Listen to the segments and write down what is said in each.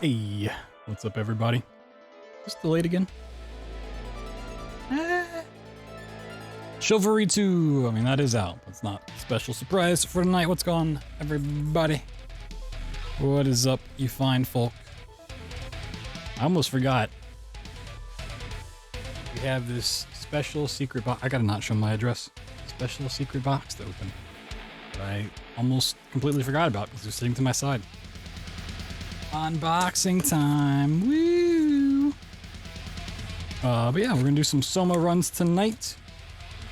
Hey, what's up everybody? Just delayed again. Chivalry 2, I mean that is out. That's not a special surprise for tonight. What's going on, everybody? What is up, you fine folk? I almost forgot. We have this special secret box. I gotta not show my address. Special secret box to open. That I almost completely forgot about because it was sitting to my side. Unboxing time, woo! But yeah, we're gonna do some SOMA runs tonight.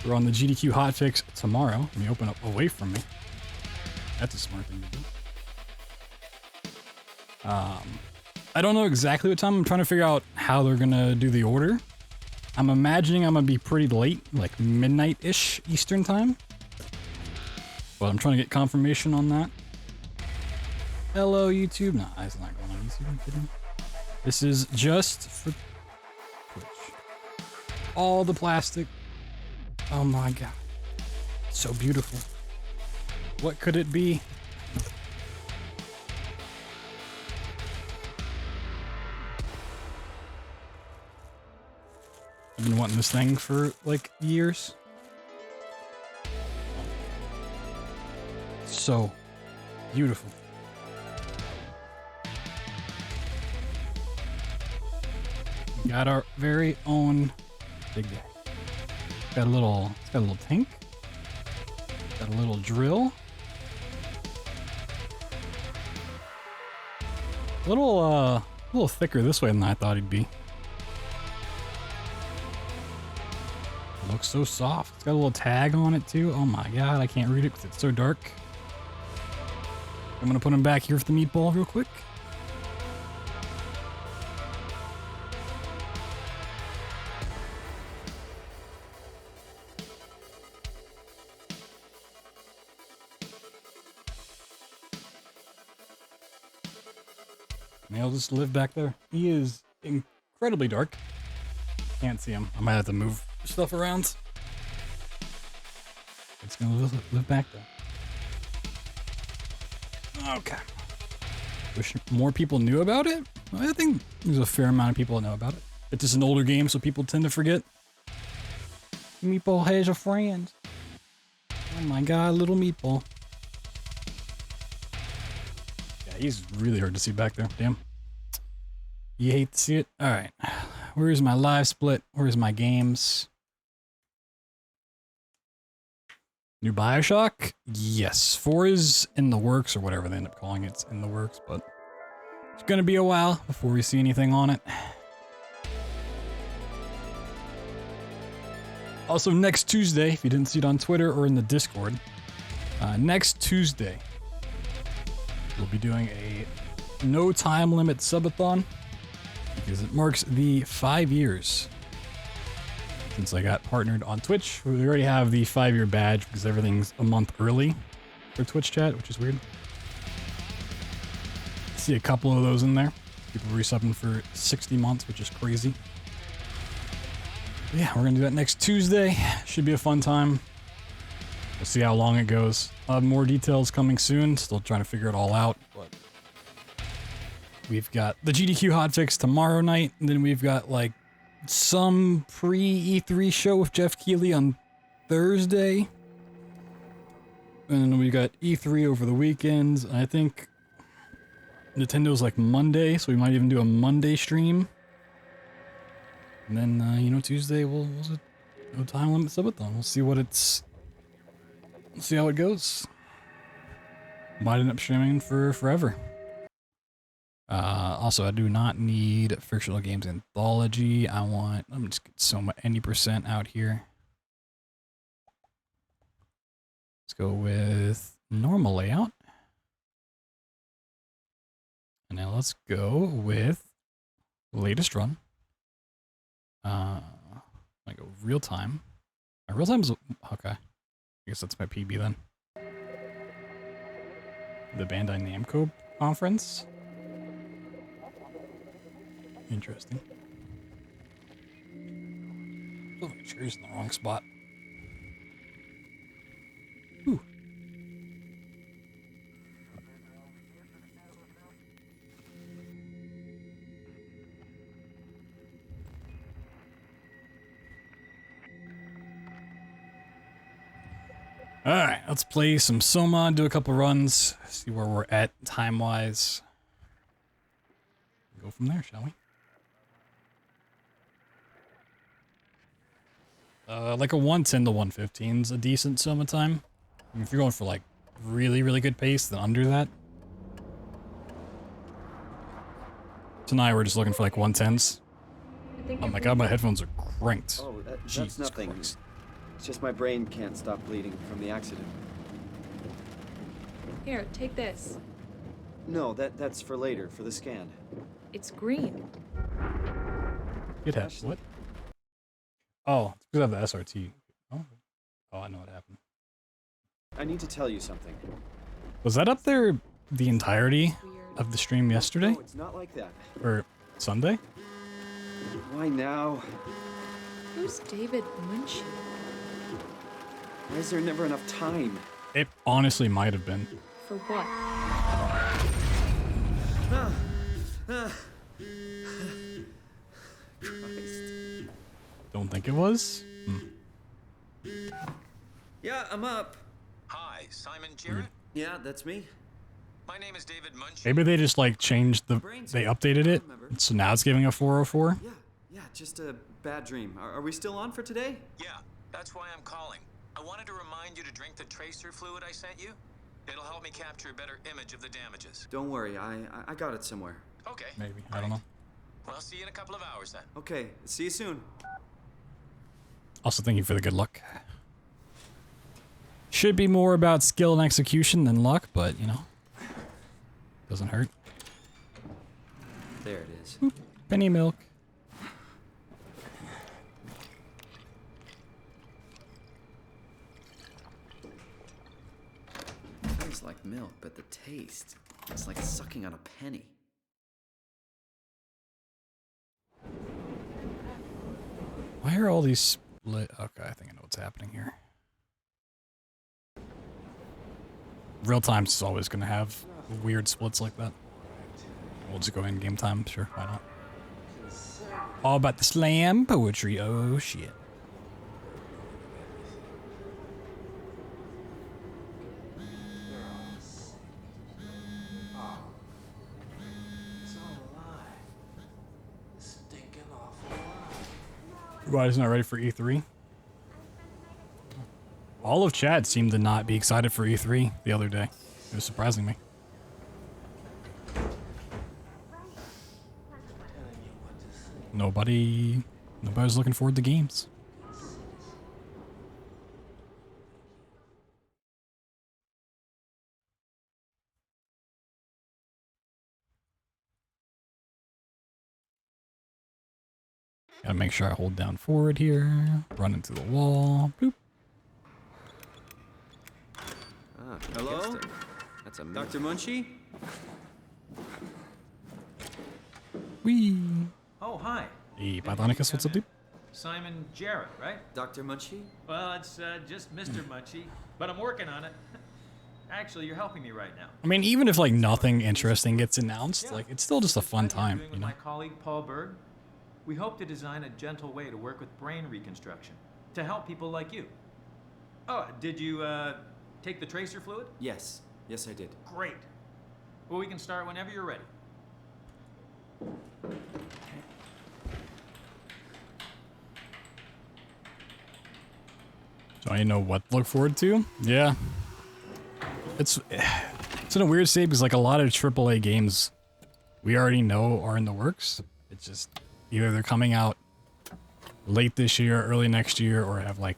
We're on the GDQ Hotfix tomorrow. Let me open up away from me. That's a smart thing to do. I don't know exactly what time. I'm trying to figure out how they're gonna do the order. I'm imagining I'm gonna be pretty late, like midnight-ish Eastern time. But I'm trying to get confirmation on that. Hello, YouTube. No, it's not going on YouTube. I'm kidding. This is just for Twitch. All the plastic. Oh my god. So beautiful. What could it be? I've been wanting this thing for like years. So beautiful. We got our very own big guy. It's got a little tank. Got a little drill. A little thicker this way than I thought he'd be. It looks so soft. It's got a little tag on it too. Oh my god, I can't read it because it's so dark. I'm gonna put him back here with the meatball real quick. He'll just live back there. He is incredibly dark. Can't see him. I might have to move stuff around. It's gonna live back there. Okay. Wish more people knew about it. I think there's a fair amount of people that know about it. It's just an older game, so people tend to forget. Meatball has a friend. Oh my god, little meatball. Yeah, he's really hard to see back there. Damn. You hate to see it? Alright. Where's my live split? Where's my games? New Bioshock? Yes. 4 is in the works, or whatever they end up calling it. It's in the works, but it's gonna be a while before we see anything on it. Also, next Tuesday, if you didn't see it on Twitter or in the Discord, next Tuesday, we'll be doing a no time limit subathon because it marks the 5 years since I got partnered on Twitch. We already have the 5-year badge because everything's a month early for Twitch chat, which is weird. See a couple of those in there. People resubbing for 60 months, which is crazy. But yeah, we're gonna do that next Tuesday. Should be a fun time. We'll see how long it goes. I'll have more details coming soon. Still trying to figure it all out, but we've got the GDQ Hotfix tomorrow night, and then we've got like some pre-E3 show with Jeff Keighley on Thursday. And then we got E3 over the weekends. I think Nintendo's like Monday, so we might even do a Monday stream. And then, you know, Tuesday we'll no time limit subathon. We'll see what it's... We'll see how it goes. Might end up streaming for forever. Also, I do not need Fictional Games Anthology. I'm just get SOMA any % out here. Let's go with normal layout. And now let's go with latest run. I go real time. My real time's okay. I guess that's my PB then. The Bandai Namco conference. Interesting. Oh, my chair's in the wrong spot. Ooh. Alright, let's play some SOMA, do a couple runs, see where we're at time-wise. Go from there, shall we? Like a 110 to 115 is a decent SOMA time. I mean, if you're going for like really, really good pace, then under that. Tonight we're just looking for like 110s. Oh my god, my headphones are cranked. Oh, that's Jesus nothing. Christ. It's just my brain can't stop bleeding from the accident. Here, take this. No, that's for later, for the scan. It's green. It has what? Oh, it's because I have the SRT. Oh, I know what happened. I need to tell you something. Was that up there the entirety Weird. of the stream yesterday? No, it's not like that. Or Sunday? Why now? Who's David Munchie? Why is there never enough time? It honestly might have been. For what? Christ. Don't think it was? Yeah, I'm up. Hi, Simon Jarrett. Yeah, that's me. My name is David Munch. Maybe they just like changed the, they updated it, so now it's giving a 404? Yeah, just a bad dream. Are we still on for today? Yeah, that's why I'm calling. I wanted to remind you to drink the tracer fluid I sent you. It'll help me capture a better image of the damages. Don't worry, I got it somewhere. Okay. Maybe, I don't know. Well, I'll see you in a couple of hours then. Okay, see you soon. Also, thank you for the good luck. Should be more about skill and execution than luck, but, you know, doesn't hurt. There it is. Boop. Penny milk. Tastes like milk, but the taste, it's like sucking on a penny. Why are all these split? Okay, I think I know what's happening here. Real time's is always going to have weird splits like that. We'll just go in game time, sure, why not? All about the slam poetry, oh shit. Everybody's not ready for E3. All of chat seemed to not be excited for E3 the other day. It was surprising me. Nobody's looking forward to games. Gotta make sure I hold down forward here. Run into the wall. Boop. Hello? That's a Dr. Munchie? Whee! Oh, hi. Hey, Pythonicus, what's up, dude? Simon Jarrett, right? Dr. Munchie? Well, it's just Mr. Munchie, but I'm working on it. Actually, you're helping me right now. I mean, even if like nothing interesting gets announced, like it's still just a fun time, Doing you with know? my colleague Paul Berg, we hope to design a gentle way to work with brain reconstruction to help people like you. Oh, did you take the tracer fluid? Yes. Yes, I did. Great. Well, we can start whenever you're ready. So I know what to look forward to. Yeah. It's in a weird state because like a lot of AAA games we already know are in the works. It's just either they're coming out late this year, early next year, or have like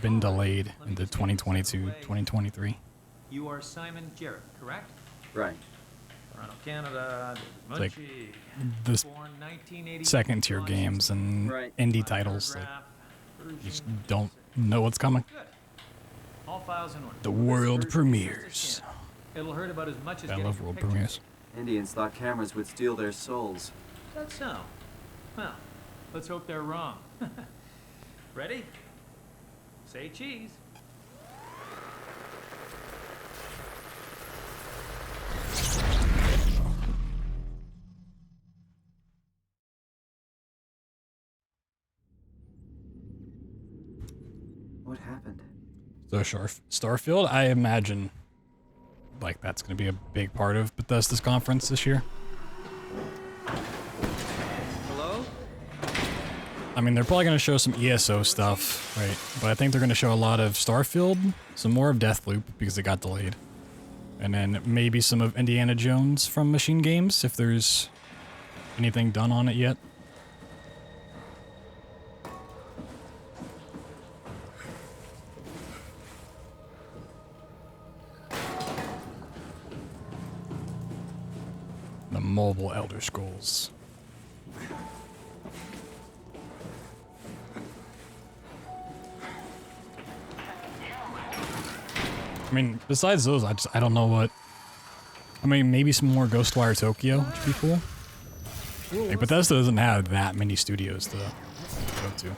been delayed into 2022, 2023. You are Simon Jarrett, correct? Right. Toronto, Canada. It's like Munchie. the Born 1980. second tier games and Right. indie titles like you just don't know what's coming. Good. All files in order. The world premieres. It'll hurt about as much as I getting love your world picture premieres. taken. Indians thought cameras would steal their souls. That's so. Well, let's hope they're wrong. Ready? Say cheese. What happened? So Starfield, I imagine like that's going to be a big part of Bethesda's conference this year. Hello? I mean, they're probably going to show some ESO stuff, right? But I think they're going to show a lot of Starfield, some more of Deathloop because it got delayed. And then maybe some of Indiana Jones from Machine Games if there's anything done on it yet. The mobile Elder Scrolls. I mean, besides those, I don't know what. I mean, maybe some more Ghostwire Tokyo, which would be cool. Like, Bethesda doesn't have that many studios to go to.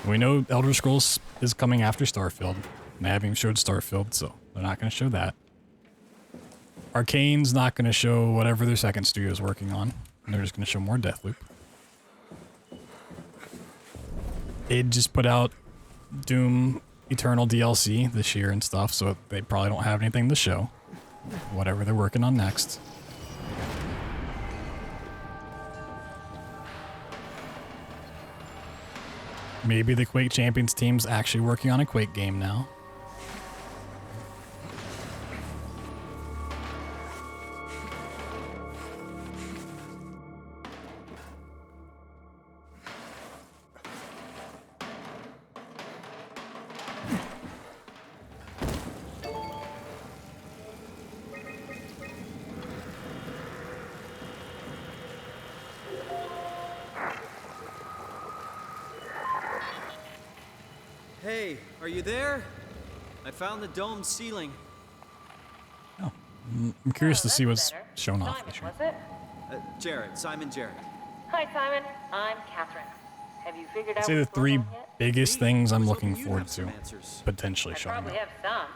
We know Elder Scrolls is coming after Starfield. They haven't even showed Starfield, so they're not going to show that. Arcane's not going to show whatever their second studio is working on. And they're just going to show more Deathloop. They just put out Doom Eternal DLC this year and stuff, so they probably don't have anything to show. Whatever they're working on next. Maybe the Quake Champions team's actually working on a Quake game now. Hey, are you there? I found the dome ceiling. Oh, I'm curious to see what's shown off this year. Was it? Jared, Simon Jared. Hi, Simon. I'm Catherine. Have you figured I'd out say the what's going three on yet? biggest things I'm I was looking hoping you'd forward have some to answers. potentially I showing probably up. have some.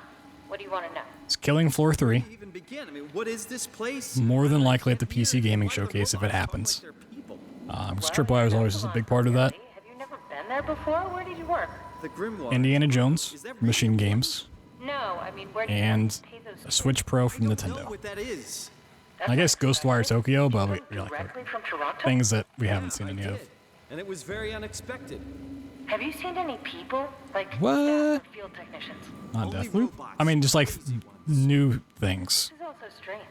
What do you want to know? It's Killing Floor 3. Where do you even begin? I mean, what is this place? More than likely at the I can't PC hear. Gaming Why do Showcase if it robots look happens. like they're people? Because Well, Tripwire is always come just a on, big part of that. Gary. Have you never been there before? Where did you work? The Grimoire. Indiana Jones, Is that from Machine really Games, No, I mean, where do you and pay those a Switch Pro from I don't know Nintendo. what that is. That's I guess not Ghostwire expensive. Tokyo, but You we flew like directly from Toronto? things that we haven't seen I any did. of. And it was very unexpected. Have you seen any people? Like What? staff or field technicians? Not Only Deathloop. robots. I mean, just like Crazy ones. new things. This is also strange.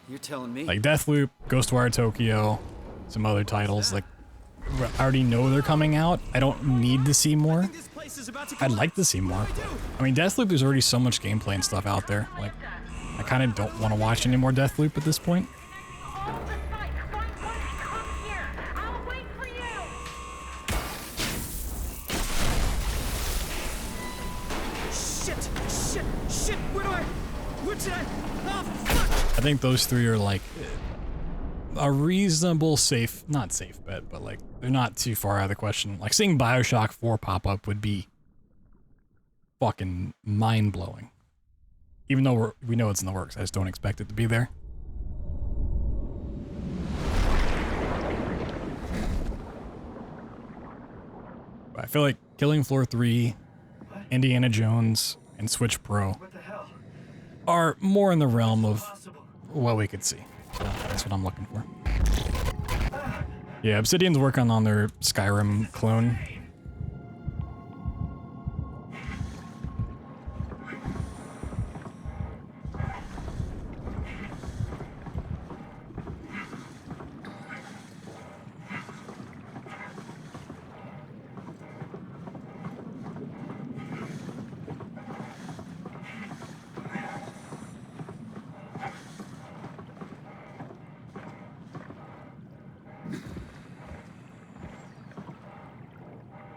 You're telling me? Like Deathloop, Ghostwire Tokyo, some other titles. Like, I already know they're coming out. I don't need to see more. This place is about to I'd like collapse. to see more. What do I do? I mean, Deathloop, there's already so much gameplay and stuff out there. Like, I kind of don't want to watch any more Deathloop at this point. All the site. Find one and come here. I'll wait for you. Shit! Where did I? Oh, fuck! I think those three are like a reasonable safe, not safe bet, but like they're not too far out of the question. Like seeing BioShock 4 pop up would be fucking mind-blowing. Even though we know it's in the works, I just don't expect it to be there. But I feel like Killing Floor 3, Indiana Jones, and Switch Pro are more in the realm of what we could see. So that's what I'm looking for. Yeah, Obsidian's working on their Skyrim clone.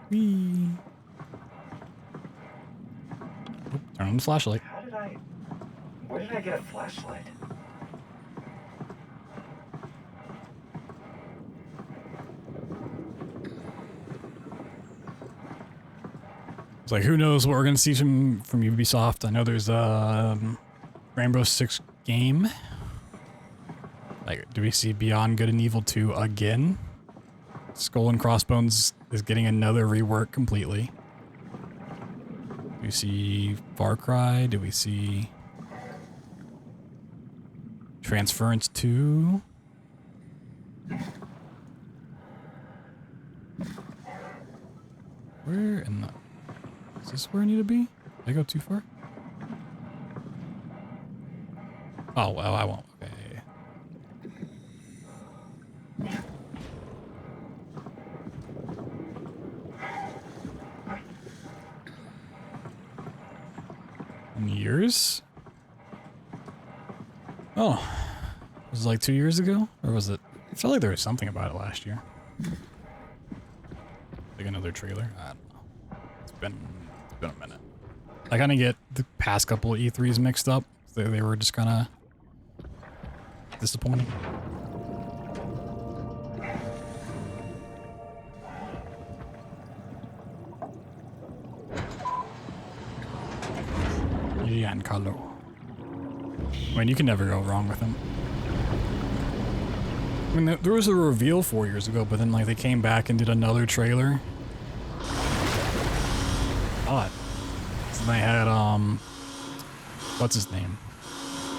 Whee. Oh, turn on the flashlight. Where did I get a flashlight? It's like, who knows what we're gonna see from Ubisoft. I know there's a Rainbow Six game. Like, do we see Beyond Good and Evil 2 again? Skull and Crossbones is getting another rework completely. we see Far Cry? Do we see Transference 2? Where in the... Is this where I need to be? Did I go too far? Oh, well, I won't. Okay. Years? Oh. Was it like 2 years ago? Or was it... I felt like there was something about it last year. Like another trailer? I don't know. It's been a minute. I kind of get the past couple of E3s mixed up. They were just kind of disappointing. Giancarlo. I mean, you can never go wrong with him. I mean, there was a reveal 4 years ago, but then like they came back and did another trailer. Odd. So they had what's his name?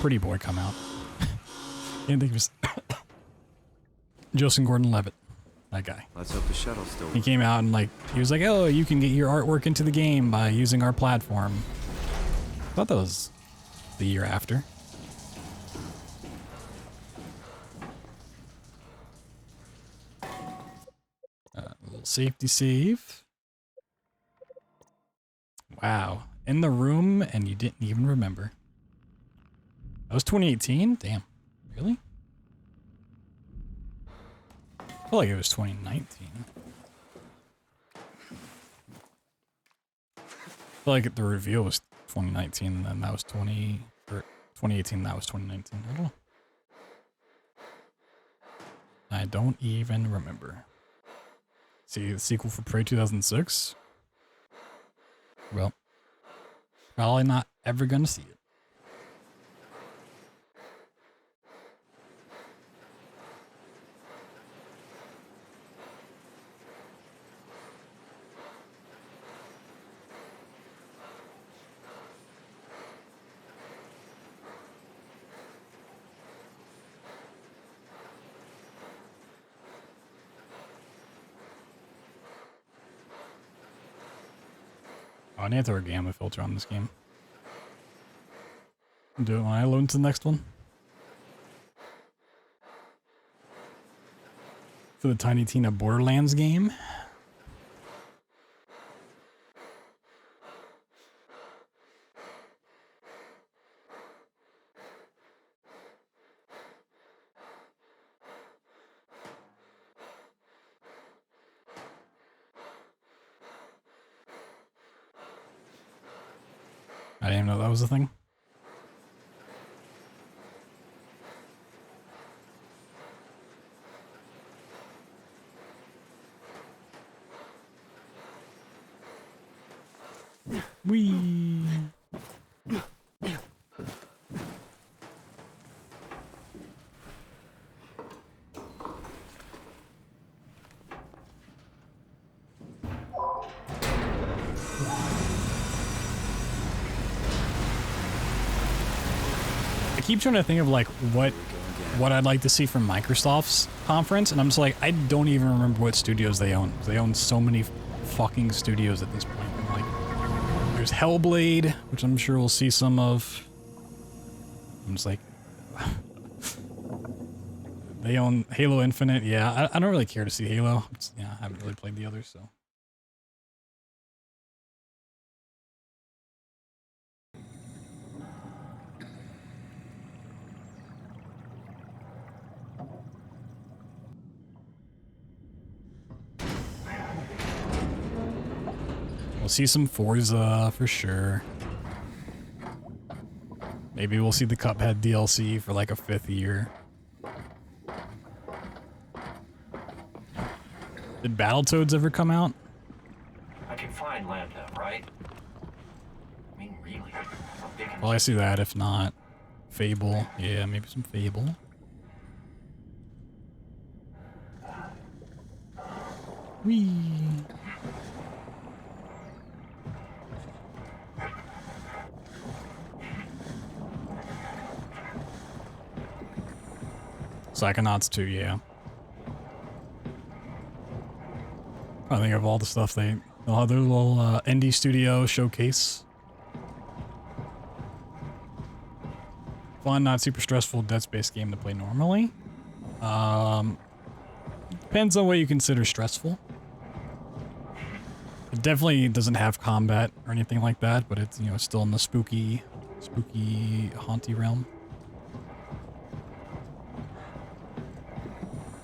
Pretty Boy come out. Can't think of his Joseph Gordon-Levitt. That guy. Let's hope the shuttle's still. He came out and like he was like, "Oh, you can get your artwork into the game by using our platform." I thought that was the year after. A little safety save. Wow. In the room and you didn't even remember. That was 2018? Damn. Really? I feel like it was 2019. I feel like the reveal was 2019 and then that was 2018, that was 2019. I don't know. I don't even remember. See the sequel for Prey 2006? Well, probably not ever gonna see it. Oh, I need to throw a gamma filter on this game. Do it when I load into the next one. For the Tiny Tina Borderlands game. I didn't even know that was a thing. Whee! I keep trying to think of like what I'd like to see from Microsoft's conference, and I'm just like, I don't even remember what studios they own. They own so many fucking studios at this point. Like, there's Hellblade, which I'm sure we'll see some of. I'm just like, they own Halo Infinite. Yeah, I don't really care to see Halo. Yeah, I haven't really played the others, so. We'll see some Forza for sure. Maybe we'll see the Cuphead DLC for like a 5th year. Did Battletoads ever come out? I can find Lambda, right? I mean, really? How big Well, I see that. If not, Fable. Yeah, maybe some Fable. Whee! Psychonauts 2, yeah. I think of all the stuff they'll have their little indie studio showcase. Fun, not super stressful Dead Space game to play normally. Depends on what you consider stressful. It definitely doesn't have combat or anything like that, but it's, you know, still in the spooky, haunty realm.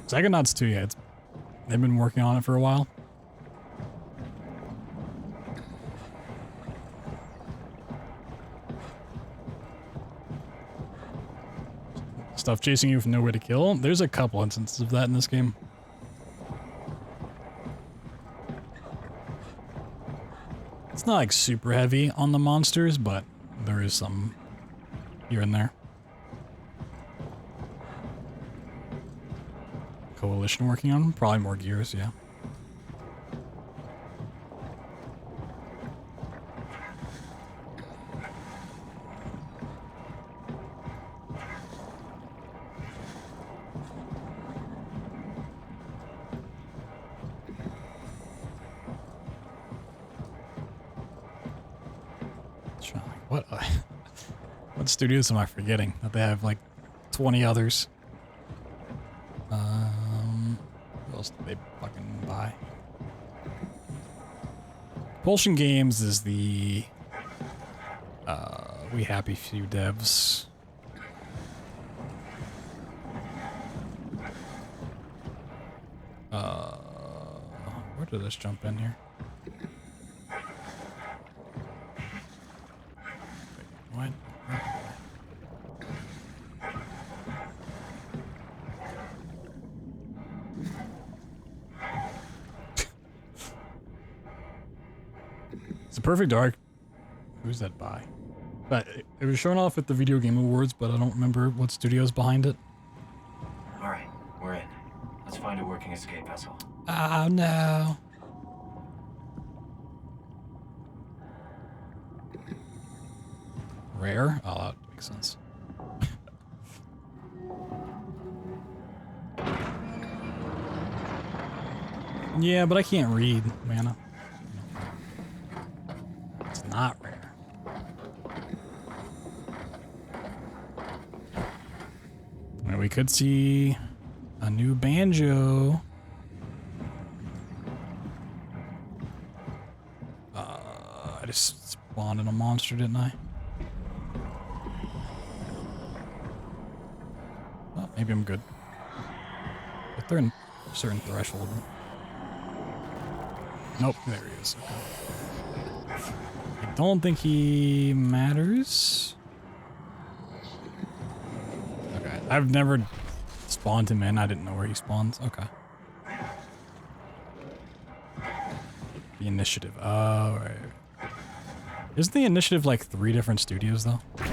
Psychonauts 2, yeah, they've been working on it for a while. Stuff chasing you with nowhere to kill. There's a couple instances of that in this game. It's not like super heavy on the monsters, but there is some here and there. Coalition working on them? Probably more gears, yeah. What studios am I forgetting? That they have like 20 others. What else did they fucking buy? Propulsion Games is the We Happy Few devs. Where did this jump in here? Wait, what? It's a Perfect Dark. Who's that by? But it was shown off at the Video Game Awards, but I don't remember what studio's behind it. All right, we're in. Let's find a working escape vessel. Oh no. Rare? Oh, that makes sense. Yeah, but I can't read mana. It's not rare. Well, we could see a new banjo. I just spawned in a monster, didn't I? Oh, maybe I'm good. If they're in a certain threshold. Nope, there he is. Okay. I don't think he matters. Okay, I've never spawned him in. I didn't know where he spawns. Okay. The initiative. Oh, right. Isn't the initiative like 3 different studios though? I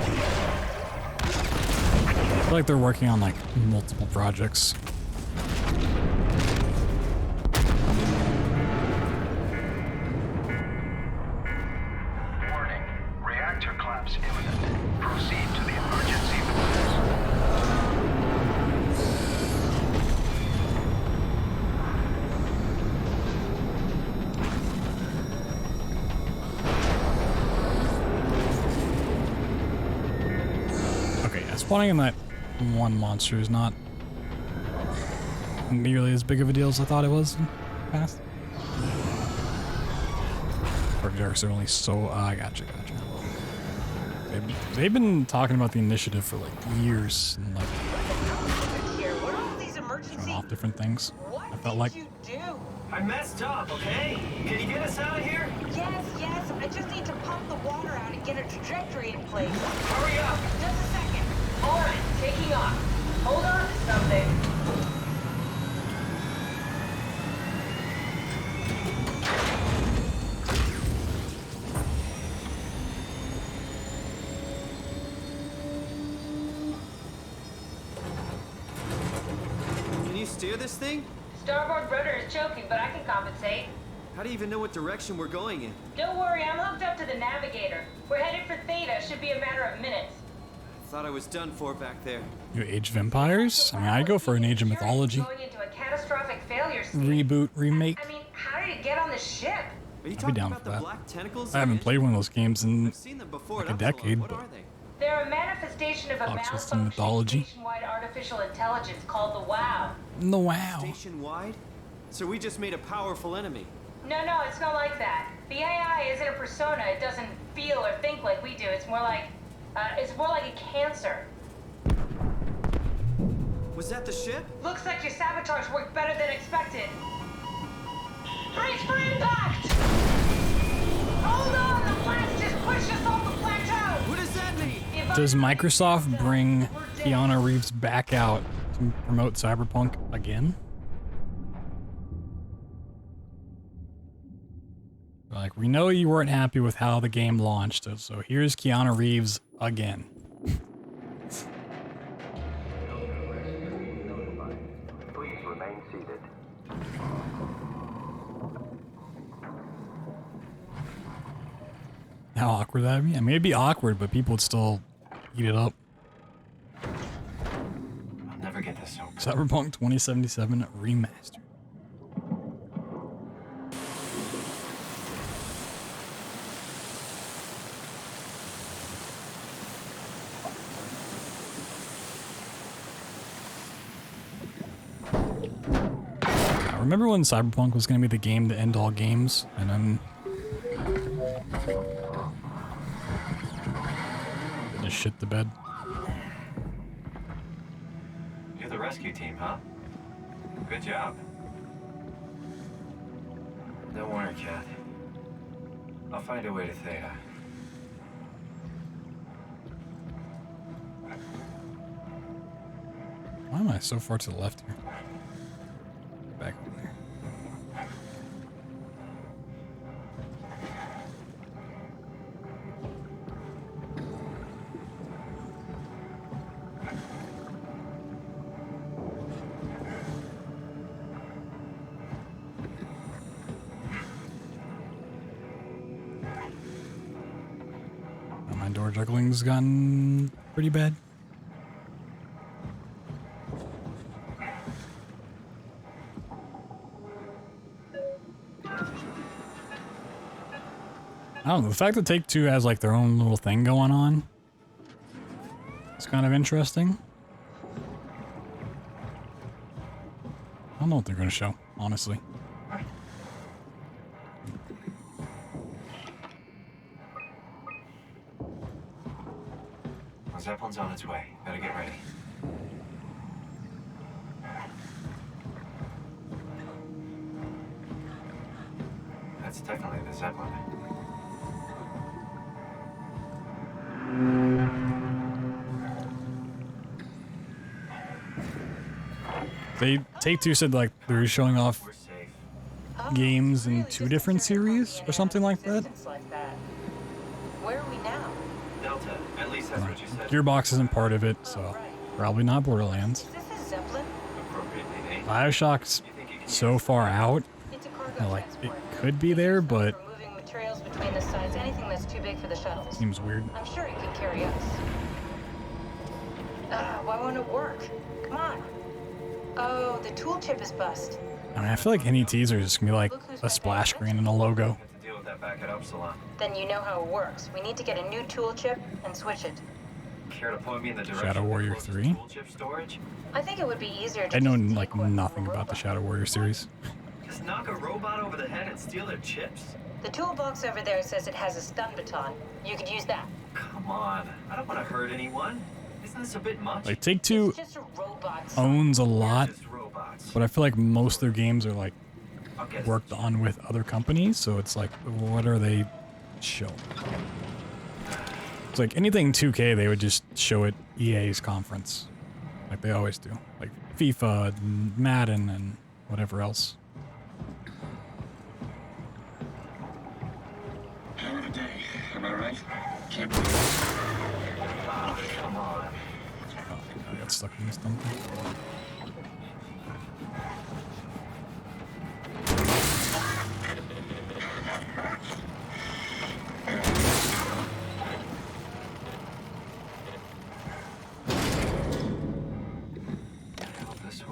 feel like they're working on like multiple projects. Warning. Reactor collapse imminent. Proceed to the emergency doors. Okay, yeah, spawning in that one monster is not nearly as big of a deal as I thought it was in the past. Darks are only so... I gotcha. They've been talking about the initiative for like years and like showing off different things. I felt like... I messed up, okay? Can you get us out of here? Yes. I just need to pump the water out and get a trajectory in place. Hurry up! Just a second. All right, taking off. Hold on to something. Can you steer this thing? Starboard rudder is choking, but I can compensate. How do you even know what direction we're going in? Don't worry, I'm hooked up to the navigator. We're headed for Theta. Should be a matter of minutes. thought I was done for back there. New Age of Empires? I mean, I'd go for an Age of Mythology. Going into a catastrophic failure state. Reboot, remake. I mean, how did it get on the ship? Are you I'd be talking down about for the that. black tentacles? I haven't played one of those games in I've seen them before like at a decade, What but are they? They're a manifestation of a Talks with some malfunctioning mythology. nationwide artificial intelligence called the WOW. the WoW. Station-wide? So we just made a powerful enemy. No, it's not like that. The AI isn't a persona. It doesn't feel or think like we do. It's more like a cancer. Was that the ship? Looks like your sabotage worked better than expected. Brace for impact! Hold on, the blast just pushed us off the plateau! What does that mean? Does Microsoft bring Keanu Reeves back out to promote Cyberpunk again? Like, we know you weren't happy with how the game launched, so here's Keanu Reeves again. Please remain seated. How awkward that'd be? I mean, it'd be awkward, but people would still eat it up. I'll never get this over. Cyberpunk 2077 Remastered. I remember when Cyberpunk was going to be the game to end all games, and then just shit the bed. You're the rescue team, huh? Good job. Don't worry, Kath. I'll find a way to Theta. Why am I so far to the left here? Back over there. My door juggling's gotten pretty bad. I don't know, the fact that Take-Two has like their own little thing going on, it's kind of interesting. I don't know what they're going to show, honestly. Zeppelin's on its way. Better get ready. That's definitely the Zeppelin. Take-Two said like they're showing off We're safe. games in 2 different series or something like that. Where are we now? Delta. At least that's what you said. Gearbox isn't part of it, so probably not Borderlands. Is this a Zeppelin? Appropriately named. Bioshock's You think you can so far out, It's a cargo that, like it transport. could be there, but For moving materials between the sides, anything that's too big for the shuttles. seems weird. I'm sure it could carry us. Why won't it work? Come on. Oh, the tool chip is bust. I mean, I feel like any teaser is gonna be like a splash screen and a logo. Have to deal with that back at Upsilon. Then you know how it works. We need to get a new tool chip and switch it. Care to point me in the direction Shadow of the Warrior closest 3? tool chip storage? I think it would be easier to I know just like take one nothing from a about the robot. Shadow Warrior series. Just knock a robot over the head and steal their chips? The toolbox over there says it has a stun baton. You could use that. Come on. I don't want to hurt anyone. Isn't this a bit much? Like Take-Two It's just a robot. owns a lot, Just robots. but I feel like most of their games are like I'll guess worked on with other companies, so it's like, what are they showing? It's like anything 2K, they would just show at EA's conference, like they always do, like FIFA, and Madden, and whatever else. Hell of a day, am I right? Can't Come on. I got stuck in this dumb thing.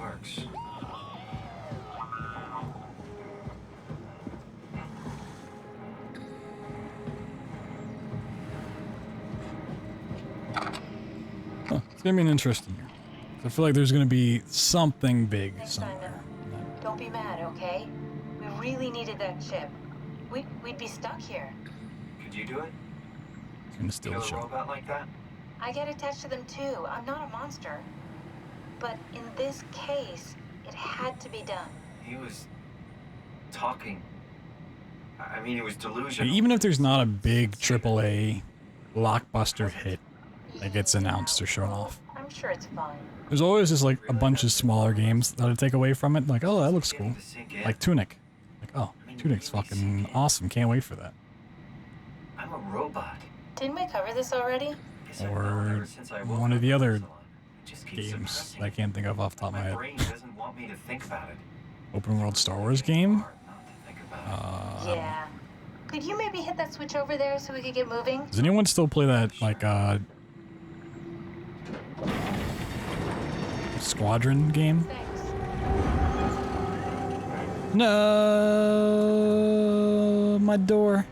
works. Huh, it's gonna be an interesting year. I feel like there's gonna be something big somewhere. Don't be mad, okay? We really needed that chip. We'd be stuck here. Could you do it? It's gonna steal the Kill a show. robot like that? I get attached to them too. I'm not a monster. But in this case, it had to be done. He was talking. I mean, it was delusional. Even if there's not a big AAA blockbuster hit that gets announced or shown off, I'm sure it's fine. there's always just like a bunch of smaller games that'll take away from it. Like, oh, that looks cool. Like Tunic. Like, oh, Tunic's fucking awesome. Can't wait for that. I'm a robot. Didn't we cover this already? Or one of the other games that I can't think of off the top of my head. brain doesn't want me to think about it. Open world Star Wars game? Yeah. Could you maybe hit that switch over there so we could get moving? Does anyone still play that, like, Squadron game? Thanks. No, my door.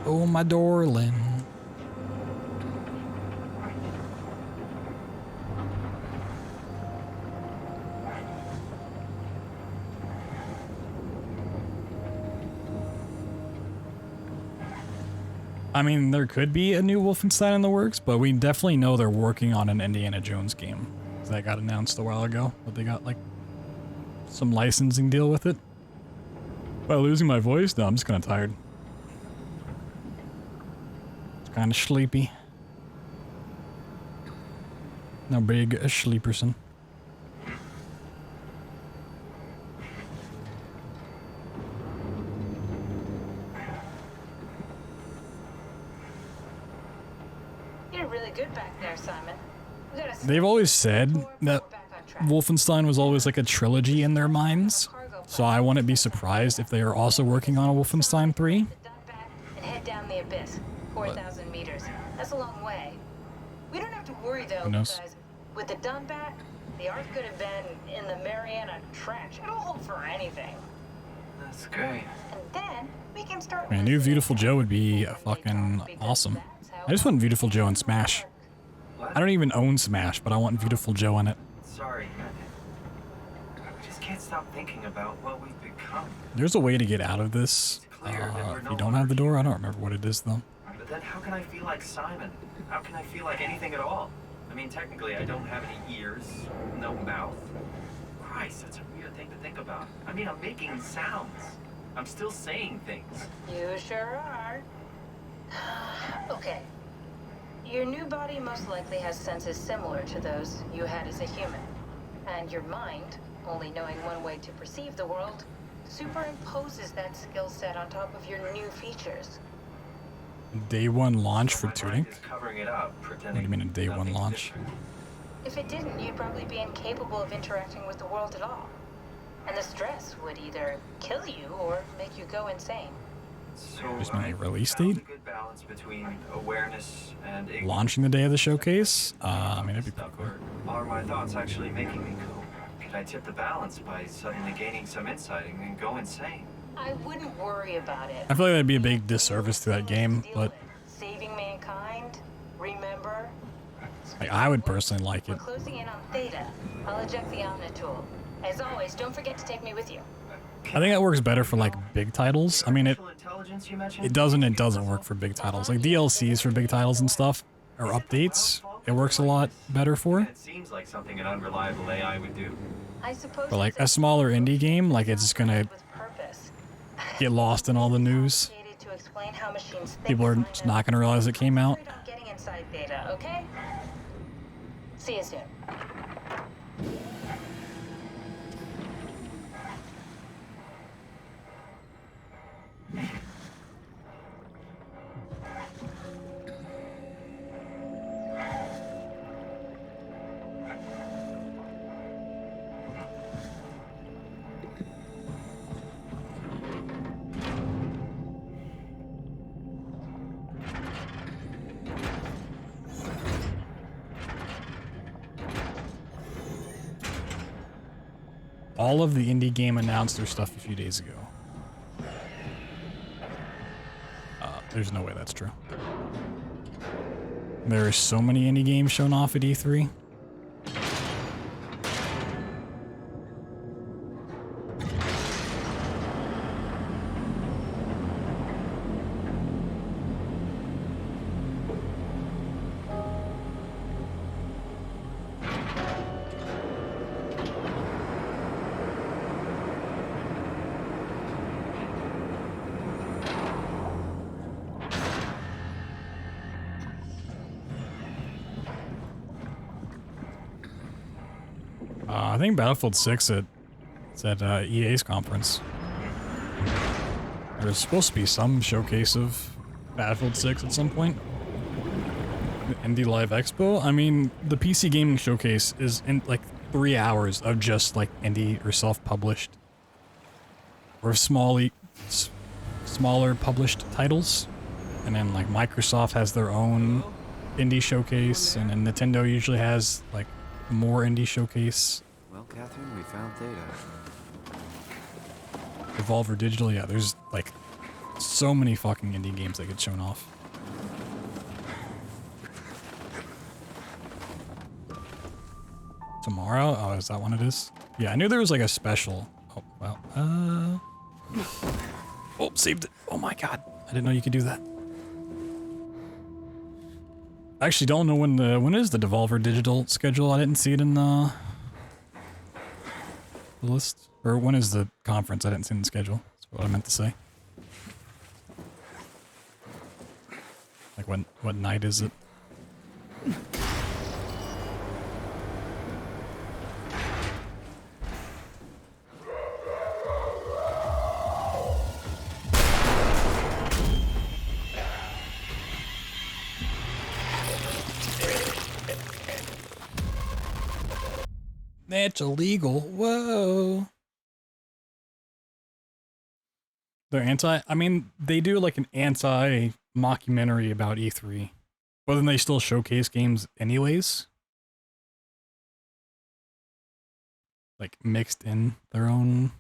Oh, my darling. I mean, there could be a new Wolfenstein in the works, but we definitely know they're working on an Indiana Jones game. That got announced a while ago, but they got like some licensing deal with it. By losing my voice? No, I'm just kind of tired. It's kind of sleepy. No big a sleeperson. You're really good back there, Simon. We gotta They've always said that Wolfenstein was always like a trilogy in their minds, so I wouldn't be surprised if they are also working on a Wolfenstein 3. and head down the abyss, 4,000 meters. That's a long way. We don't have to worry though, Who knows? because with the Dunbat, the Ark could have been in the Mariana Trench. It'll hold for anything. That's great. And then we can start. I mean, new Beautiful Joe would be fucking awesome. I just want Beautiful Joe in Smash. I don't even own Smash, but I want Beautiful Joe in it. Sorry. I just can't stop thinking about what we've become. There's a way to get out of this. If you don't have the door, I don't remember what it is though. But then how can I feel like Simon? How can I feel like anything at all? I mean, technically, I don't have any ears, no mouth. Christ, that's a weird thing to think about. I mean, I'm making sounds. I'm still saying things. You sure are. Okay. Your new body most likely has senses similar to those you had as a human. And your mind, only knowing one way to perceive the world, superimposes that skill set on top of your new features. Day one launch for My mind Tunic? is covering it up, What pretending do you mean a day one nothing's launch? different. If it didn't, you'd probably be incapable of interacting with the world at all. And the stress would either kill you or make you go insane. So Just mean a I release found date? a good balance between awareness and ignorance. Launching the day of the showcase? I mean, that'd be pretty cool. Are my thoughts actually making me cool? Could I tip the balance by suddenly gaining some insight and go insane? I wouldn't worry about it. I feel like that'd be a big disservice to that game, but Saving mankind, remember? like, I would personally like We're it. closing in on Theta. I'll eject the Omni tool. As always, don't forget to take me with you. I think that works better for like big titles. I mean, it Intelligence you mentioned? it doesn't work for big titles. Like DLCs for big titles and stuff, or updates, it works a lot better for. It seems like something an unreliable AI would do. I suppose. But like it's a smaller indie game, like it's just gonna with purpose. get lost in all the news. To explain how machines think, People are Simon. just not gonna realize it came out. Concentrate on getting inside Theta, okay? See you soon. all of the indie game announced their stuff a few days ago. There's no way that's true. There are so many indie games shown off at E3. I think Battlefield 6 at EA's conference. There's supposed to be some showcase of Battlefield 6 at some point. Indie Live Expo. I mean, the PC gaming showcase is in like 3 hours of just like indie or self-published or smaller published titles, and then like Microsoft has their own indie showcase, and then Nintendo usually has like more indie showcase. Well, Catherine, we found Theta. Devolver Digital, yeah, there's like so many fucking indie games that get shown off. Tomorrow? Oh, is that when it is? Yeah, I knew there was like a special. Oh, well, oh, saved it. Oh my god. I didn't know you could do that. I actually don't know when is the Devolver Digital schedule. I didn't see it in the list. Or when is the conference? I didn't see it in the schedule. That's what I meant to say. Like what night is it? That's illegal. Whoa. They're I mean, they do like an anti-mockumentary about E3. But then they still showcase games anyways. Like mixed in their own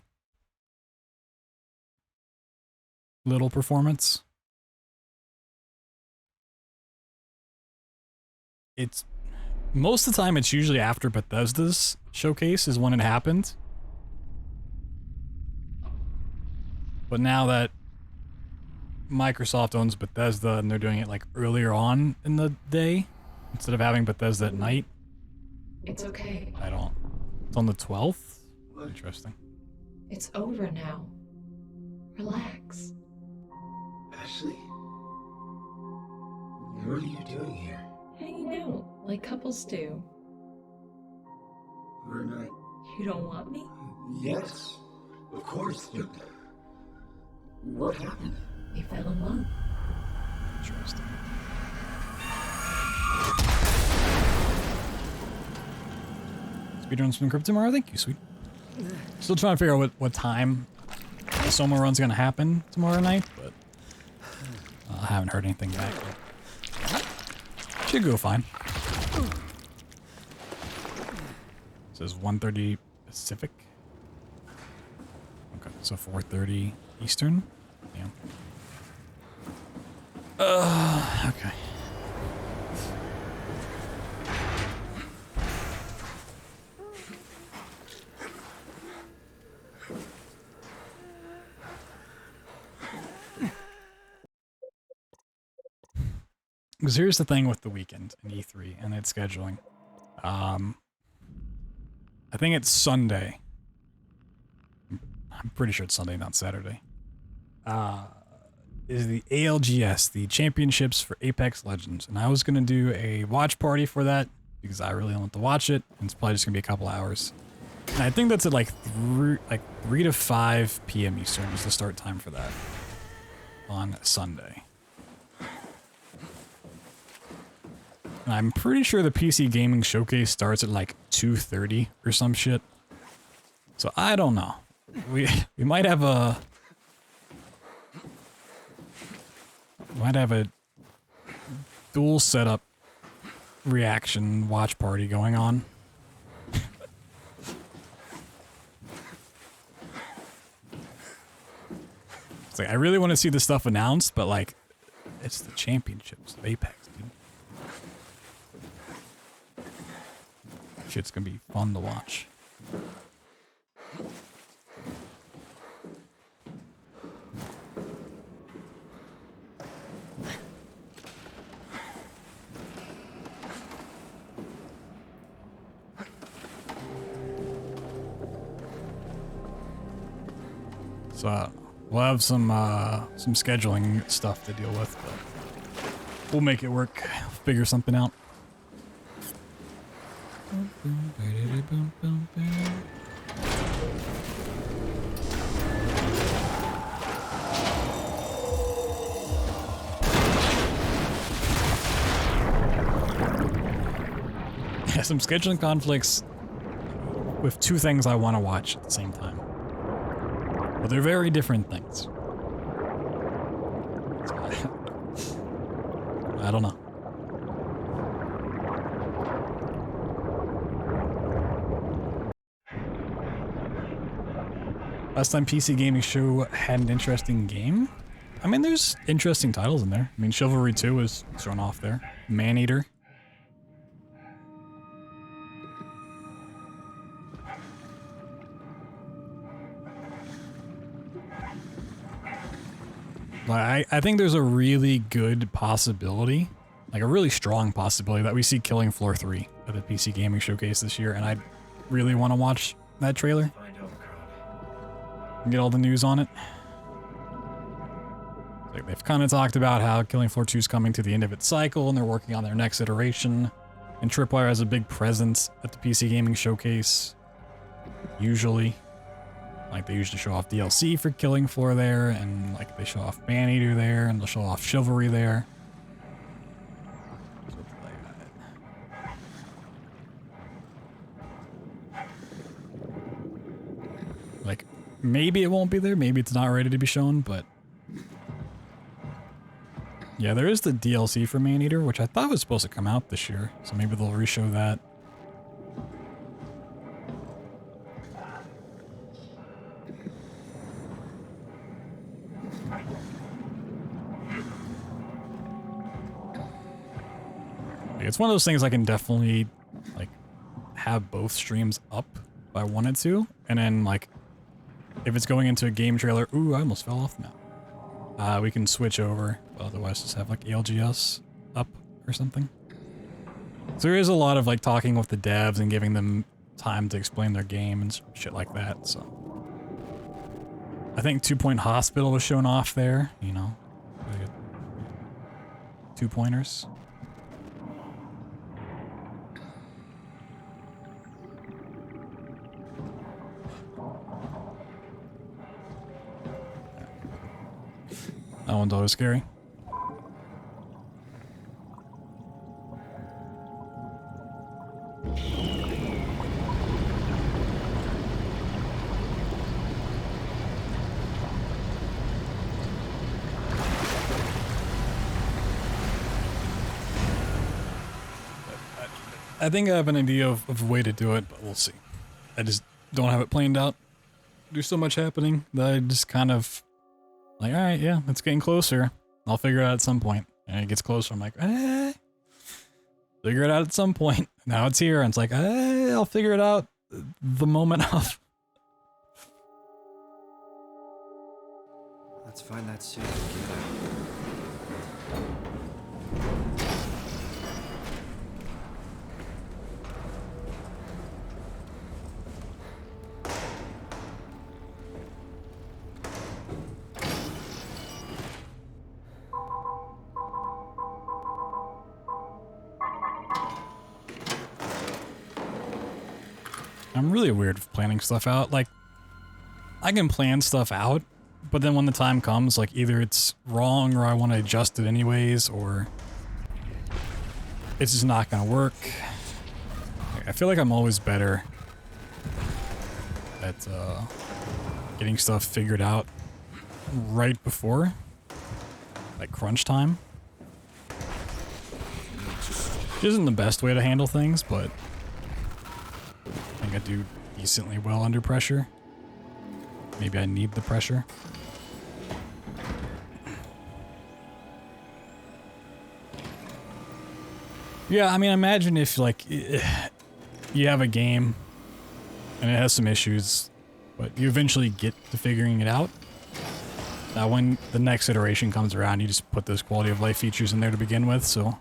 little performance. It's most of the time it's usually after Bethesda's showcase is when it happened. But now that Microsoft owns Bethesda and they're doing it like earlier on in the day instead of having Bethesda at night. It's okay. I don't. It's on the 12th? Interesting. It's over now. Relax. Ashley? What are you doing here? Hanging out, like couples do. We're not... You don't want me? Yes, of course, but... What happened? We fell in love. Interesting. Speedruns from Crypt tomorrow? Thank you, sweet. Still trying to figure out what time the SOMA run's gonna happen tomorrow night, but I haven't heard anything back yet. Should go fine. It says 1:30 Pacific. Okay, so 4:30 Eastern. Yeah. Okay. Because here's the thing with the weekend and E3 and its scheduling. I think it's Sunday. I'm pretty sure it's Sunday, not Saturday. Is the ALGS, the championships for Apex Legends. And I was going to do a watch party for that because I really want to watch it. And it's probably just going to be a couple hours. And I think that's at like 3 to 5 p.m. Eastern is the start time for that on Sunday. And I'm pretty sure the PC Gaming Showcase starts at like 2:30 or some shit. So I don't know. We might have a dual setup reaction watch party going on. It's like, I really want to see this stuff announced, but like, it's the championships of Apex, dude. Shit's gonna be fun to watch. So we'll have some scheduling stuff to deal with, but we'll make it work. Figure something out. Yeah, some scheduling conflicts with two things I want to watch at the same time. But they're very different things. I don't know. Last time PC Gaming Show had an interesting game. I mean, there's interesting titles in there. I mean, Chivalry 2 was thrown off there. Maneater. I think there's a really good possibility, like a really strong possibility, that we see Killing Floor 3 at the PC Gaming Showcase this year, and I really want to watch that trailer and get all the news on it. Like, they've kind of talked about how Killing Floor 2 is coming to the end of its cycle and they're working on their next iteration, and Tripwire has a big presence at the PC Gaming Showcase, usually. Like, they usually show off DLC for Killing Floor there, and like they show off Maneater there, and they'll show off Chivalry there. Like, maybe it won't be there, maybe it's not ready to be shown, but yeah, there is the DLC for Maneater, which I thought was supposed to come out this year, so maybe they'll reshow that. It's one of those things I can definitely, like, have both streams up if I wanted to, and then, like, if it's going into a game trailer, ooh, I almost fell off now. We can switch over, but otherwise just have, like, ALGS up or something. So there is a lot of, like, talking with the devs and giving them time to explain their game and shit like that, so. I think 2 Point Hospital was shown off there, you know. 2 pointers. That one's always scary. I think I have an idea of a way to do it, but we'll see. I just don't have it planned out. There's so much happening that I just kind of like, all right, yeah, it's getting closer. I'll figure it out at some point. And it gets closer. I'm like, figure it out at some point. Now it's here, and it's like, I'll figure it out the moment of. Let's find that suit. I'm really weird with planning stuff out. Like, I can plan stuff out, but then when the time comes, like, either it's wrong or I want to adjust it anyways, or it's just not gonna work. I feel like I'm always better at getting stuff figured out right before, like, crunch time. Which isn't the best way to handle things, but I think I do decently well under pressure. Maybe I need the pressure. Yeah, I mean, imagine if, like, you have a game and it has some issues, but you eventually get to figuring it out. Now, when the next iteration comes around, you just put those quality of life features in there to begin with, so...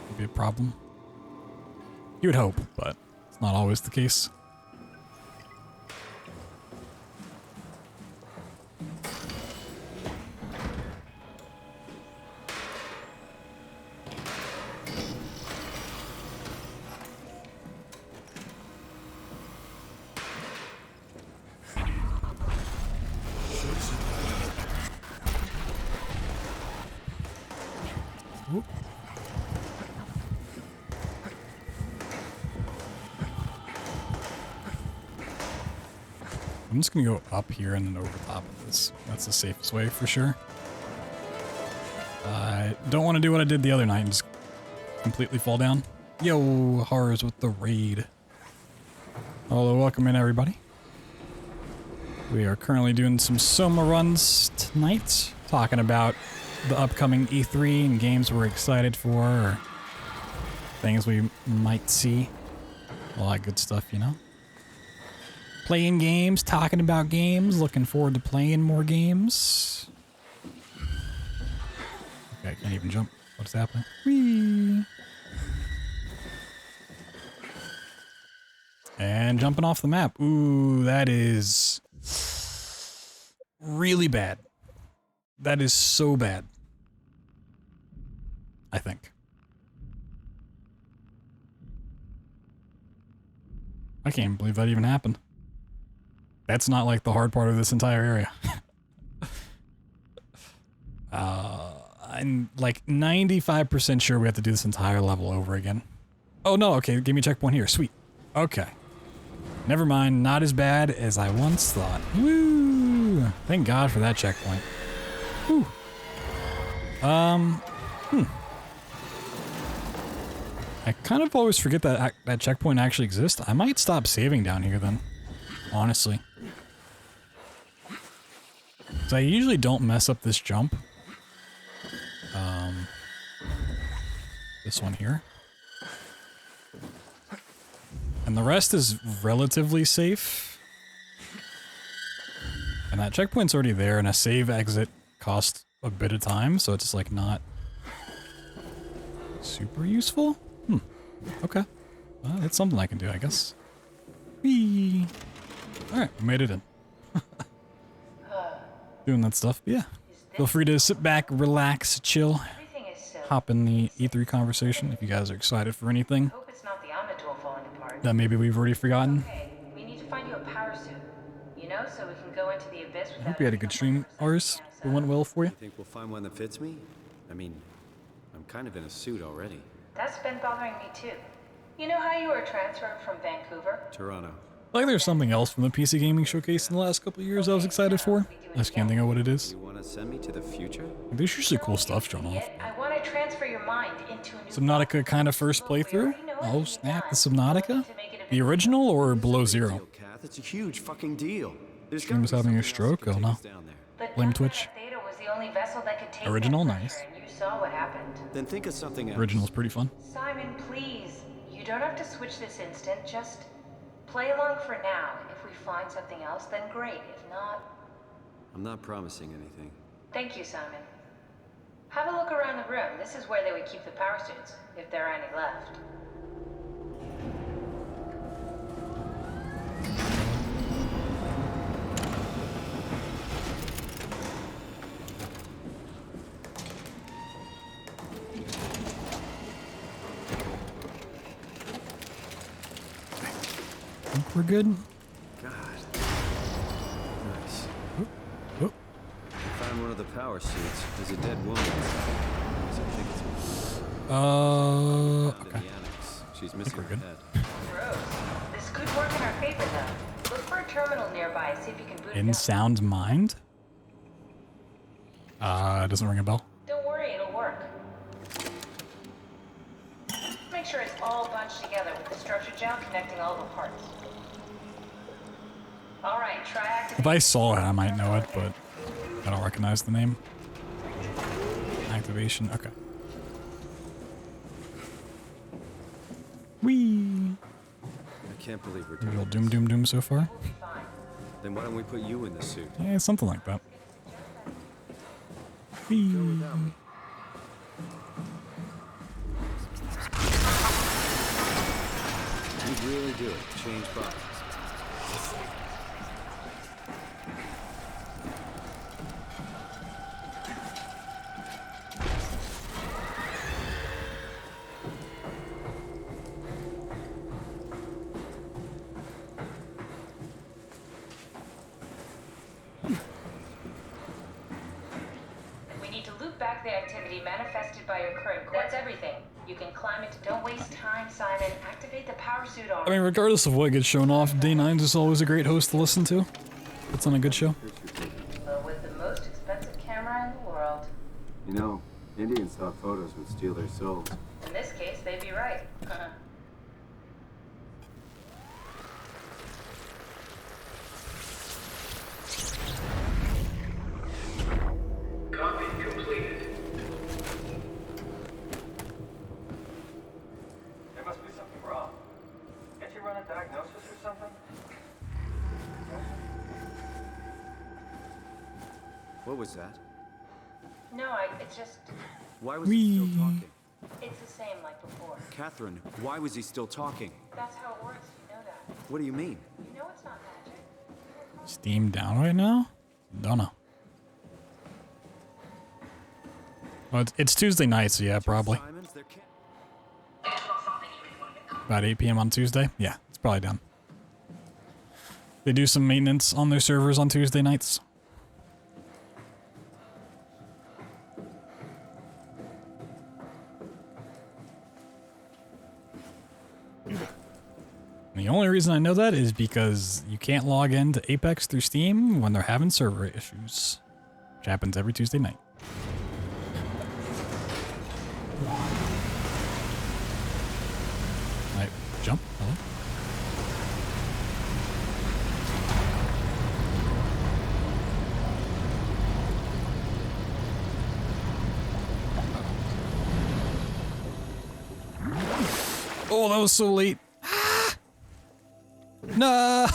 It'd be a problem. You would hope, but it's not always the case. I'm just gonna go up here and then over top of this. That's the safest way for sure. I don't want to do what I did the other night and just completely fall down. Yo, horrors with the raid. Hello, welcome in everybody. We are currently doing some SOMA runs tonight, talking about the upcoming E3 and games we're excited for, or things we might see. All that good stuff, you know? Playing games, talking about games, looking forward to playing more games. Okay, I can't even jump. What's happening? Whee! And jumping off the map. Ooh, that is really bad. That is so bad. I think. I can't even believe that even happened. That's not like the hard part of this entire area. I'm like 95% sure we have to do this entire level over again. Oh no, okay, give me a checkpoint here, sweet. Okay. Never mind, not as bad as I once thought. Woo! Thank God for that checkpoint. Whew. I kind of always forget that that checkpoint actually exists. I might stop saving down here then, honestly. So I usually don't mess up this jump. This one here. And the rest is relatively safe. And that checkpoint's already there, and a save exit costs a bit of time, so it's like not super useful. Okay. Well, it's something I can do, I guess. Whee! Alright, we made it in. Doing that stuff, but yeah. Feel free to sit back, relax, chill. Hop in the E3 conversation if you guys are excited for anything Hope it's not the Omnitool falling apart. that maybe we've already forgotten. Okay, we need to find you a power suit. You know, so we can go into the abyss I without... hope you had a good stream, Ars. It went well for you. Think we'll find one that fits me? I mean, I'm kind of in a suit already. That's been bothering me too. You know how you were transferred from Vancouver? Toronto. Like there's something else from the PC Gaming Showcase in the last couple of years I was excited for. I just can't think of what it is. You want to send me to the future? There's usually cool stuff shown off. I want to transfer your mind into a new... Subnautica kind of first playthrough? Oh snap, the Subnautica? The original or Below Zero? It's a huge fucking deal. Stream was having a stroke? Oh no. Blame Twitch. Theta was the only vessel that could take Original, that nice. pressure, and you saw what happened. Then think of something else. Original's pretty fun. Simon, please. You don't have to switch this instant. Just play along for now. If we find something else, then great. If not... I'm not promising anything. Thank you, Simon. Have a look around the room. This is where they would keep the power suits, if there are any left. We're good. God. Nice. I found one of the power suits. There's a dead woman inside. So I think it's Okay. in the annex. She's missing her good. head. Rose, this could work in our favor, though. Look for a terminal nearby. See if you can boot In it up. Sound Mind? It doesn't ring a bell. Don't worry, it'll work. Make sure it's all bunched together with the structure gel connecting all the parts. All right, try activating. If I saw it, I might know it, but I don't recognize the name. activation. Okay. Whee! I can't believe we're Real doing doom so far. Then why don't we put you in the suit? Yeah, something like that. Whee! Go without me. You'd really do it. Change bodies. We need to loop back the activity manifested by your current core. That's everything. You can climb it. Don't waste time, Simon. Activate the power suit on. I mean, regardless of what gets shown off, Day 9's is always a great host to listen to. It's on a good show. Well, with the most expensive camera in the world. You know, Indian stock photos would steal their souls. In this case, they'd be right. Copy completed. There must be something wrong. Can't you run a diagnosis or something? What was that? No, it's just... Why was he still talking? It's the same like before. Catherine, why was he still talking? That's how it works, you know that. What do you mean? You know it's not magic. Steam down right now? Don't know. Well, it's Tuesday night, so yeah, probably. About 8 p.m. on Tuesday? Yeah, it's probably done. They do some maintenance on their servers on Tuesday nights. The only reason I know that is because you can't log into Apex through Steam when they're having server issues, which happens every Tuesday night. Right, jump. Hello. Oh, that was so late. No!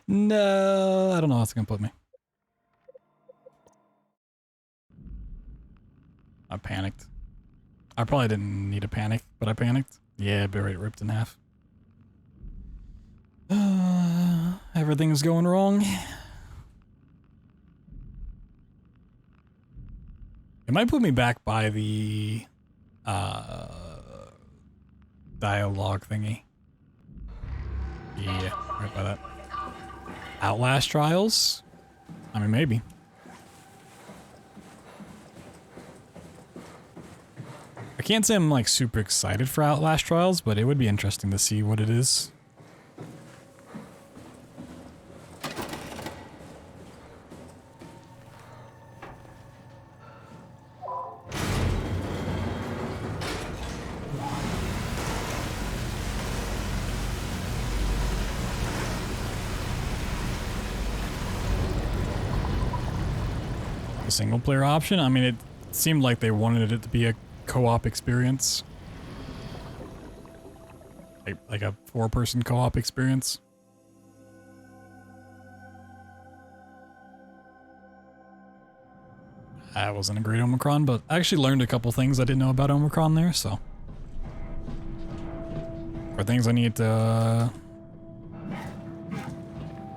No, I don't know how it's gonna put me. I panicked. I probably didn't need to panic, but I panicked. Yeah, barely ripped in half. Everything's going wrong. It might put me back by the dialogue thingy. Yeah, right by that. Outlast Trials? I mean, maybe. I can't say I'm like super excited for Outlast Trials, but it would be interesting to see what it is. The single player option? I mean, it seemed like they wanted it to be a co-op experience. Like a 4-person co-op experience. I wasn't a great Omicron, but I actually learned a couple things I didn't know about Omicron there, so. Or things I need to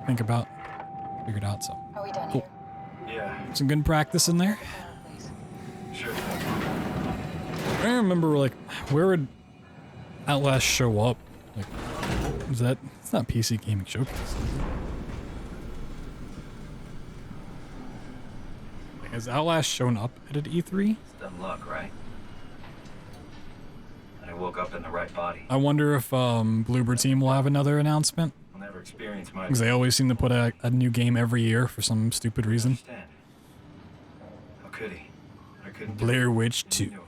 think about, figured out, so. Are we done cool. here? Yeah. Some good practice in there. Sure. I remember, like, where would Outlast show up? Like, is that? It's not PC Gaming Showcase. Has Outlast shown up at an E3? It's dumb luck, right? I woke up in the right body. I wonder if Bloober Team will have another announcement. I'll never experience my... Because they always seem to put a new game every year for some stupid reason. Understand. How could he? I couldn't do Blair it. Witch You 2. knew it.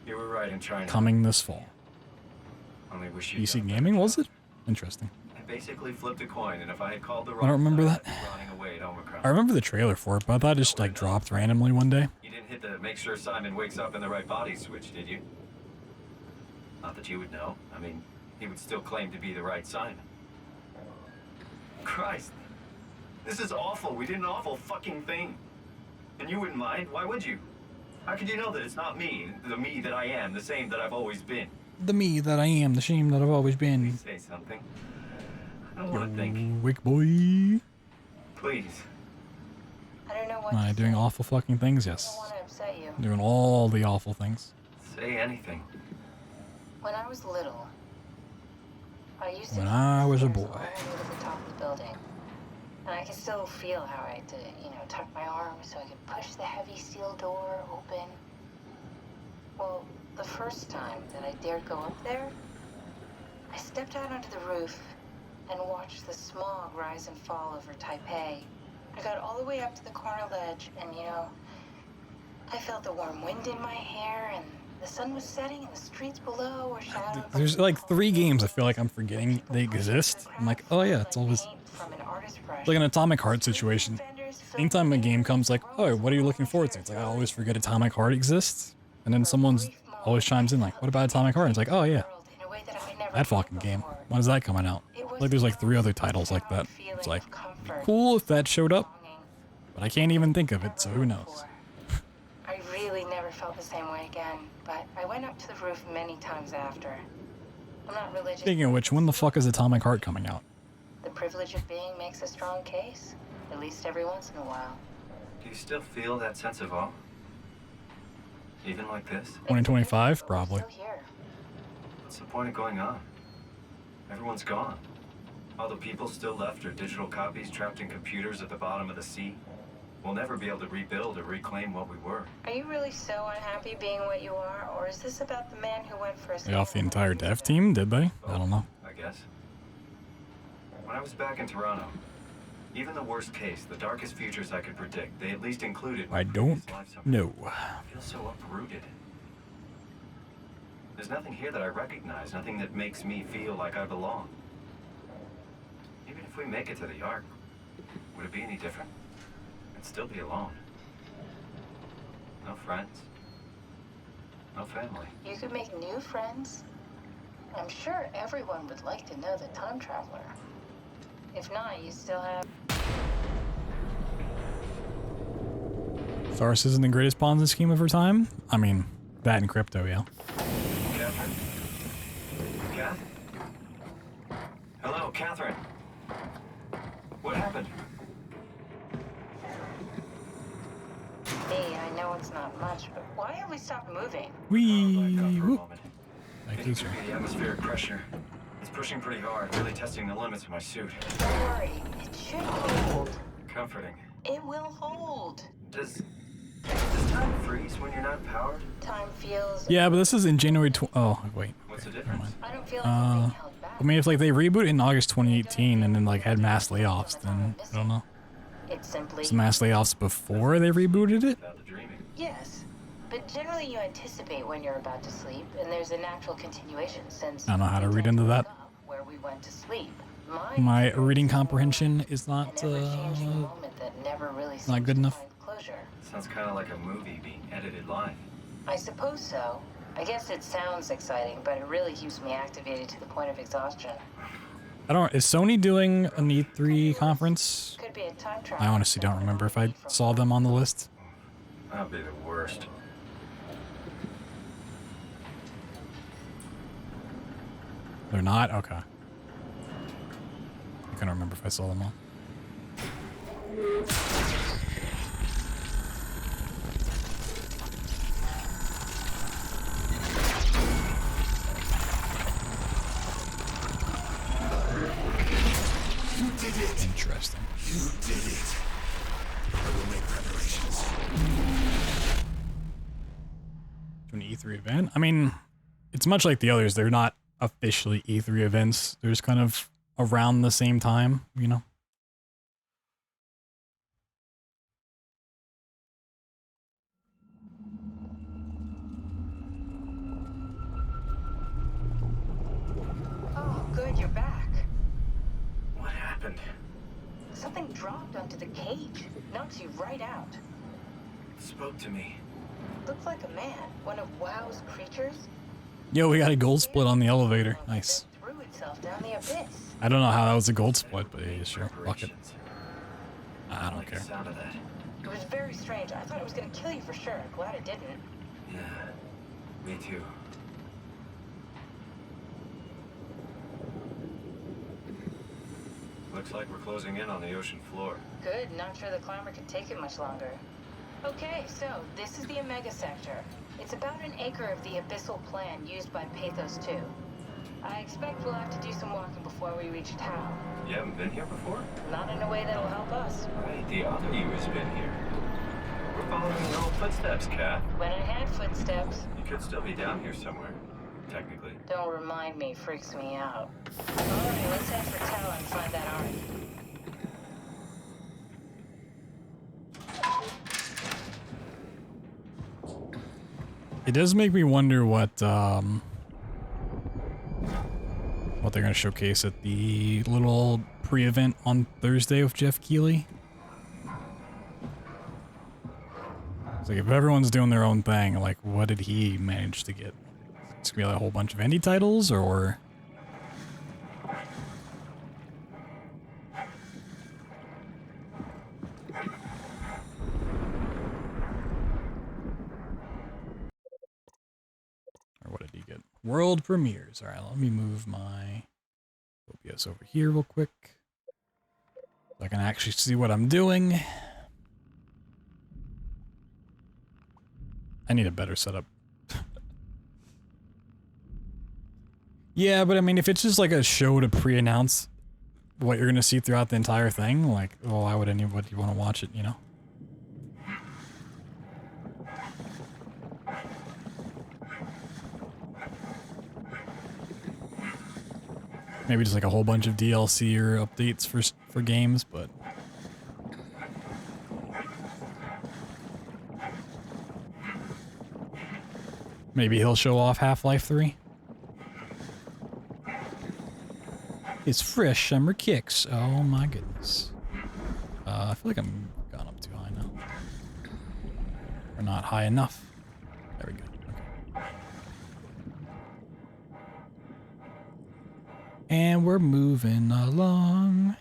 You were right in trying to... Coming this fall. Only wish you... PC Gaming, was it? Interesting. I basically flipped a coin, and if I had called the I don't remember that. running away at Omicron. I remember the trailer for it, but I thought it just like dropped randomly one day. You didn't hit the make sure Simon wakes up in the right body switch, did you? Not that you would know. I mean, he would still claim to be the right Simon. Christ. This is awful. We did an awful fucking thing. And you wouldn't mind? Why would you? How could you know that it's not me, the me that I am, the same that I've always been? The me that I am, the shame that I've always been. Please say something. I don't want to think. Wick boy. Please. I don't know what Am I doing awful fucking things? I Yes. don't want to upset you. Doing all the awful things. Say anything. When I was little, I used to When I was a boy. all the way to the top of the building. And I can still feel how I had to, tuck my arm so I could push the heavy steel door open. Well, the first time that I dared go up there, I stepped out onto the roof and watched the smog rise and fall over Taipei. I got all the way up to the corner ledge and, I felt the warm wind in my hair and the sun was setting and the streets below were shadowed. There's like 3 games I feel like I'm forgetting they exist. I'm like, oh yeah, it's always like an Atomic Heart situation. Anytime a game comes like, oh, what are you looking forward to? It's like, I always forget Atomic Heart exists. And then someone's always chimes in like, what about Atomic Heart? And it's like, oh yeah, that fucking game. When is that coming out? Like there's like 3 other titles like that. It's like, it'd be cool if that showed up, but I can't even think of it, so who knows? I really never felt the same way again, but I went up to the roof many times after. I'm not religious. Speaking of which, when the fuck is Atomic Heart coming out? The privilege of being makes a strong case, at least every once in a while. Do you still feel that sense of awe? Even like this? 2025, probably. Still here. What's the point of going on? Everyone's gone. All the people still left are digital copies trapped in computers at the bottom of the sea. We'll never be able to rebuild or reclaim what we were. Are you really so unhappy being what you are, or is this about the man who went for a They off the entire dev team, did they? I don't know. I guess. When I was back in Toronto, even the worst case, the darkest futures I could predict, they at least included my I don't previous life somehow. know. I feel so uprooted. There's nothing here that I recognize, nothing that makes me feel like I belong. Even if we make it to the Ark, would it be any different? I'd still be alone. No friends. No family. You could make new friends. I'm sure everyone would like to know the time traveler. If not, you still have... Tharus isn't the greatest Ponzi scheme of her time? I mean, that and crypto, yeah. Catherine? Kath? Hello, Catherine. What happened? Me, I know it's not much, but why have we stopped moving? Wee! Whoop. I think the atmospheric pressure. It's pushing pretty hard, really testing the limits of my suit. Don't worry, it should hold. Comforting. It will hold. Does time freeze when you're not powered? Time feels... Yeah, but this is in January oh, wait. What's the difference? I don't feel like I'm being held back. I mean, if like they rebooted in August 2018 and then like had mass layoffs, then I don't know. It's simply... Some mass layoffs before they rebooted it? Yes, but generally you anticipate when you're about to sleep, and there's a natural continuation since... I don't know how to read into that. ...where we went to sleep. My reading comprehension is not not good enough. Sounds kind of like a movie being edited live. I suppose so. I guess it sounds exciting, but it really keeps me activated to the point of exhaustion. I don't. Is Sony doing an E3 conference? Could be a time travel. I honestly don't remember if I saw them on the list. That'd be the worst. They're not? Okay. I couldn't remember if I saw them all. You did it. Interesting. You did it. I will make preparations. To an E3 event? I mean, it's much like the others. They're not officially E3 events. They're just kind of around the same time, you know? Oh, good, you're back. happened? Something dropped onto the cage. Knocks you right out. It spoke to me. Looked like a man. One of WoW's creatures. Yo, we got a gold split on the elevator. Nice. Threw itself down the abyss. I don't know how that was a gold split, but yeah, sure. Fuck it. I don't like care. the sound of that. It was very strange. I thought it was gonna kill you for sure. Glad it didn't. Yeah, me too. Looks like we're closing in on the ocean floor. Good. Not sure the climber can take it much longer. Okay, so this is the Omega Sector. It's about an acre of the abyssal plan used by Pathos 2. I expect we'll have to do some walking before we reach town. You haven't been here before? Not in a way that'll help us. Right, the other you has been here. We're following your old footsteps, Kat. When I had footsteps. You could still be down here somewhere, technically. Don't remind me, freaks me out. Alright, let's head for town and find that arc. It does make me wonder what they're gonna showcase at the little pre-event on Thursday with Jeff Keighley. It's like if everyone's doing their own thing, like what did he manage to get? It's gonna be like a whole bunch of indie titles, or what did he get? World premieres. All right, let me move my OBS over here real quick so I can actually see what I'm doing. I need a better setup. Yeah, but I mean, if it's just like a show to pre-announce what you're gonna see throughout the entire thing, like, well, why would anybody want to watch it, you know? Maybe just like a whole bunch of DLC or updates for games, but maybe he'll show off Half-Life 3. It's fresh summer kicks. Oh my goodness. I feel like I'm gone up too high now. Or not high enough. There we go. Okay. And we're moving along.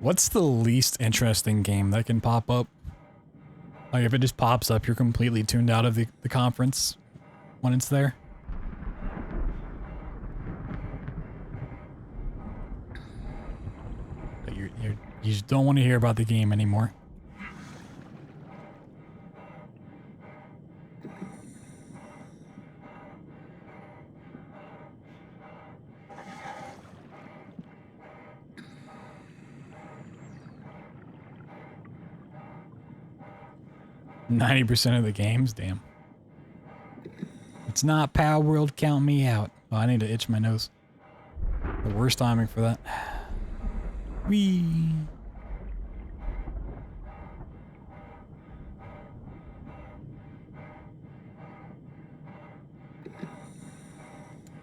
What's the least interesting game that can pop up? Like if it just pops up, you're completely tuned out of the conference when it's there. But you just don't want to hear about the game anymore. %90 of the games, damn. It's not Power World, count me out. Oh, I need to itch my nose. The worst timing for that. Whee.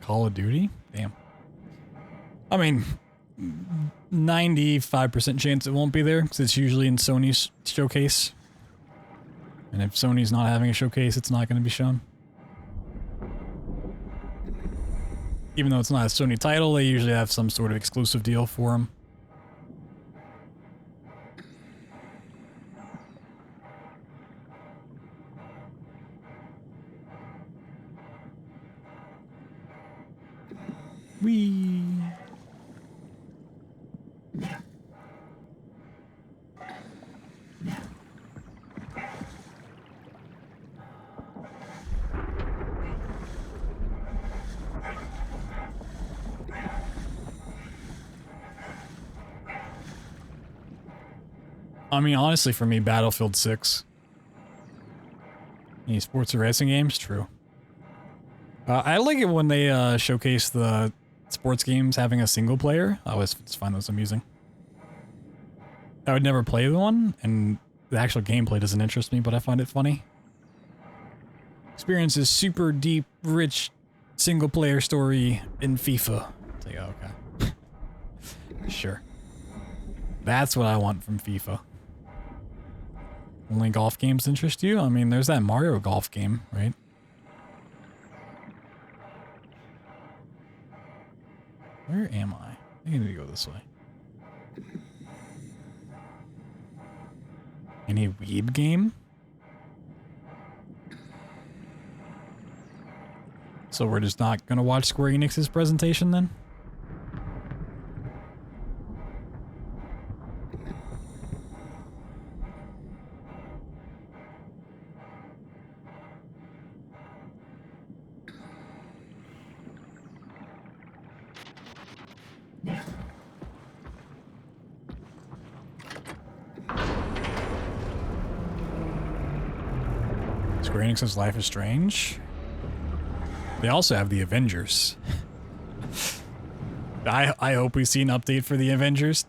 Call of Duty? Damn. I mean, 95% chance it won't be there, because it's usually in Sony's showcase. And if Sony's not having a showcase, it's not going to be shown. Even though it's not a Sony title, they usually have some sort of exclusive deal for them. Whee! I mean, honestly, for me, Battlefield 6. Any sports or racing games? True. I like it when they showcase the sports games having a single player. I always just find those amusing. I would never play the one, and the actual gameplay doesn't interest me, but I find it funny. Experiences super deep, rich, single-player story in FIFA. It's like, oh, okay. Sure. That's what I want from FIFA. Only golf games interest you? I mean, there's that Mario golf game, right? Where am I? I need to go this way. Any weeb game? So we're just not gonna watch Square Enix's presentation then? Square Enix's Life is Strange. They also have the Avengers. I hope we see an update for the Avengers.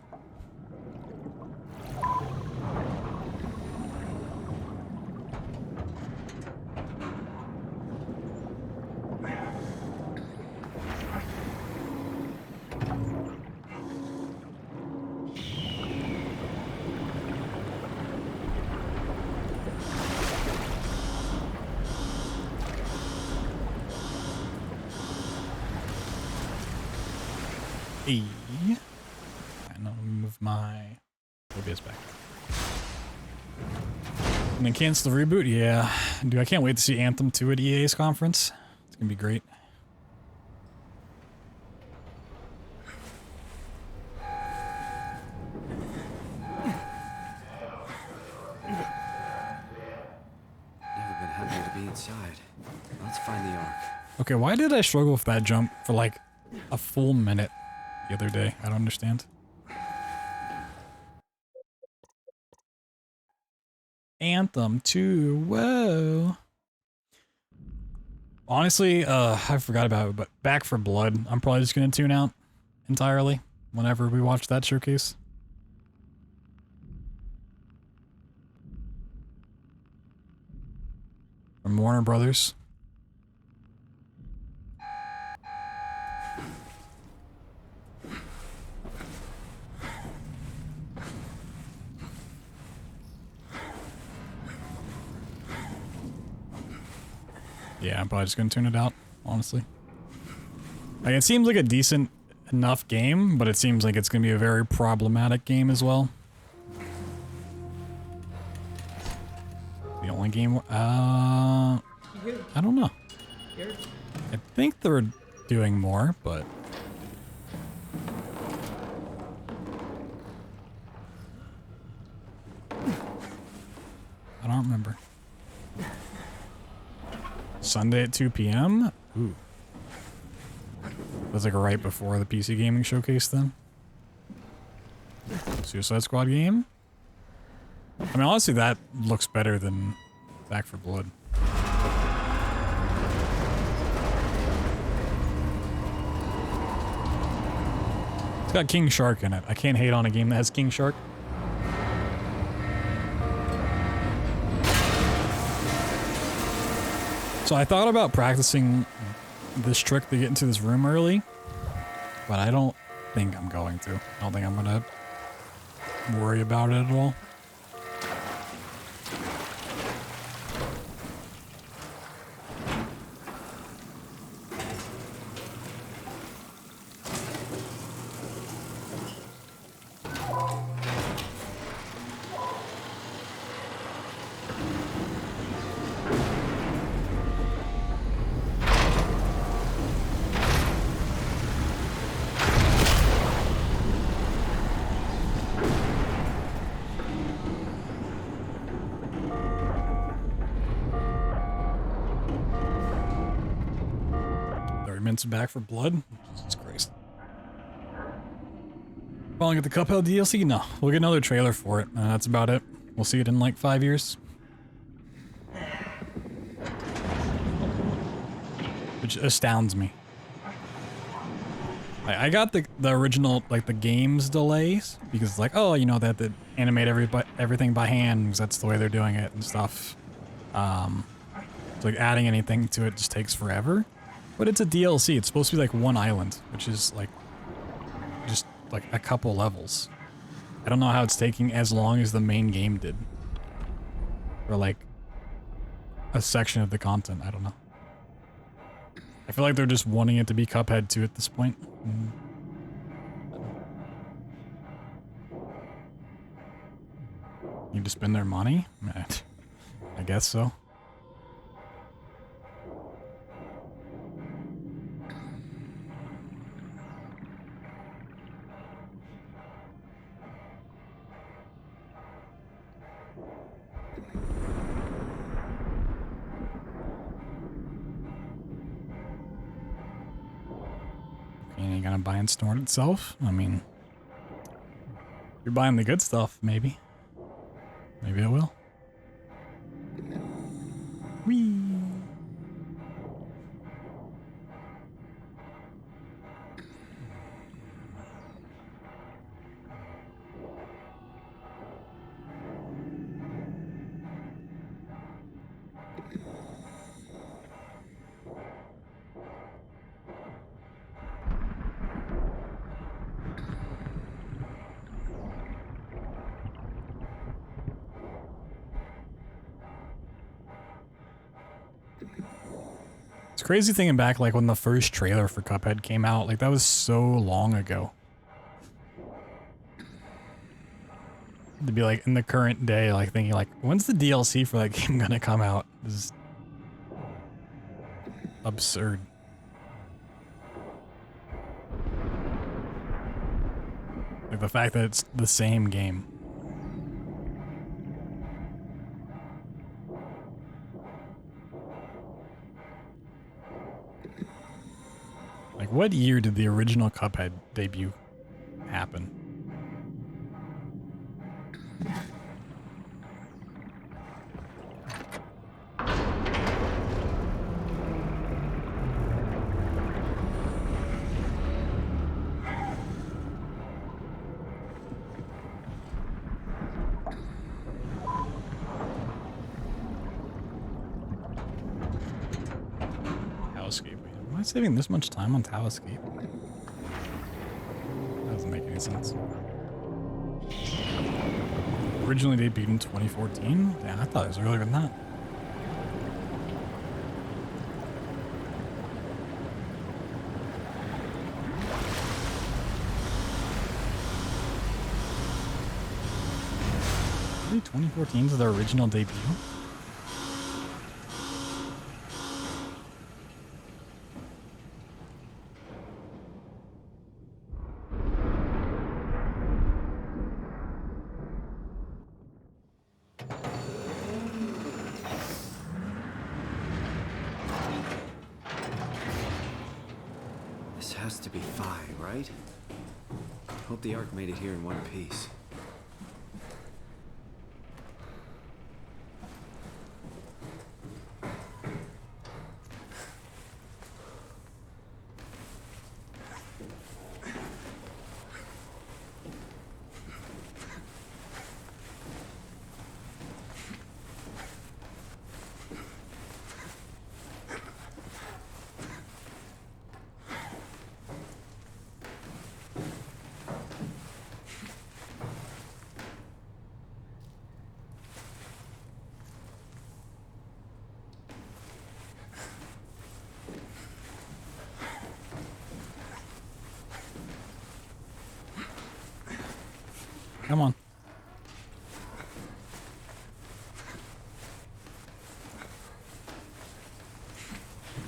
And I'll move my OBS back. And then cancel the reboot? Yeah. Dude, I can't wait to see Anthem 2 at EA's conference. It's gonna be great. Never been happier to be inside. Let's find the Ark. Okay, why did I struggle with that jump for like a full minute the other day? I don't understand. Anthem 2, whoa. Honestly, I forgot about it, but Back for Blood, I'm probably just gonna tune out entirely whenever we watch that showcase. From Warner Brothers. Yeah, I'm probably just gonna tune it out, honestly. Like, it seems like a decent enough game, but it seems like it's gonna be a very problematic game as well. The only game, I don't know. I think they're doing more, but... I don't remember. Sunday at 2 p.m.? Ooh. That's like right before the PC Gaming Showcase then. Suicide Squad game? I mean, honestly, that looks better than Back for Blood. It's got King Shark in it. I can't hate on a game that has King Shark. So I thought about practicing this trick to get into this room early, but I don't think I'm going to. I don't think I'm gonna worry about it at all. Back for Blood? Jesus Christ. Calling it the Cuphead DLC? No. We'll get another trailer for it. That's about it. We'll see it in like 5 years. Which astounds me. I got the original, like the games delays, because it's like, oh, you know, they have to animate everything by hand, because that's the way they're doing it and stuff. So like adding anything to it just takes forever. But it's a DLC. It's supposed to be like one island, which is like just like a couple levels. I don't know how it's taking as long as the main game did. Or like a section of the content. I don't know. I feel like they're just wanting it to be Cuphead 2 at this point. Need to spend their money? I guess so. Ain't gonna buy and snort itself? I mean, you're buying the good stuff, maybe. Maybe it will. Whee! It's crazy thinking back, like when the first trailer for Cuphead came out, like that was so long ago. To be like in the current day, like thinking like, when's the DLC for that game gonna come out? This is absurd. Like the fact that it's the same game. Like, what year did the original Cuphead debut happen? Am I saving this much time on Tower Escape? That doesn't make any sense. Originally debuted in 2014? Yeah, I thought it was earlier than that. Really, 2014 is the original debut? To be fine, right? Hope the Ark made it here in one piece. Come on.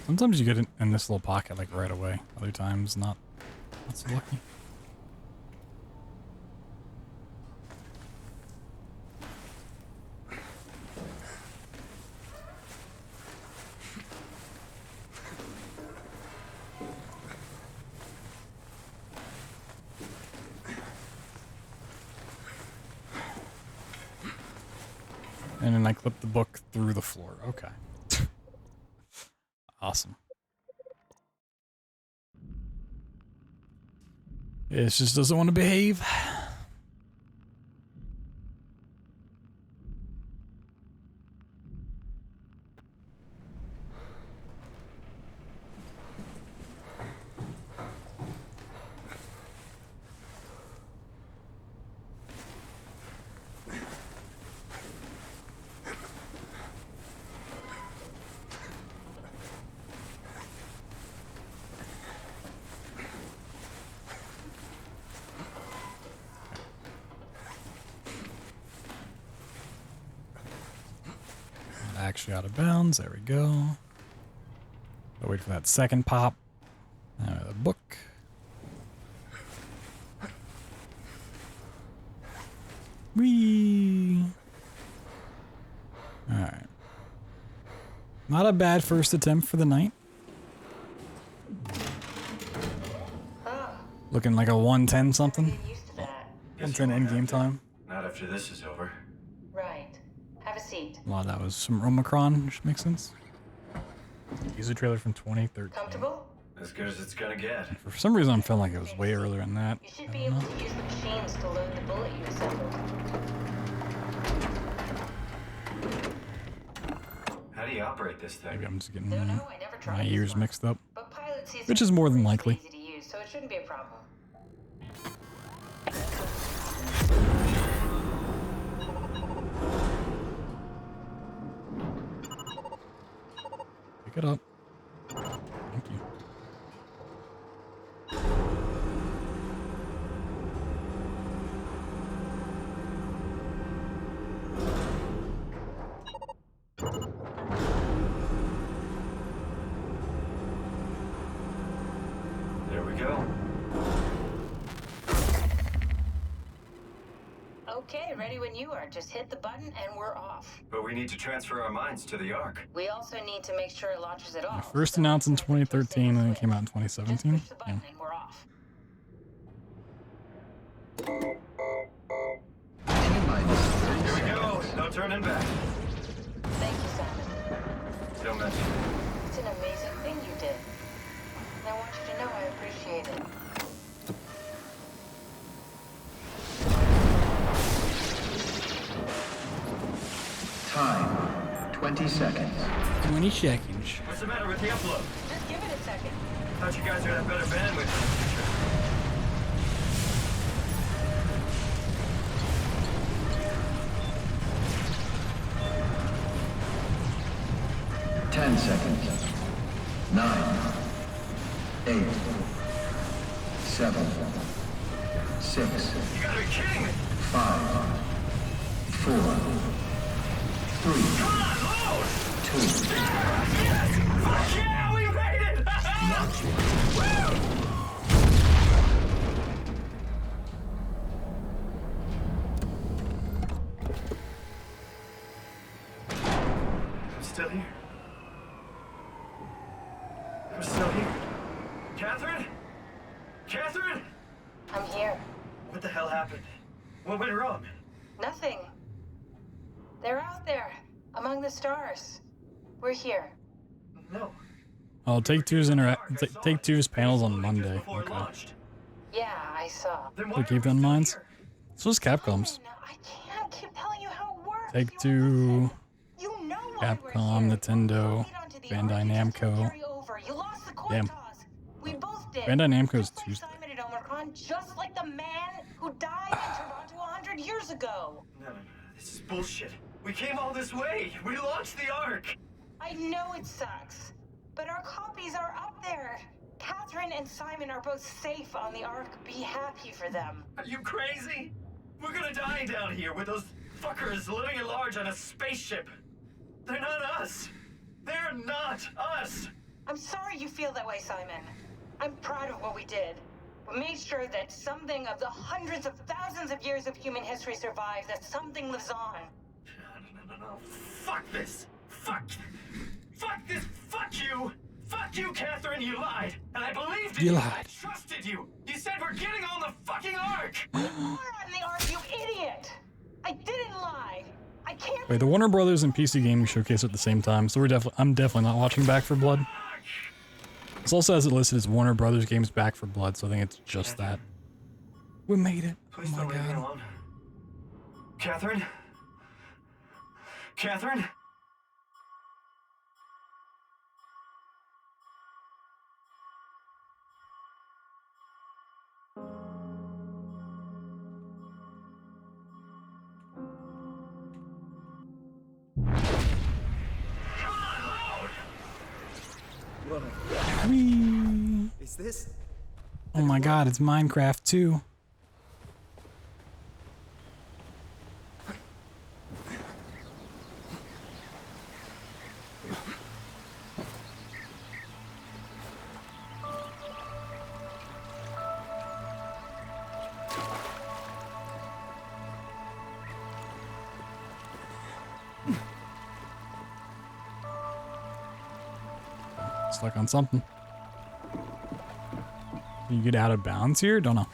Sometimes you get it in this little pocket like right away. Other times not so lucky. And then I clip the book through the floor. Okay. Awesome. It just doesn't want to behave. actually out of bounds. There we go. I'll wait for that second pop. The book. Whee! Alright. Not a bad first attempt for the night. Looking like a 110 something. 110 end game time. Not after this is over. Right. Have a seat. A lot of that was some Omicron, which makes sense. User trailer from 2013. Comfortable? As good as it's gonna get. For some reason, I'm feeling like it was way earlier than that. You should be able to use the machines to load the bullet you assembled. How do you operate this thing? Maybe I'm just getting I never tried my this ears one. mixed up. But pilot sees Which is more than likely. easy to use, so it shouldn't be a problem. Pick it up. Thank you. There we go. Okay, ready when you are. Just hit the button and we're off. But we need to transfer our minds to the Ark. We also need to make sure it launches it off. First announced in 2013 and it came out in 2017. Push the button and we're off. Here we go. No turning back. Thank you, Simon. Don't mention it. It's an amazing thing you did. And I want you to know I appreciate it. Time, 20 seconds. 20 seconds. What's the matter with the upload? Just give it a second. Thought you guys would have better bandwidth. 10 seconds. 9, 8, 7, 6. You gotta be kidding me! 5, 4, 3, Come on, load! 2. Yes! Fuck yeah, we made it! Woo! I'm still here. I'm still here. Catherine? Catherine? I'm here. What the hell happened? What went wrong? Nothing. They're out there, among the stars. We're here. No. Oh, Take Two's panels on Monday. Okay. Yeah, I saw. They keep in mind. So is Capcom's. I can't keep telling you how it works. Take Two, You know why we're Capcom, here. Nintendo, Bandai Namco. You lost the coin Damn. toss. We both did. Bandai Namco's Tuesday. Simon at Omicron, just like the man who died in Toronto 100 years ago. No. This is bullshit. We came all this way. We launched the Ark. I know it sucks, but our copies are up there. Catherine and Simon are both safe on the Ark. Be happy for them. Are you crazy? We're gonna die down here with those fuckers living at large on a spaceship. They're not us. They're not us. I'm sorry you feel that way, Simon. I'm proud of what we did. We made sure that something of the hundreds of thousands of years of human history survives, that something lives on. No. Fuck this. Fuck this. Fuck you. Fuck you, Catherine. You lied. And I believed in You you. lied. I trusted you. You said we're getting on the fucking Ark. We're on the Ark, you idiot! I didn't lie. I can't. Wait, the Warner Brothers and PC Gaming Showcase at the same time, so I'm definitely not watching Back for Blood. This also has it listed as Warner Brothers Games Back for Blood, so I think it's just that. We made it. Please Oh my don't leave me god. alone. Catherine? Catherine? Whee! Is this? Oh my god, it's Minecraft too. Stuck on something. Can you get out of bounds here? Don't know.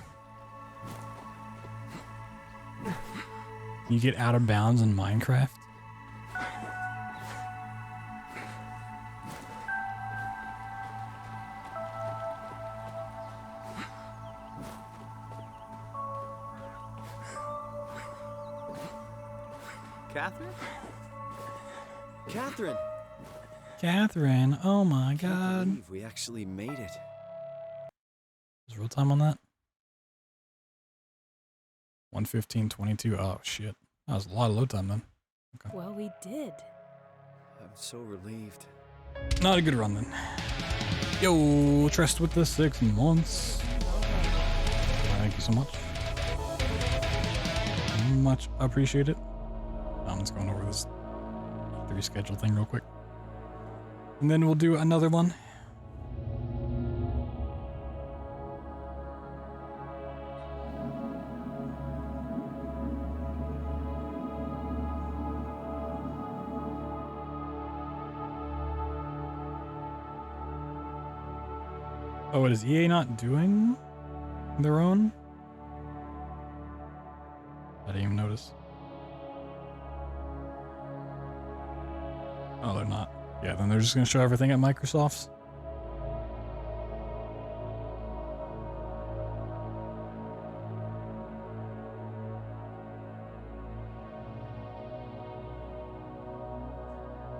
Can you get out of bounds in Minecraft? Catherine? Catherine! Catherine, oh my I can't god. believe we actually made it. Is real time on that? 1:15:22. Oh shit. That was a lot of load time then. Okay. Well, we did. I'm so relieved. Not a good run then. Yo, Trust with the 6 months. Thank you so much. Much appreciated. I'm just going over this 3 schedule thing real quick. And then we'll do another one. Oh, what is EA not doing their own? I didn't even notice. Oh, they're not. Yeah, then they're just going to show everything at Microsoft's.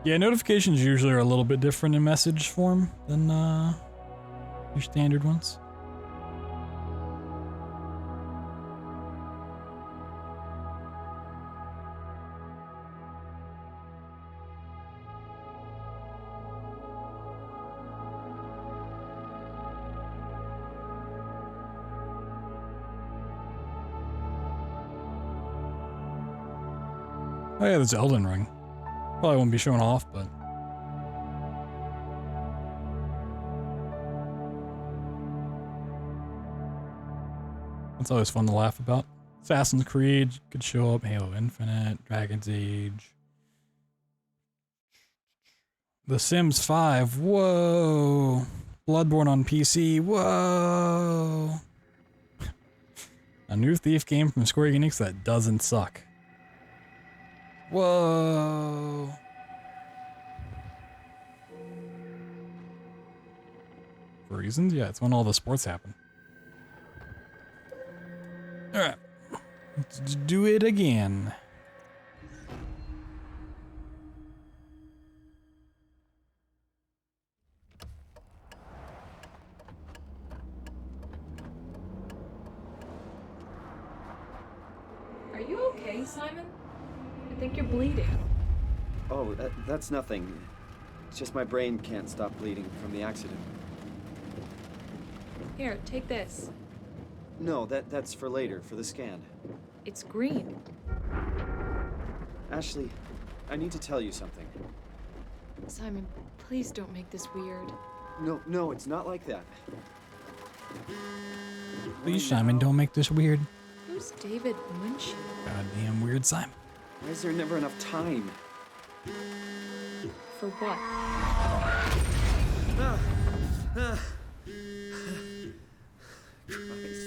Yeah, notifications usually are a little bit different in message form than your standard ones. Oh yeah, that's Elden Ring. Probably won't be showing off, but it's always fun to laugh about. Assassin's Creed could show up, Halo Infinite, Dragon's Age, The Sims 5, whoa, Bloodborne on PC, whoa. A new Thief game from Square Enix that doesn't suck. Whoa. For reasons? Yeah, it's when all the sports happen. Alright. Let's do it again. Are you okay, Simon? I think you're bleeding. Oh, that's nothing. It's just my brain can't stop bleeding from the accident. Here, take this. No, that's for later, for the scan. It's green. Ashley, I need to tell you something. Simon, please don't make this weird. No, it's not like that. Please, Simon, don't make this weird. Who's David Munchie? Goddamn weird, Simon. Why is there never enough time? For what? Christ.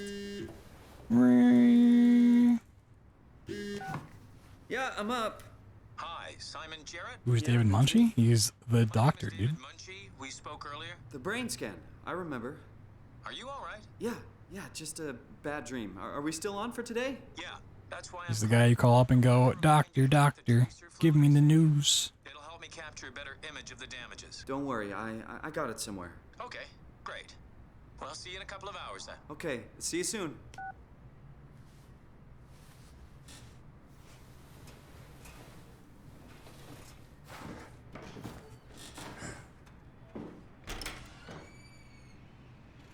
Yeah, I'm up. Hi, Simon Jarrett. Who's David Munchie? He's the doctor, dude. David Munchie, we spoke earlier. The brain scan. I remember. Are you all right? Yeah, just a bad dream. Are we still on for today? Yeah, that's why He's the guy you call up and go, Doctor, doctor, give me the news. It'll help me capture a better image of the damages. Don't worry, I got it somewhere. Okay, great. Well, I'll see you in a couple of hours then. Okay, see you soon.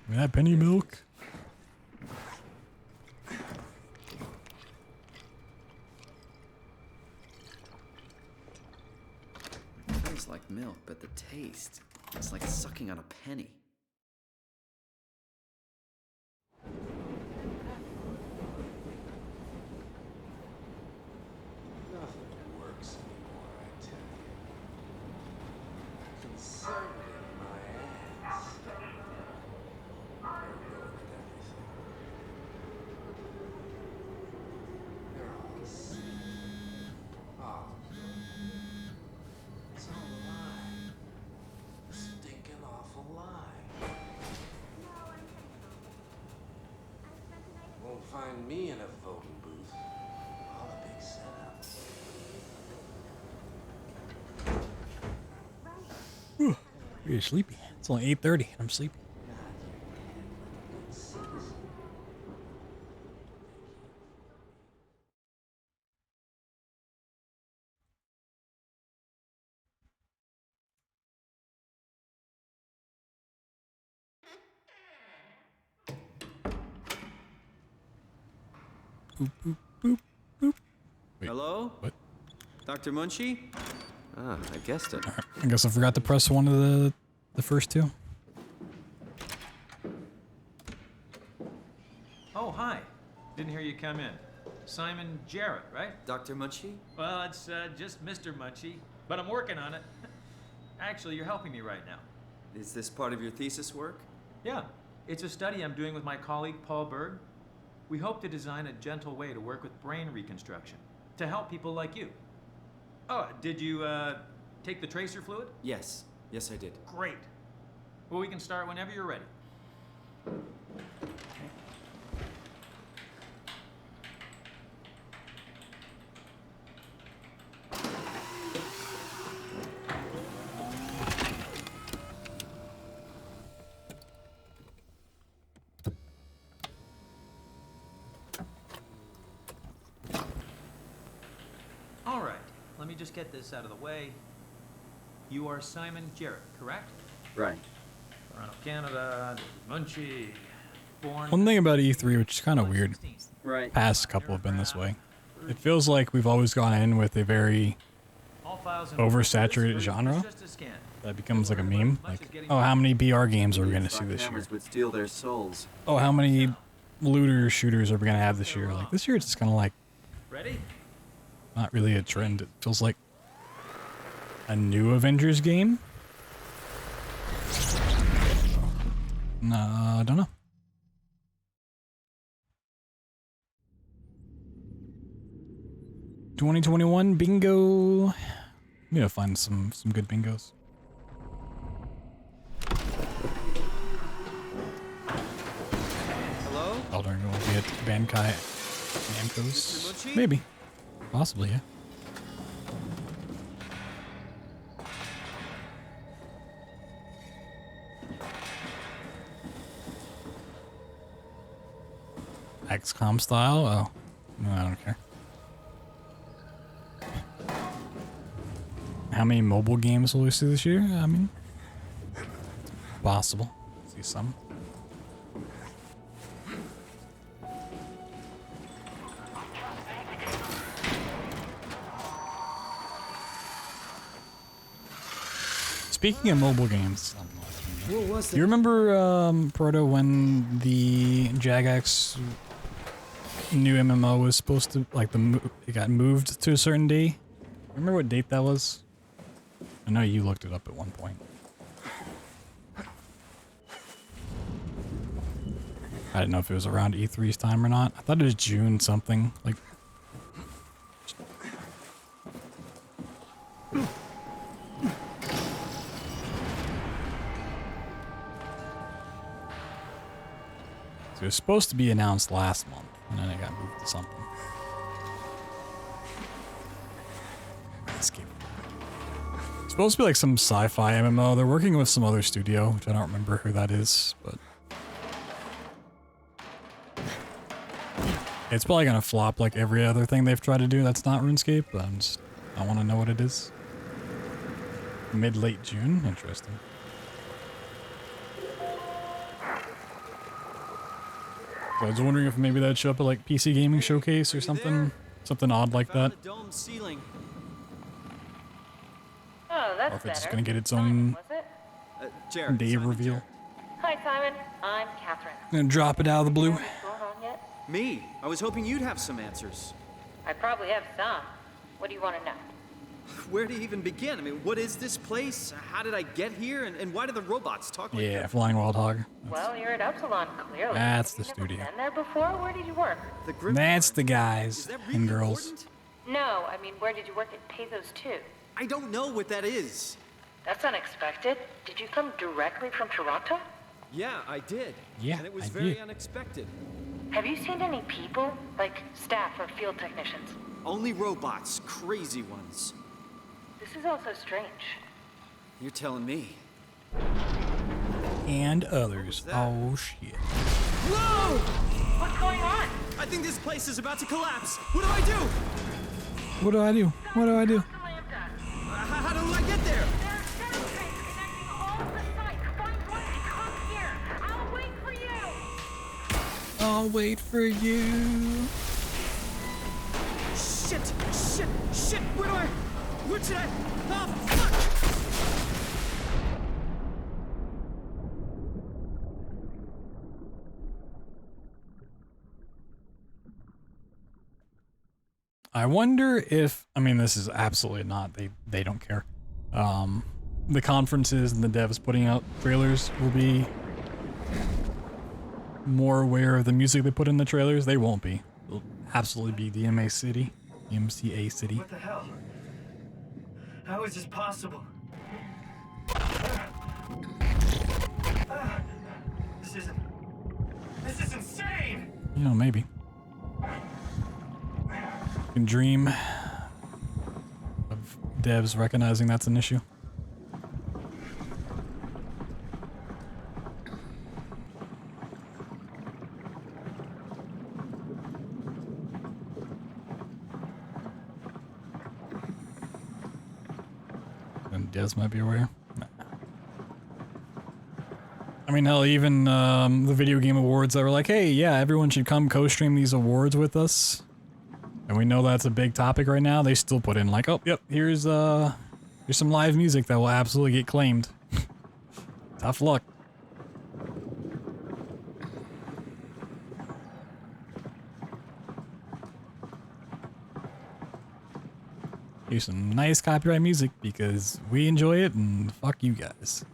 Give me that penny milk. It feels like milk, but the taste, it's like sucking on a penny. Nothing works anymore. find me in a voting booth. All a big setup. Whew. You're sleepy. It's only 8:30. I'm sleepy. Boop, boop, boop, boop. Wait, Hello? what? Dr. Munchie? Ah, I guessed it. Right, I guess I forgot to press one of the first two. Oh, hi. Didn't hear you come in. Simon Jarrett, right? Dr. Munchie? Well, it's just Mr. Munchie, but I'm working on it. Actually, you're helping me right now. Is this part of your thesis work? Yeah, it's a study I'm doing with my colleague Paul Berg. We hope to design a gentle way to work with brain reconstruction to help people like you. Oh, did you take the tracer fluid? Yes. Yes, I did. Great. Well, we can start whenever you're ready. All right, let me just get this out of the way. You are Simon Jarrett, correct? Right. Toronto, Canada, Munchie, born... One thing about E3, which is kind of weird, Right. past couple have been this way. It feels like we've always gone in with a very oversaturated genre that becomes like a meme. Like, oh, how many BR games are we going to see this year? Would steal their souls. Oh, how many looter shooters are we going to have this year? Like, this year it's just kind of like Ready? not really a trend. It feels like a new Avengers game. No, I don't know. $2021 bingo. I'm gonna find some good bingos. Hello? Elden Ring will be at Bankai Namco's. Maybe. Possibly, yeah. XCOM style? Oh. No, I don't care. How many mobile games will we see this year? I mean, possible. See some. Speaking of mobile games, What was you remember, Proto, when the Jagex new MMO was supposed to, like, it got moved to a certain day? Remember what date that was? I know you looked it up at one point. I didn't know if it was around E3's time or not. I thought it was June something. Like, so it was supposed to be announced last month, and then it got moved to something. Escape. It's supposed to be like some sci-fi MMO. They're working with some other studio, which I don't remember who that is, but it's probably gonna flop like every other thing they've tried to do that's not RuneScape, but I want to know what it is. Mid-late June? Interesting. So I was wondering if maybe that'd show up at like PC Gaming Showcase or something. Something odd like that. The dome ceiling. Oh, that's Or if it's better. gonna get its own Was it? Jared. day reveal. Hi, Simon. I'm Catherine. Gonna drop it out of the blue. Going on yet? Me? I was hoping you'd have some answers. I probably have some. What do you want to know? Where to even begin? I mean, what is this place? How did I get here? And why do the robots talk like Yeah, that? Flying Wild Hog. Well, you're at Upsilon, clearly. That's the Have you never studio. been there before? Where did you work? The Grim That's the guys Is that really and girls. important? No, I mean, where did you work at Pezos 2? I don't know what that is. That's unexpected. Did you come directly from Toronto? Yeah, I did. Yeah, And it was I very did. unexpected. Have you seen any people? Like staff or field technicians? Only robots, crazy ones. This is also strange. You're telling me. And others. Oh shit. Whoa! What's going on? I think this place is about to collapse. What do I do? What do I do? What do I do? How do I get there? There are several trains connecting all of the sites. Find one and come here. I'll wait for you. I'll wait for you. Shit! Where should I? Oh, fuck! I wonder if, I mean, this is absolutely not, they don't care. The conferences and the devs putting out trailers will be more aware of the music they put in the trailers. They won't be. They'll absolutely be the MCA City. What the hell? How is this possible? This is insane! You know, maybe. You can dream of devs recognizing that's an issue. And devs might be aware. Nah. I mean, hell, even the video game awards that were like, hey, yeah, everyone should come co-stream these awards with us. And we know that's a big topic right now. They still put in like, oh, yep, here's some live music that will absolutely get claimed. Tough luck. Here's some nice copyright music because we enjoy it and fuck you guys.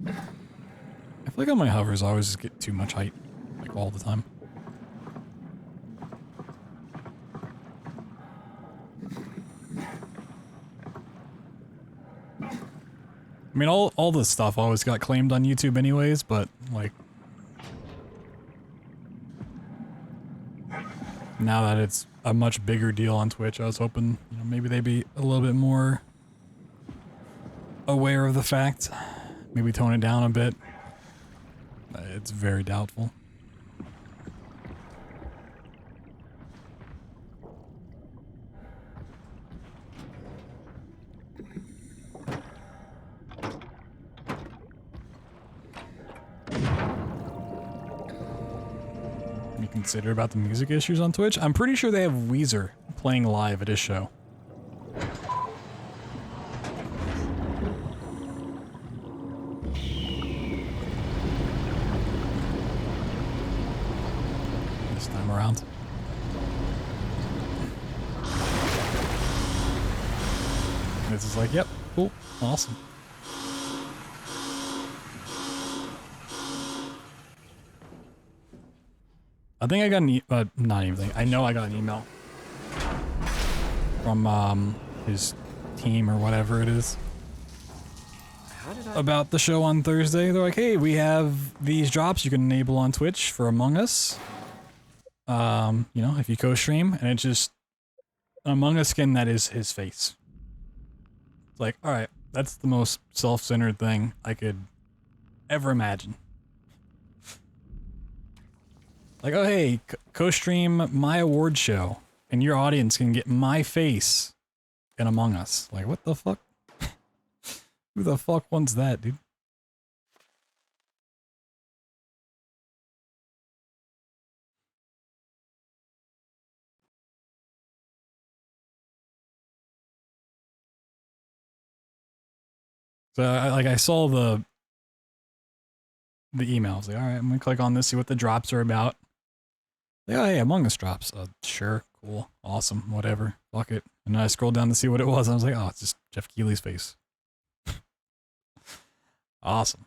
I feel like on my hovers I always just get too much height, like all the time. I mean, all this stuff always got claimed on YouTube anyways, but like now that it's a much bigger deal on Twitch, I was hoping, you know, maybe they'd be a little bit more aware of the fact. Maybe tone it down a bit. It's very doubtful. You consider about the music issues on Twitch? I'm pretty sure they have Weezer playing live at his show. This time around. This is like, yep, cool, awesome. I think I got an not anything. I know I got an email from his team or whatever it is about the show on Thursday. They're like, hey, we have these drops you can enable on Twitch for Among Us. You know, if you co-stream, and it's just an Among Us skin that is his face. It's like, all right, that's the most self-centered thing I could ever imagine. Like, oh hey, co-stream my award show, and your audience can get my face in Among Us. Like, what the fuck? Who the fuck wants that, dude? So, I saw the email. I was like, all right, I'm gonna click on this, see what the drops are about. Like, oh, hey, Among Us drops. Sure, cool, awesome, whatever, fuck it. And then I scrolled down to see what it was, and I was like, oh, it's just Jeff Keighley's face. Awesome.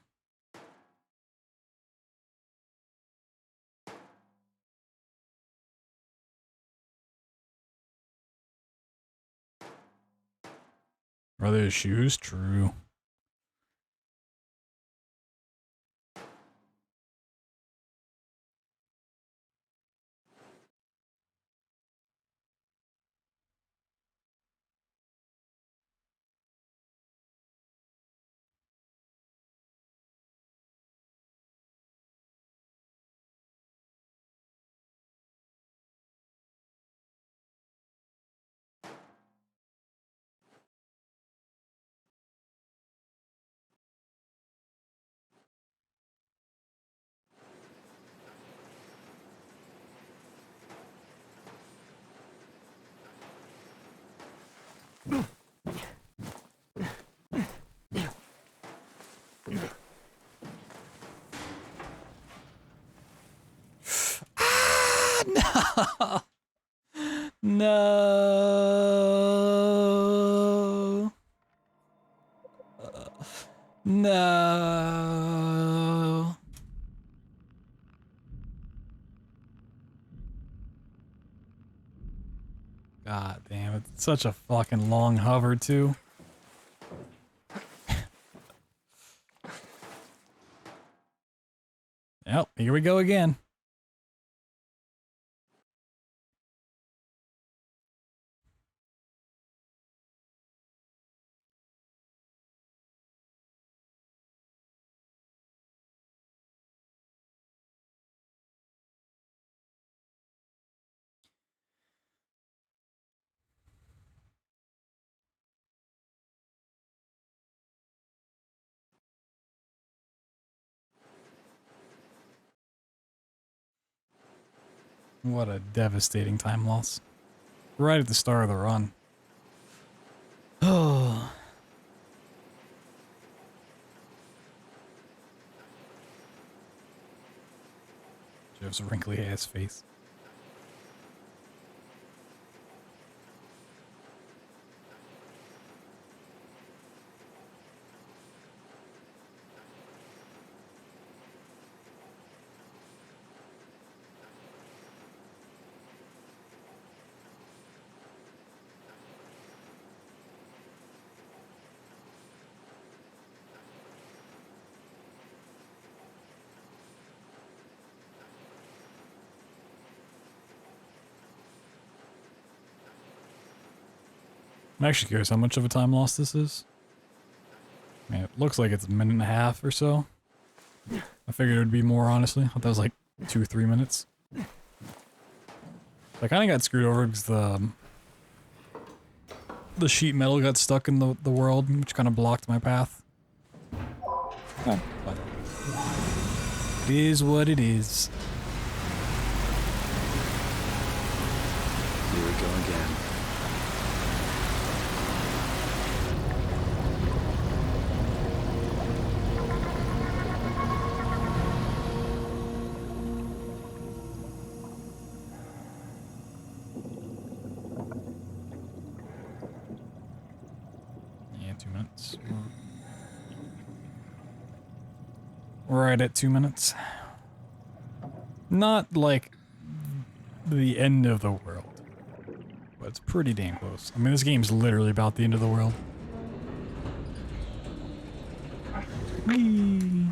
Are there shoes? True. No. No. No. God damn it. It's such a fucking long hover, too. Yep, here we go again. What a devastating time loss. Right at the start of the run. Oh. Jeff's wrinkly ass face. I'm actually curious how much of a time loss this is. I mean, it looks like it's a minute and a half or so. I figured it would be more, honestly. I thought that was like 2 or 3 minutes. I kind of got screwed over because the sheet metal got stuck in the world, which kind of blocked my path. Oh, but it is what it is. Here we go again. Yeah, 2 minutes. We're right at 2 minutes. Not like the end of the world, but it's pretty damn close. I mean, this game's literally about the end of the world. Whee!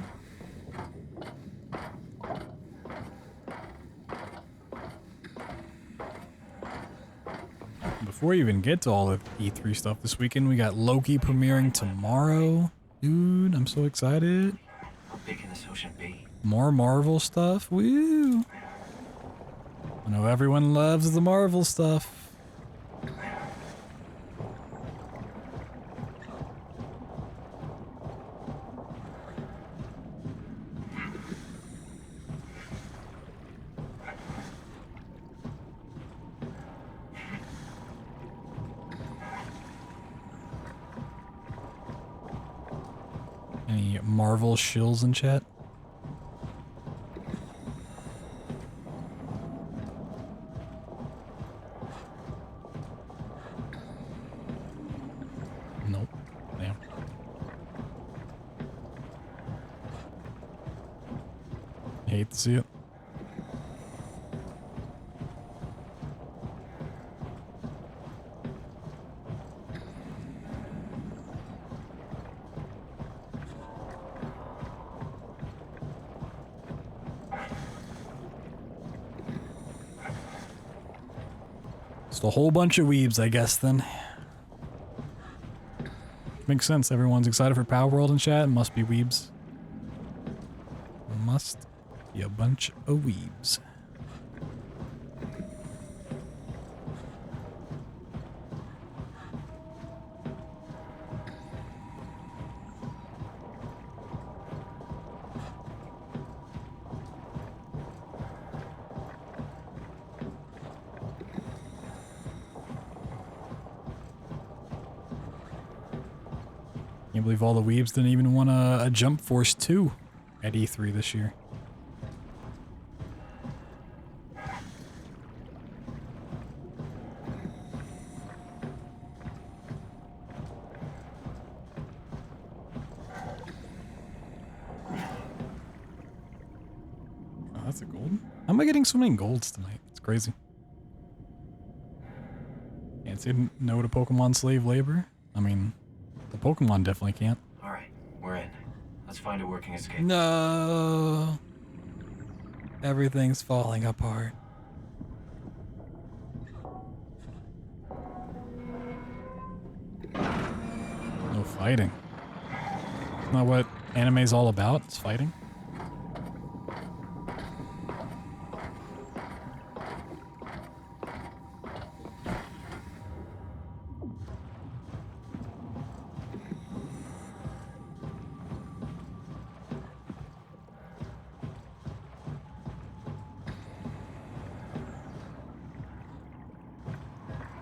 Before we even get to all the E3 stuff this weekend, we got Loki premiering tomorrow. Dude, I'm so excited. How big can this ocean be? More Marvel stuff. Woo! I know everyone loves the Marvel stuff. Any Marvel shills in chat? Nope. Damn. Hate to see it. Just a whole bunch of weebs, I guess, then. Makes sense. Everyone's excited for Power World in chat. Must be weebs. Must be a bunch of weebs. Can't believe all the weebs didn't even want a Jump Force 2 at E3 this year. Oh, that's a gold. How am I getting so many golds tonight? It's crazy. Can't say no to Pokemon slave labor. I mean, the Pokemon definitely can't. Alright, we're in. Let's find a working escape. No. Everything's falling apart. No fighting. Isn't that what anime's all about? It's fighting.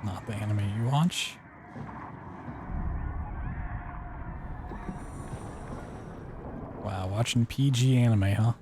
Not the anime you watch. Wow, watching PG anime, huh?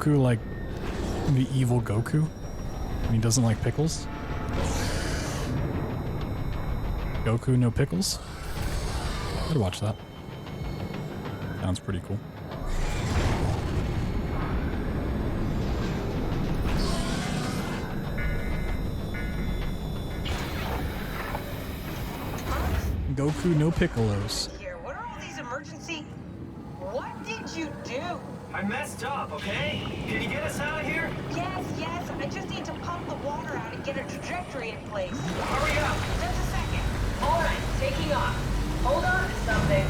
Goku like the evil Goku? And he doesn't like pickles? Goku no pickles? I'd watch that. Sounds pretty cool. Goku no piccolos. Here, what are all these emergency? What did you do? I messed up, okay? Can you get us out of here? Yes, yes. I just need to pump the water out and get a trajectory in place. Hurry up! Just a second. All right, taking off. Hold on to something.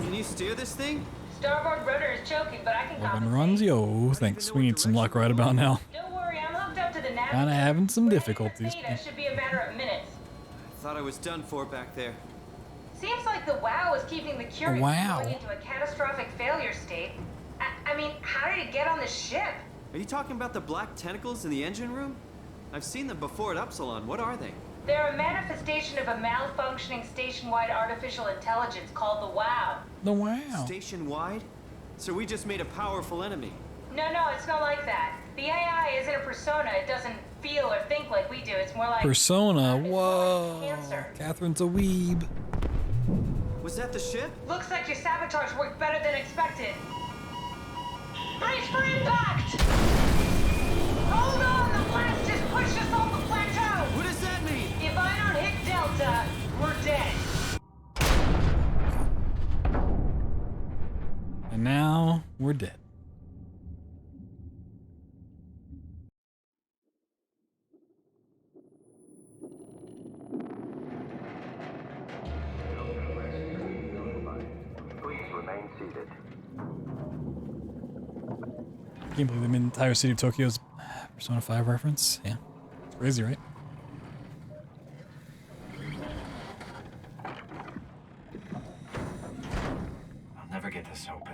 Can you steer this thing? Starboard rudder is choking, but I can Robin runs, yo. Thanks. We need some luck right about now. Don't worry, I'm hooked up to the nav. Kinda having some difficulties. It should be a matter of minutes. I thought I was done for back there. Seems like the WOW is keeping the Curie Wow. going into a catastrophic failure state. I mean, how did it get on the ship? Are you talking about the black tentacles in the engine room? I've seen them before at Upsilon. What are they? They're a manifestation of a malfunctioning station-wide artificial intelligence called the WOW. The WOW. Station-wide? So we just made a powerful enemy. No, it's not like that. The AI isn't a persona. It doesn't feel or think like we do. It's more like... Persona, whoa. Cancer. Catherine's a weeb. Was that the ship? Looks like your sabotage worked better than expected. Brace for impact! Hold on, the blast just pushed us off the plateau! What does that mean? If I don't hit Delta, we're dead. And now we're dead. Please remain seated. I can't believe the entire city of Tokyo's Persona 5 reference. Yeah. It's crazy, right? I'll never get this open.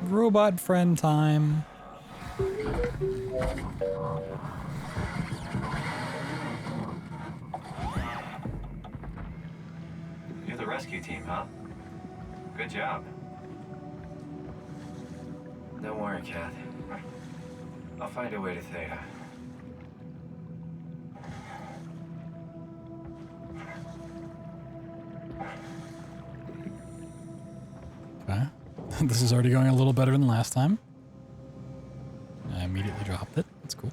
Robot friend time. You're the rescue team, huh? Good job. Don't worry, Kath. I'll find a way to Theta. Okay. This is already going a little better than last time. I immediately dropped it. That's cool.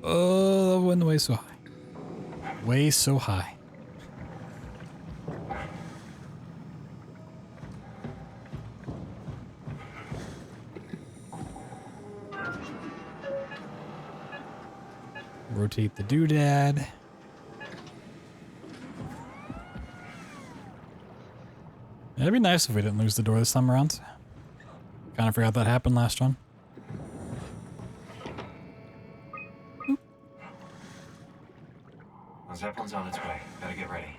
Oh, that went way so high. Way so high. Rotate the doodad. It'd be nice if we didn't lose the door this time around. Kind of forgot that happened last run. The Zeppelin's on its way. Gotta get ready.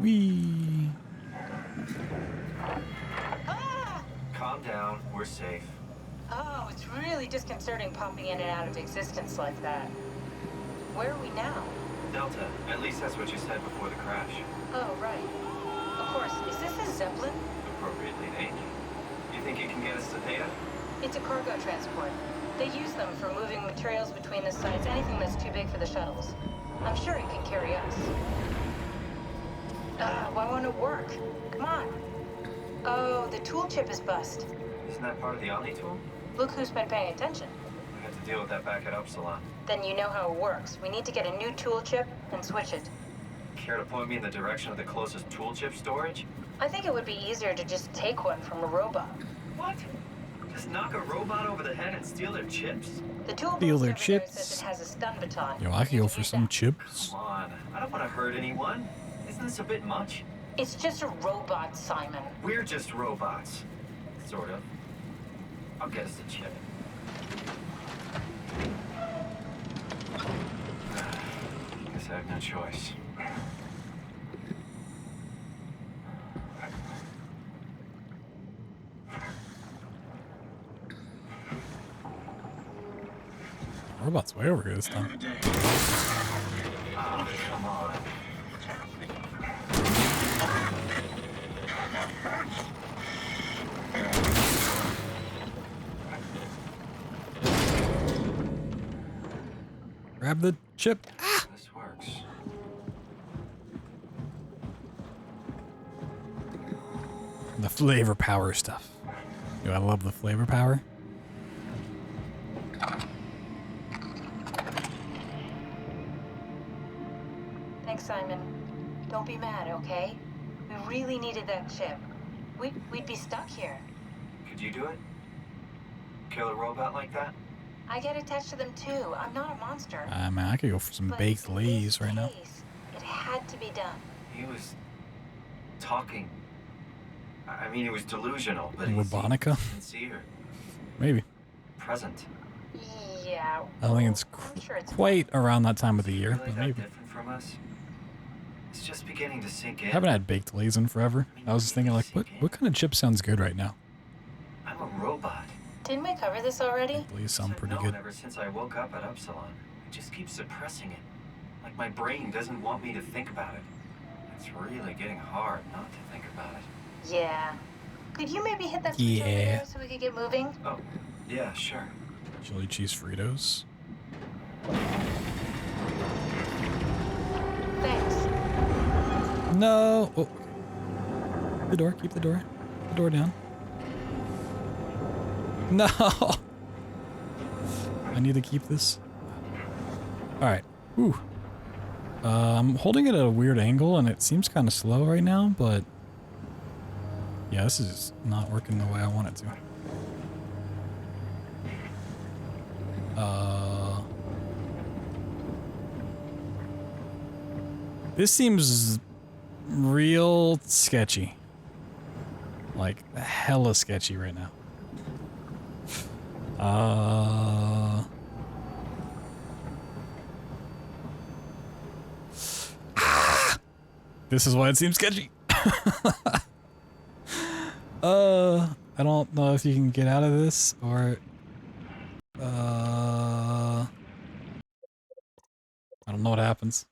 Whee! Calm down. We're safe. Oh, it's really disconcerting popping in and out of existence like that. Where are we now? Delta. At least that's what you said before the crash. Oh, right. Of course. Is this a Zeppelin? Appropriately named. You think you can get us to Theta? It's a cargo transport. They use them for moving materials between the sites, anything that's too big for the shuttles. I'm sure it can carry us. Why won't it work? Come on. Oh, the tool chip is bust. Isn't that part of the Omni tool? Look who's been paying attention. We had to deal with that back at Upsilon. Then you know how it works. We need to get a new tool chip and switch it. Care to point me in the direction of the closest tool chip storage? I think it would be easier to just take one from a robot. What? Just knock a robot over the head and steal their chips? The tool Steal their says chips. it has a stun baton. Yo, I could go for some chips. Come on. I don't want to hurt anyone. Isn't this a bit much? It's just a robot, Simon. We're just robots. Sort of. I'll get us the chip. Guess I have no choice. Robot's way over here this time. Oh, come on. Grab the chip. Ah! This works. The flavor power stuff. Yo, I love the flavor power. Thanks, Simon. Don't be mad, okay? We really needed that chip. We'd be stuck here. Could you do it? Kill a robot like that? I get attached to them too. I'm not a monster. Man, I could go for some But baked in lays this right now. case, it had to be done. He was talking. I mean, it was delusional, but he Wabonica? sincere, Maybe. present. Yeah. I don't think it's I'm sure it's quite around that time of the year, Really but that maybe. different from us? It's just beginning to sink in. I haven't had baked lays in forever. I was just thinking, like, what kind of chip sounds good right now? I'm a robot. Didn't we cover this already? Baked lays sound I've pretty known good. ever since I woke up at Upsilon. I just keep suppressing it. Like my brain doesn't want me to think about it. It's really getting hard not to think about it. Yeah. Could you maybe hit that switch over Yeah. there so we could get moving? Oh, yeah, sure. Chili cheese Fritos. Thanks. No. Oh. The door. Keep the door. The door down. No. I need to keep this. All right. Ooh. I'm holding it at a weird angle, and it seems kind of slow right now, but yeah, this is not working the way I want it to. This seems real sketchy. Like, hella sketchy right now. This is why it seems sketchy. I don't know if you can get out of this or I don't know what happens.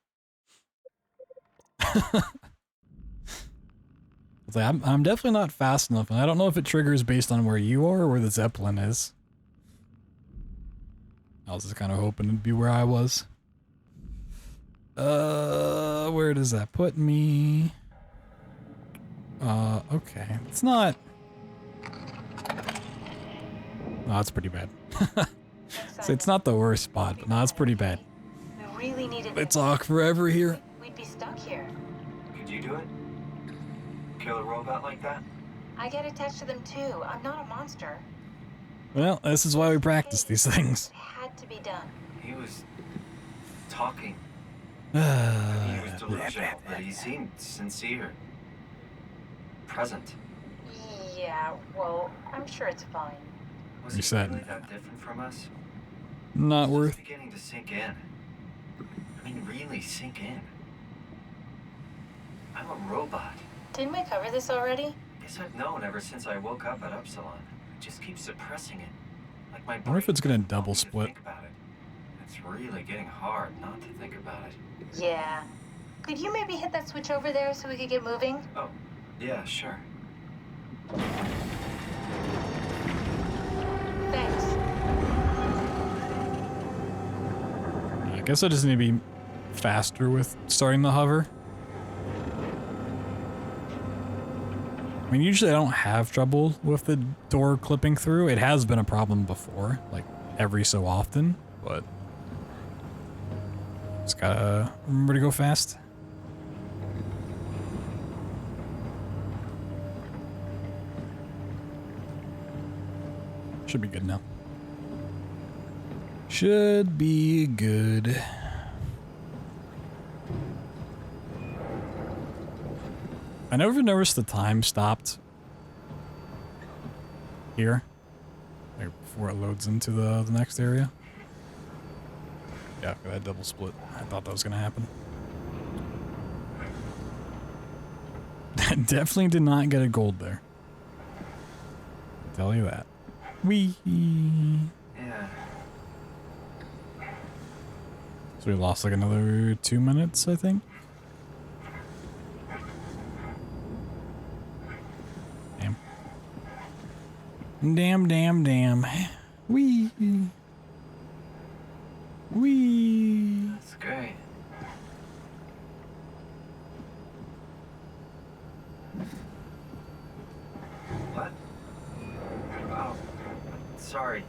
It's like, I'm definitely not fast enough, and I don't know if it triggers based on where you are or where the Zeppelin is. I was just kind of hoping it'd be where I was. Where does that put me? Okay. It's not... No, it's pretty bad. So it's not the worst spot, but no, it's pretty bad. We really needed It's all forever here. We'd be stuck here. Could you do it? Kill a robot like that? I get attached to them too. I'm not a monster. Well, this is why we practice these things. It had to be done. He was talking. He was delusional, but he seemed sincere. Present. Yeah, well, I'm sure it's fine. Was he really that different from us? Not It's worth. beginning to sink in. I mean, really sink in. I'm a robot. Didn't we cover this already? Guess I've known ever since I woke up at Upsilon. I just keep suppressing it. Like my I wonder if it's gonna double brain split. think about it. It's really getting hard not to think about it. Yeah. Could you maybe hit that switch over there so we could get moving? Oh, yeah, sure. Thanks. I guess I just need to be faster with starting the hover. I mean, usually I don't have trouble with the door clipping through. It has been a problem before, like every so often, but just gotta remember to go fast. Should be good now. Should be good. I never noticed the time stopped here, like before it loads into the next area. Yeah, that double split. I thought that was gonna happen. Definitely did not get a gold there. I'll tell you that. Wee. Yeah. So we lost like another 2 minutes, I think. Damn. Damn. Wee. Wee. That's great. What? Oh, sorry.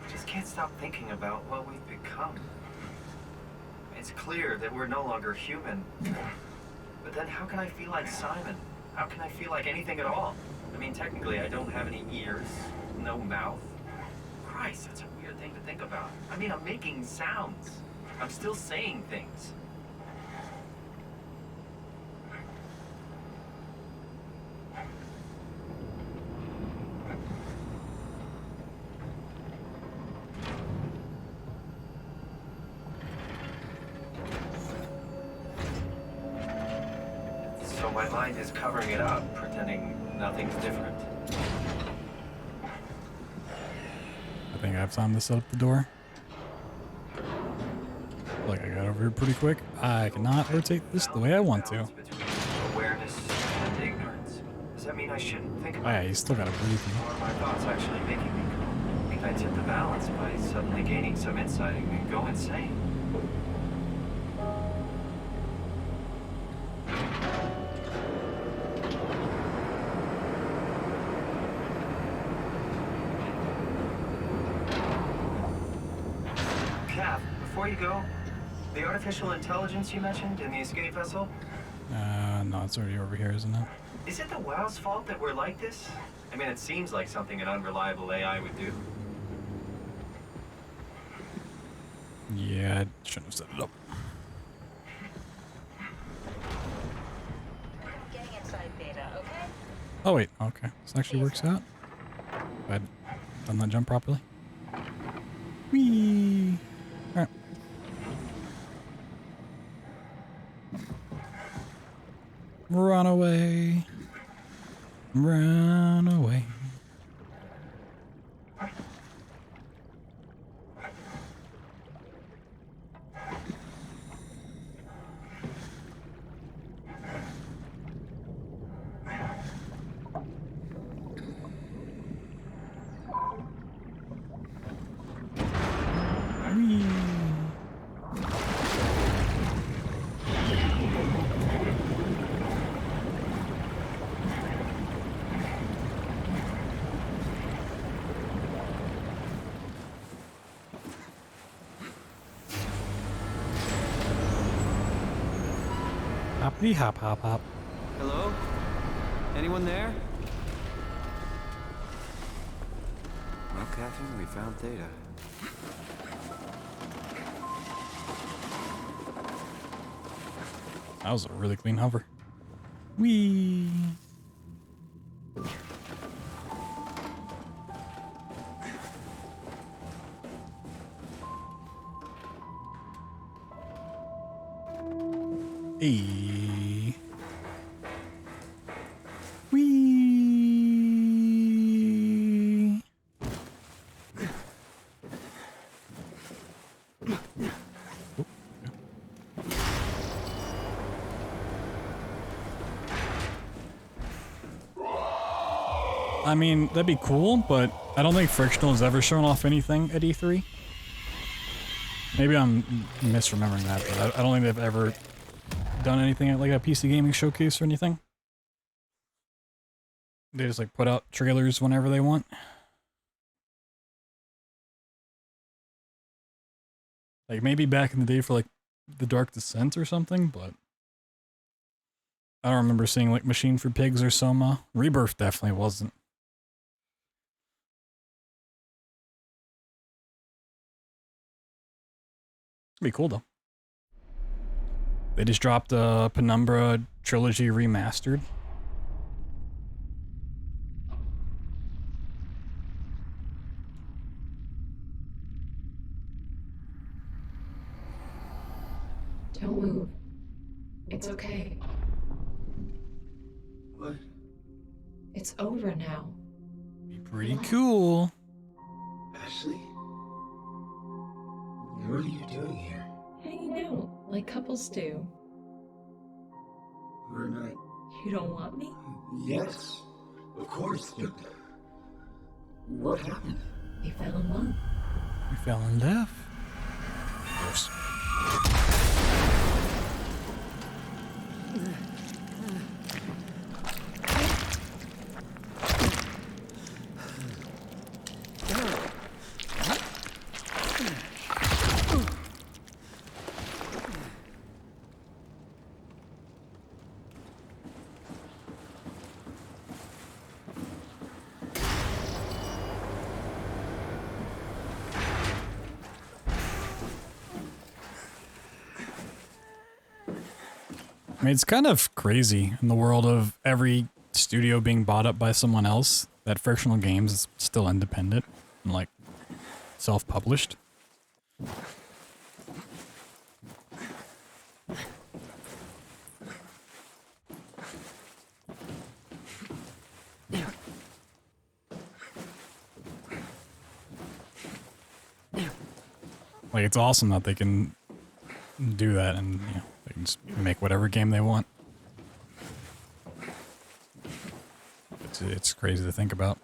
I just can't stop thinking about what we've become. It's clear that we're no longer human. But then how can I feel like Simon? How can I feel like anything at all? I mean, technically, I don't have any ears, no mouth. Christ, that's a weird thing to think about. I mean, I'm making sounds. I'm still saying things. So my mind is covering it up, pretending nothing's different. I think I have time to set up the door. Like I got over here pretty quick. I cannot rotate this the way I want to. Awareness and ignorance. Does that mean I shouldn't think Oh about yeah, you still gotta breathe. Or are my thoughts actually making me go? Think I tip the balance by suddenly gaining some insight and go insane. Cap, before you go, the artificial intelligence you mentioned in the escape vessel, No, it's already over here, isn't it? is it the WoW's fault that we're like this? I mean, it seems like something an unreliable AI would do. Yeah, I shouldn't have set it up. Getting inside Beta, okay? Oh wait, okay. This actually works out. But Done that jump properly. Whee! Alright. Run away. Run away. Hoppity hop hop hop. Hello? Anyone there? Well, Catherine, we found Theta. That was a really clean hover. Whee! Hey. Whee! I mean, that'd be cool, but I don't think Frictional has ever shown off anything at E3. Maybe I'm misremembering that, but I don't think they've ever done anything at like a PC gaming showcase or anything. They just like put out trailers whenever they want. Like maybe back in the day for like The Dark Descent or something, but I don't remember seeing like Machine for Pigs or Soma. Rebirth definitely wasn't. It'd be cool though. They just dropped a Penumbra Trilogy Remastered. Don't move. It's okay. What? It's over now. Be pretty cool. Ashley? What are you doing here? Hanging out, like couples do. We're not... You don't want me? Yes, of course. What happened? We fell in love. We fell in love. Of course. I mean, it's kind of crazy in the world of every studio being bought up by someone else that Frictional Games is still independent and like self-published. Like, it's awesome that they can do that and, you know, they can just make whatever game they want. It's crazy to think about.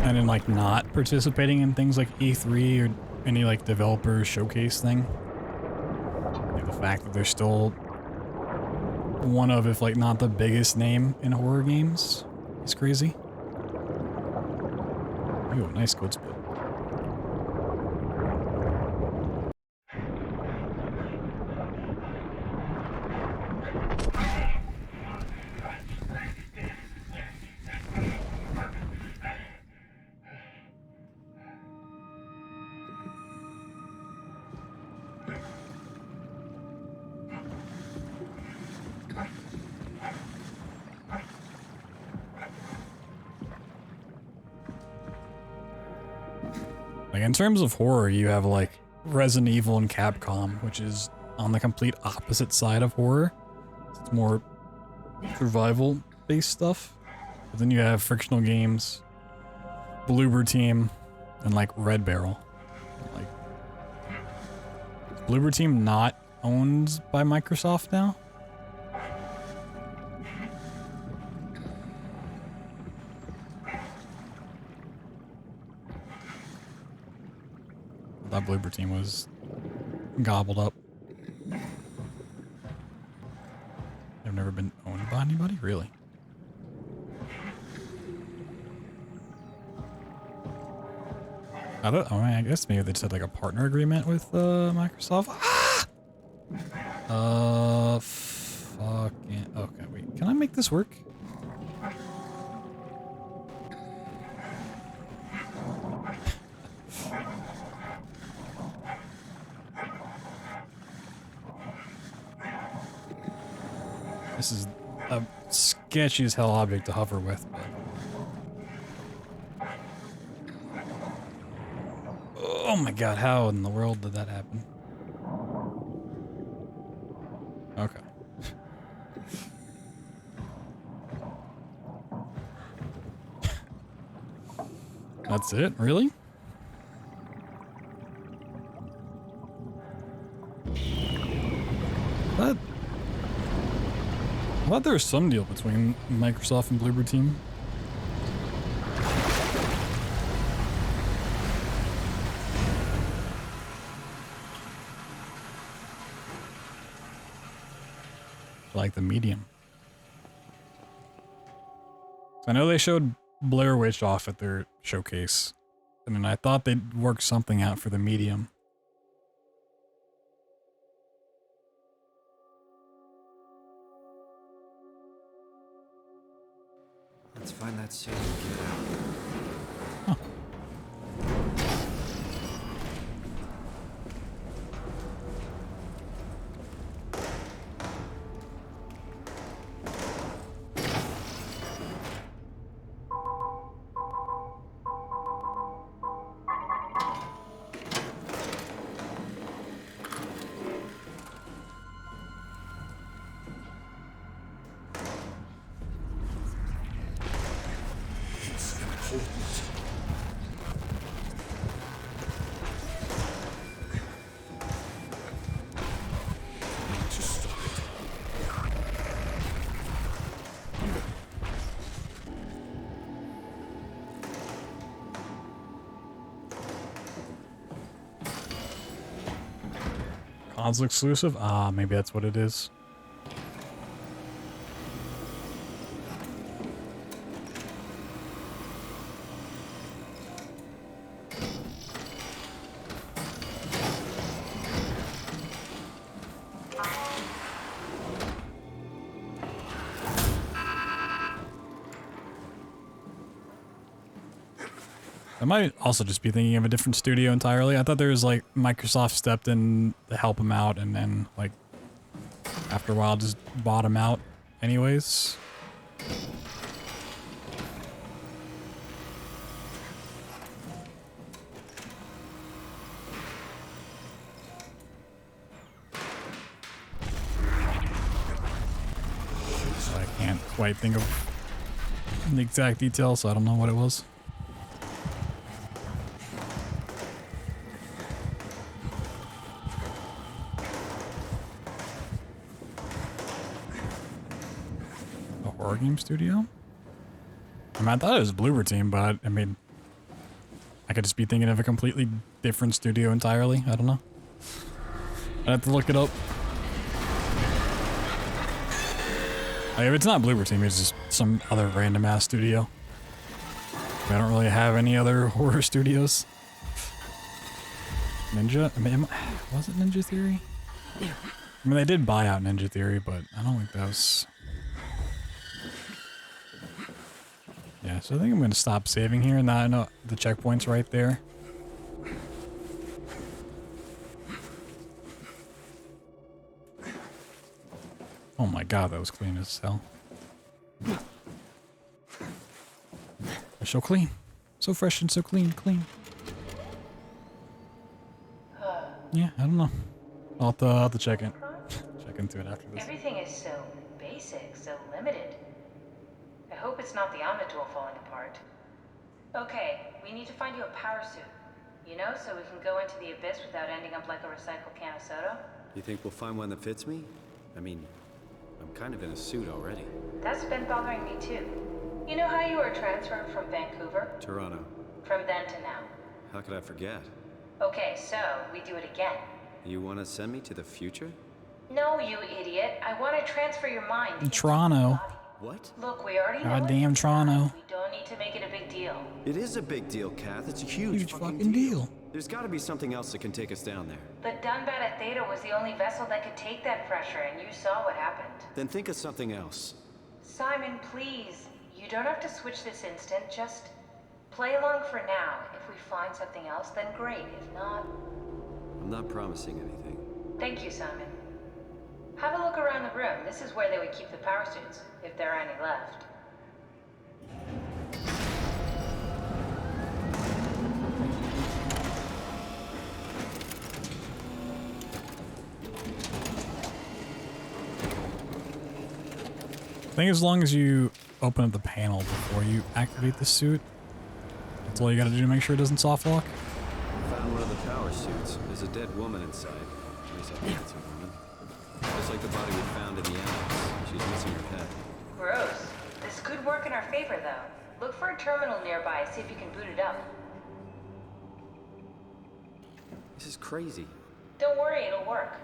And in like not participating in things like E3 or any like developer showcase thing. Like the fact that they're still one of, if like not the biggest name in horror games. It's crazy. Ooh, nice code split. Like in terms of horror, you have like Resident Evil and Capcom, which is on the complete opposite side of horror. It's more survival-based stuff. But then you have Frictional Games, Bloober Team, and like Red Barrel. Like, is Bloober Team not owned by Microsoft now? That Bloober Team was gobbled up. They've never been owned by anybody? Really? I guess maybe they just had like a partner agreement with Microsoft. Fucking. Okay, wait. Can I make this work? This is a sketchy as hell object to hover with. But... oh my god, how in the world did that happen? Okay. That's it? Really? That... I thought there was some deal between Microsoft and Bloober Team. Like the medium. So I know they showed Blair Witch off at their showcase, and then I thought they'd work something out for the medium. Let's find that suit and get out. Huh. Console exclusive? Ah, maybe that's what it is. I might also just be thinking of a different studio entirely. I thought there was like Microsoft stepped in to help him out and then like after a while just bought him out anyways. So I can't quite think of the exact details, so I don't know what it was. Game studio? I mean, I thought it was Bloober Team, but I mean, I could just be thinking of a completely different studio entirely. I don't know. I'd have to look it up. Like, if it's not Bloober Team, it's just some other random ass studio. I don't really have any other horror studios. Ninja? I mean, was it Ninja Theory? I mean, they did buy out Ninja Theory, but I don't think that was... Yeah, so I think I'm going to stop saving here. Now I know the checkpoint's right there. Oh my god, that was clean as hell. So clean. So fresh and so clean. Yeah, I don't know. I'll have to check into it after this. Everything is so basic, so limited. I hope it's not the Omnitool falling apart. Okay, we need to find you a power suit. You know, so we can go into the abyss without ending up like a recycled can of soda. You think we'll find one that fits me? I mean, I'm kind of in a suit already. That's been bothering me too. You know how you were transferred from Vancouver? Toronto. From then to now. How could I forget? Okay, so we do it again. You want to send me to the future? No, you idiot. I want to transfer your mind. In Toronto. What? Look, we already know. Goddamn Toronto. We don't need to make it a big deal. It is a big deal, Kath. It's a huge fucking deal. There's got to be something else that can take us down there. The Dunbat at Theta was the only vessel that could take that pressure, and you saw what happened. Then think of something else. Simon, please. You don't have to switch this instant. Just play along for now. If we find something else, then great. If not... I'm not promising anything. Thank you, Simon. Have a look around the room. This is where they would keep the power suits, if there are any left. I think as long as you open up the panel before you activate the suit, that's all you gotta do to make sure it doesn't soft lock. Found one of the power suits. There's a dead woman inside. At least I think it's a woman. Just like the body we found in the annex. She's missing her head. Gross. This could work in our favor, though. Look for a terminal nearby, see if you can boot it up. This is crazy. Don't worry, it'll work.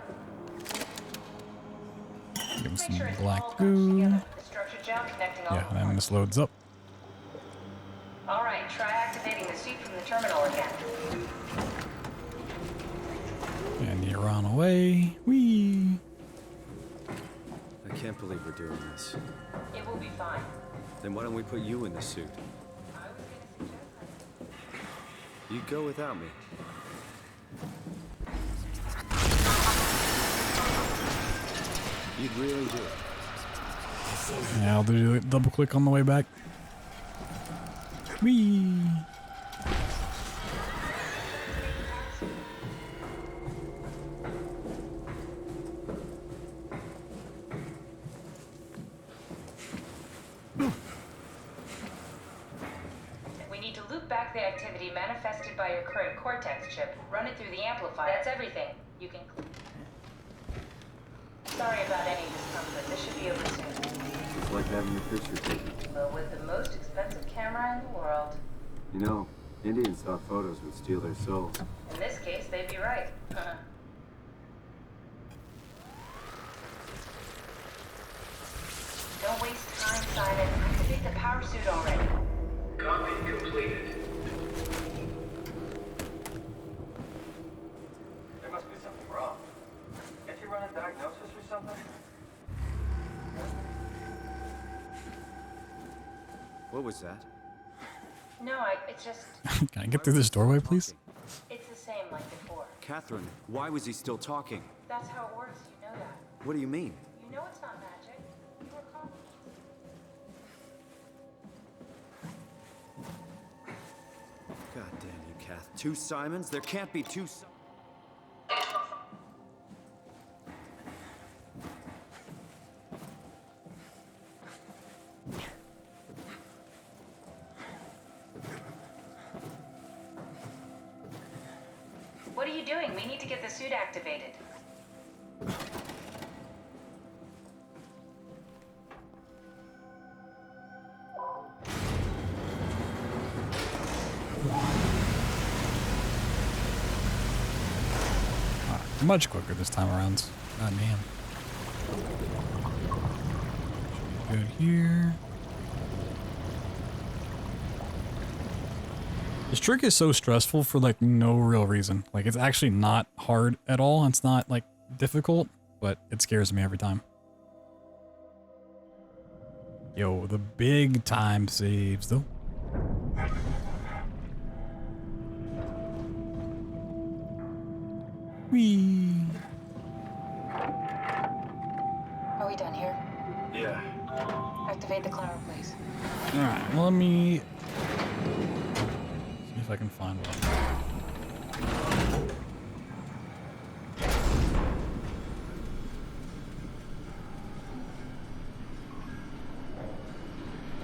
Give him some Make sure it's black all goo. together. The structure gel connecting all Yeah, the and then this loads up. Alright, try activating the suit from the terminal again. And you're on away. Whee! I can't believe we're doing this. It will be fine. Then why don't we put you in the suit? You go without me. You'd really do it. Yeah, I'll do a double click on the way back. Whee! We need to loop back the activity manifested by your current Cortex chip. Run it through the amplifier. That's everything. You can... Sorry about any discomfort. This should be over soon. It's like having your picture taken. Well, with the most expensive camera in the world. You know, Indians thought photos would steal their souls. In this case, they'd be right. Don't waste time, Simon. Activate the power suit already. Copy completed. There must be something wrong. Can't you run a diagnosis or something? What was that? No, it's just... Can I get through this doorway, please? It's the same like before. Catherine, why was he still talking? That's how it works, you know that. What do you mean? You know it's not magic. You were confident. God damn you, Kath. Two Simons? There can't be two Simons. What are you doing? We need to get the suit activated. Much quicker this time around. God damn. good here. This trick is so stressful for like no real reason. Like it's actually not hard at all. It's not like difficult, but it scares me every time. Yo, the big time saves though. Whee! Are we done here? Yeah. Activate the climber, please. Alright, let me see if I can find one.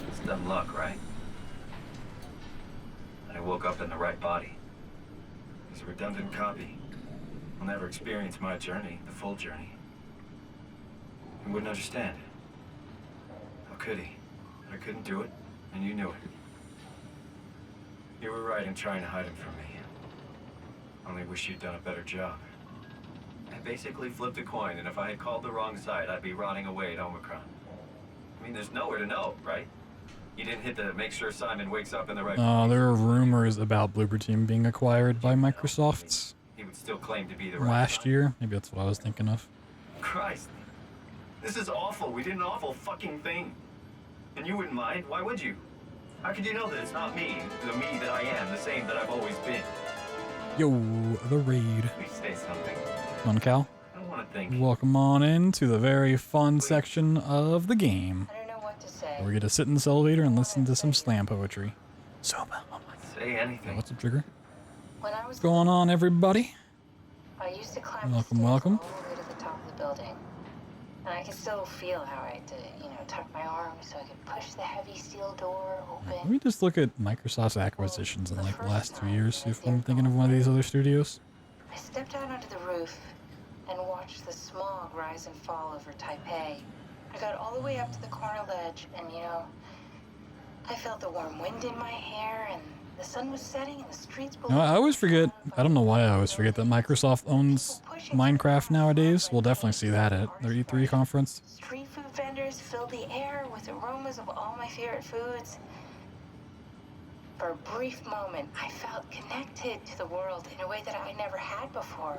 It's dumb luck, right? I woke up in the right body. It's a redundant copy. I'll never experience my journey, the full journey. He wouldn't understand. How could he? I couldn't do it, and you knew it. You were right in trying to hide him from me. Only wish you'd done a better job. I basically flipped a coin, and if I had called the wrong side, I'd be rotting away at Omicron. I mean, there's nowhere to know, right? You didn't hit the make sure Simon wakes up in the right place. There are rumors about Bloober Team being acquired by Microsoft He would still claim to be the right last side. year. Maybe that's what I was thinking of. Christ. This is awful. We did an awful fucking thing. And you wouldn't mind? Why would you? How could you know that it's not me, the me that I am, the same that I've always been? Yo, the raid. Please say something. Come on, Cal. I don't want to think. Welcome on into the very fun section of the game. I don't know what to say. We get to sit in this elevator and listen to some slam poetry. Soma. Say anything. What's up, Trigger? When I was What's going on, everybody? I used to climb Welcome, the stairs welcome. all the way to the top of the building. And I can still feel how I had to, tuck my arms so I could push the heavy steel door Let open. me just look at Microsoft's acquisitions in like the last 2 years, see if I'm thinking of one of these other studios. I stepped out onto the roof and watched the smog rise and fall over Taipei. I got all the way up to the corner ledge and, I felt the warm wind in my hair and the sun was setting and the streets below. No, I always forget, I don't know why I always forget that Microsoft owns Minecraft nowadays. We'll definitely see that at their E3 conference. Street food vendors filled the air with aromas of all my favorite foods. For a brief moment, I felt connected to the world in a way that I never had before.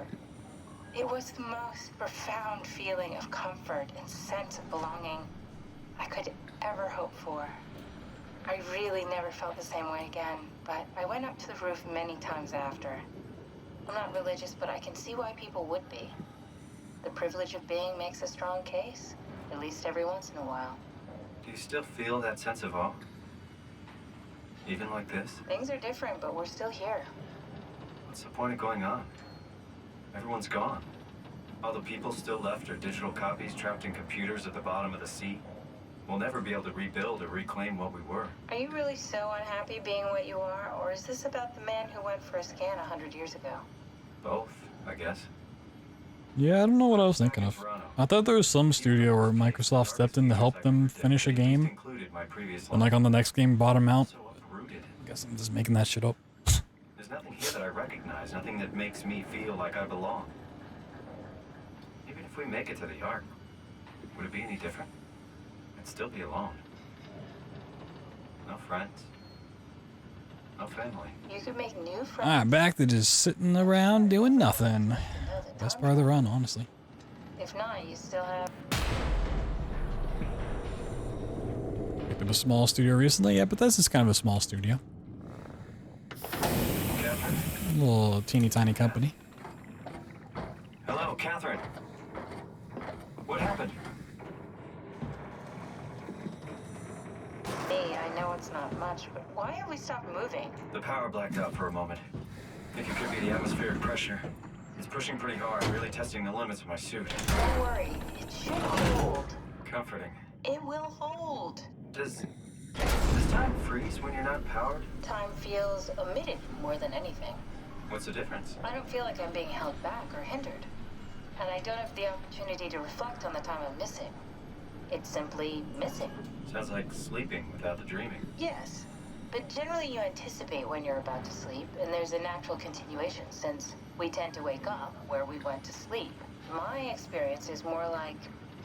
It was the most profound feeling of comfort and sense of belonging I could ever hope for. I really never felt the same way again, but I went up to the roof many times after. I'm not religious, but I can see why people would be. The privilege of being makes a strong case, at least every once in a while. Do you still feel that sense of awe? Even like this? Things are different, but we're still here. What's the point of going on? Everyone's gone. All the people still left are digital copies trapped in computers at the bottom of the sea. We'll never be able to rebuild or reclaim what we were. Are you really so unhappy being what you are, or is this about the man who went for a scan 100 years ago? Both, I guess. Yeah, I don't know what I was thinking of. I thought there was some studio where Microsoft stepped in to help them finish a game, and like on the next game bought them out. I guess I'm just making that shit up. There's nothing here that I recognize, nothing that makes me feel like I belong. Even if we make it to the Ark, would it be any different? I'd still be alone. No friends. No family. You could make new friends. Alright, back to just sitting around doing nothing. Best part of the run, honestly. If not, you still have... Picked up a small studio recently. Yeah, but this is kind of a small studio. A little teeny tiny company. Hello, Catherine. What happened? Hey, I know it's not much, but why have we stopped moving? The power blacked out for a moment. I think it could be the atmospheric pressure. It's pushing pretty hard, really testing the limits of my suit. Don't worry, it should hold. Comforting. It will hold. Does time freeze when you're not powered? Time feels omitted more than anything. What's the difference? I don't feel like I'm being held back or hindered. And I don't have the opportunity to reflect on the time I'm missing. It's simply missing. Sounds like sleeping without the dreaming. Yes, but generally you anticipate when you're about to sleep, and there's a natural continuation since we tend to wake up where we went to sleep. My experience is more like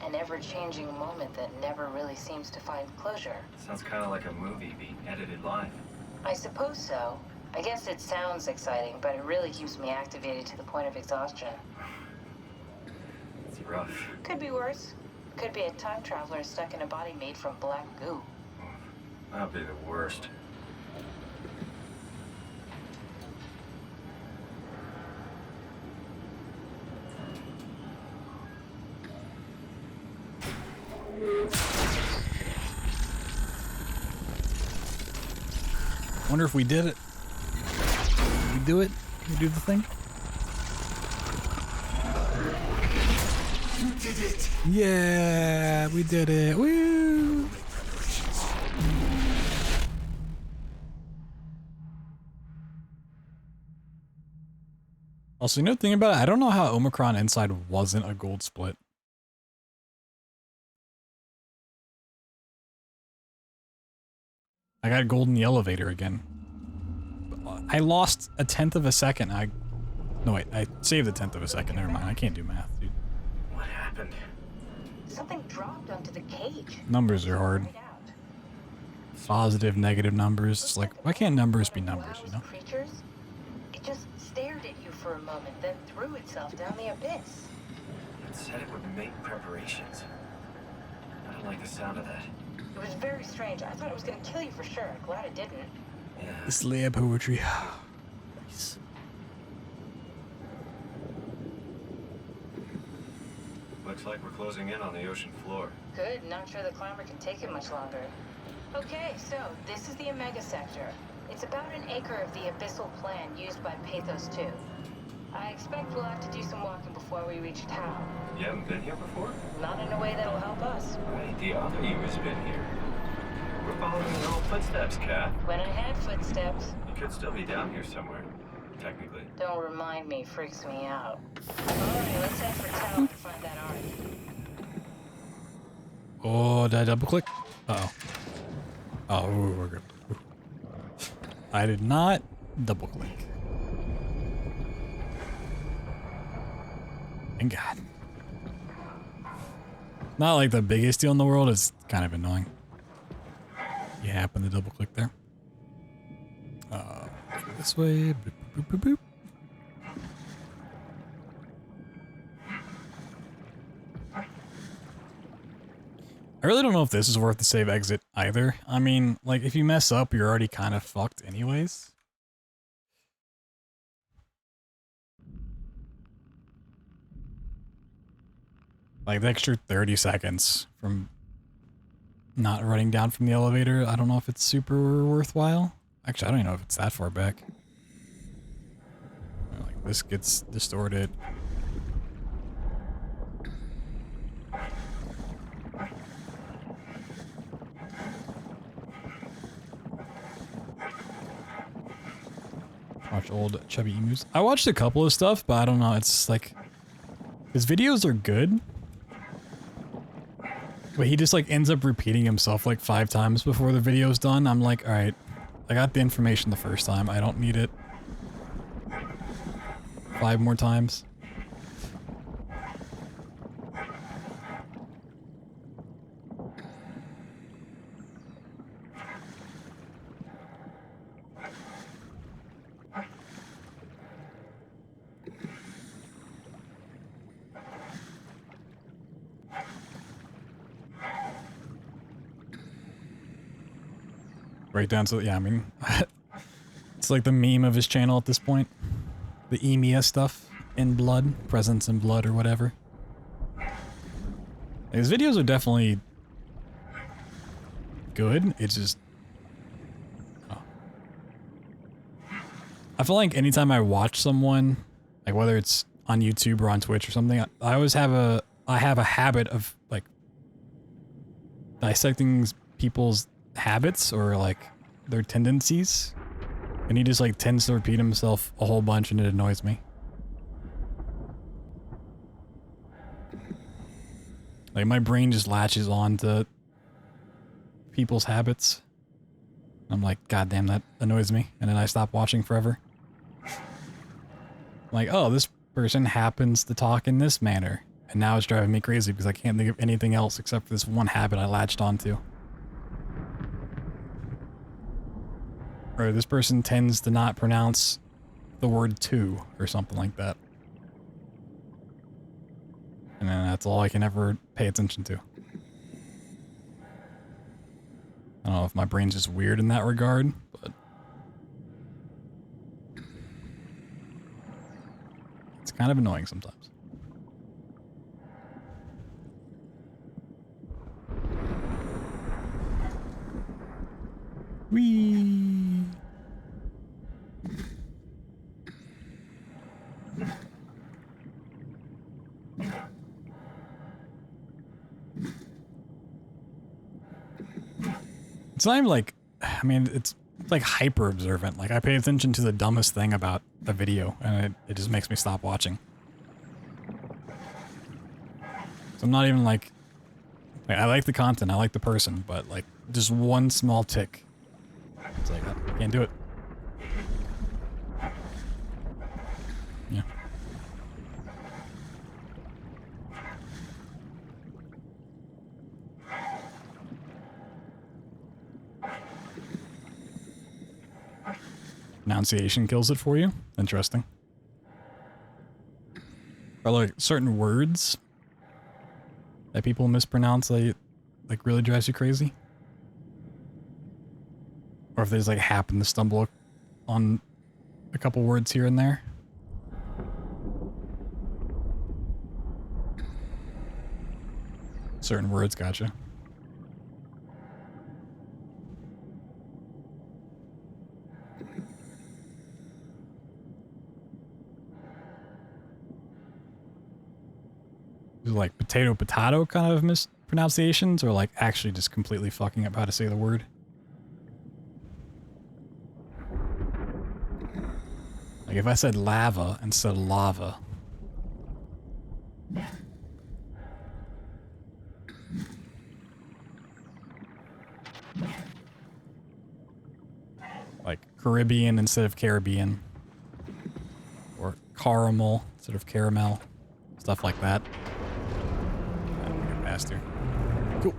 An ever-changing moment that never really seems to find closure. Sounds kind of like a movie being edited live. I suppose so. I guess it sounds exciting, but it really keeps me activated to the point of exhaustion. It's rough. Could be worse. Could be a time traveler stuck in a body made from black goo. That'd be the worst. Wonder if we did it. Did we do it? Did we do the thing? You did it! Yeah, we did it. Woo! Also, you know the thing about it? I don't know how Omicron Inside wasn't a gold split. I got gold in the elevator again. I lost 1/10 of a second. No wait, I saved 1/10 of a second. Never mind. I can't do math, dude. What happened? Something dropped onto the cage. Numbers are hard. Positive, negative numbers. It's like, why can't numbers be numbers, you know? Creatures? It just stared at you for a moment, then threw itself down the abyss. It said it would make preparations. I don't like the sound of that. It was very strange. I thought it was going to kill you for sure. Glad it didn't. Yeah. This lab poetry. Nice. Looks like we're closing in on the ocean floor. Good. Not sure the climber can take it much longer. Okay, so this is the Omega Sector. It's about an acre of the abyssal plan used by Pathos 2. I expect we'll have to do some walking before we reach town. You haven't been here before? Not in a way that'll help us. Right, the other you has been here. We're following your old footsteps, Kat. When I had footsteps. You could still be down here somewhere, technically. Don't remind me, freaks me out. Alright, let's head for town to find that art. Oh, did I double click? Uh-oh. Oh, ooh, we're good. Ooh. I did not double click. Thank God. Not like the biggest deal in the world, it's kind of annoying. You happen to double click there. This way. Boop, boop, boop, boop. I really don't know if this is worth the save exit either. I mean, like, if you mess up, you're already kind of fucked anyways. Like, the extra 30 seconds from not running down from the elevator, I don't know if it's super worthwhile. Actually, I don't even know if it's that far back. Like, this gets distorted. Watch old chubby emus. I watched a couple of stuff, but I don't know. It's like his videos are good, but he just like ends up repeating himself like 5 times before the video's done. I'm like, all right, I got the information the first time. I don't need it 5 more times. Breakdown, so yeah, I mean, it's like the meme of his channel at this point. The EMEA stuff in blood, presence in blood or whatever. His videos are definitely good, it's just... Oh. I feel like anytime I watch someone, like whether it's on YouTube or on Twitch or something, I always have I have a habit of like dissecting people's habits or like their tendencies, and he just like tends to repeat himself a whole bunch and it annoys me. Like my brain just latches on to people's habits. I'm like, God damn, that annoys me, and then I stop watching forever. I'm like, oh, this person happens to talk in this manner, and now it's driving me crazy because I can't think of anything else except for this one habit I latched onto. Or this person tends to not pronounce the word to or something like that. And then that's all I can ever pay attention to. I don't know if my brain's just weird in that regard, but it's kind of annoying sometimes. Whee! It's not even like, I mean, it's like hyper observant. Like I pay attention to the dumbest thing about a video and it just makes me stop watching. So I'm not even like I like the content, I like the person, but like just one small tick. It's like, I can't do it. Yeah. Pronunciation kills it for you? Interesting. Or like certain words that people mispronounce, like really drives you crazy? Or if they just like happen to stumble on a couple words here and there? Certain words, gotcha. Like potato kind of mispronunciations, or like actually just completely fucking up how to say the word? Like if I said lava instead of lava. Like Caribbean instead of Caribbean. Or caramel instead of caramel. Stuff like that. Faster. Cool.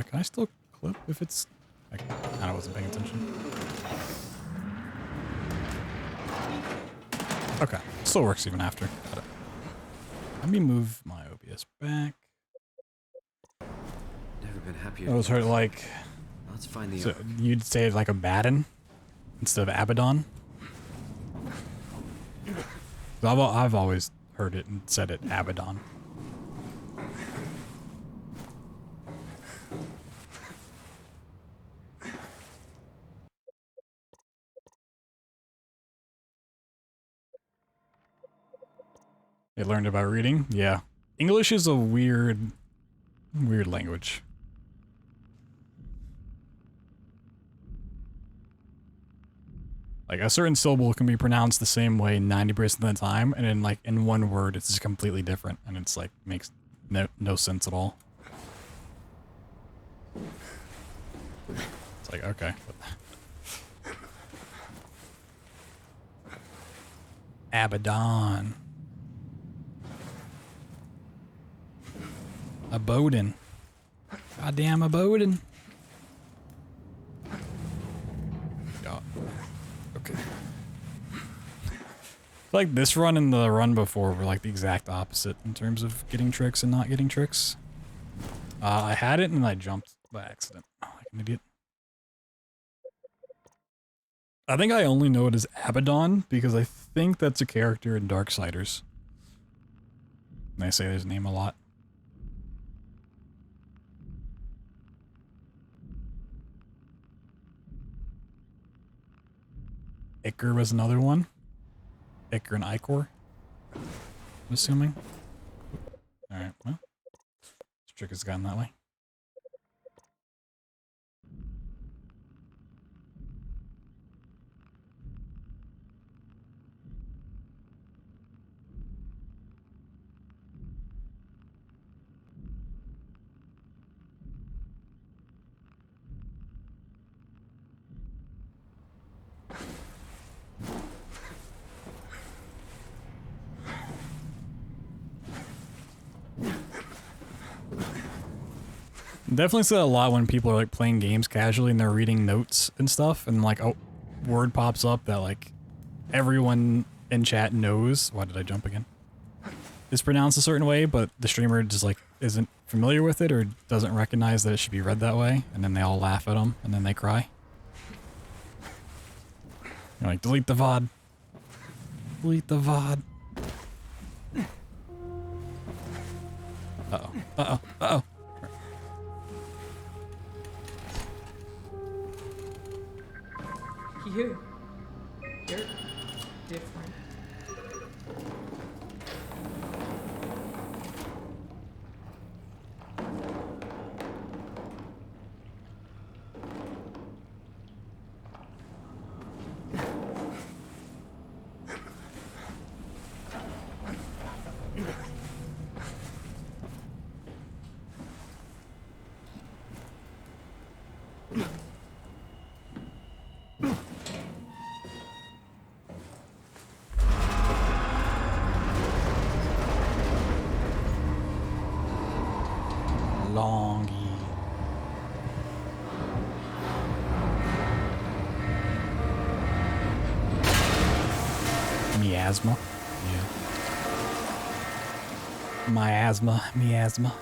Can I still clip if it's... I kind of wasn't paying attention. Okay, still works even after. Got it. Let me move my OBS back. Never been happier. Those are like... Let's find the... So you'd say it like Abaddon instead of Abaddon? I've always heard it and said it Abaddon. They learned about reading? Yeah. English is a weird language. Like a certain syllable can be pronounced the same way 90% of the time, and then like in one word it's just completely different, and it's like makes no sense at all. It's like, okay. Abaddon. Abodin. Goddamn Abodin. Yeah. Okay. Like this run and the run before were like the exact opposite in terms of getting tricks and not getting tricks. I had it and I jumped by accident. Oh, like an idiot. I think I only know it as Abaddon because I think that's a character in Darksiders. And I say his name a lot. Iker was another one. Iker and Icor. I'm assuming. Alright, well. This trick has gone that way. Definitely see that a lot when people are like playing games casually and they're reading notes and stuff, and like a word pops up that like everyone in chat knows. Why did I jump again? It's pronounced a certain way, but the streamer just like isn't familiar with it or doesn't recognize that it should be read that way, and then they all laugh at them and then they cry. You're like, delete the VOD. Delete the VOD. Uh-oh. Uh-oh. Uh-oh. You're different. Miasma. Yeah. Miasma. Miasma.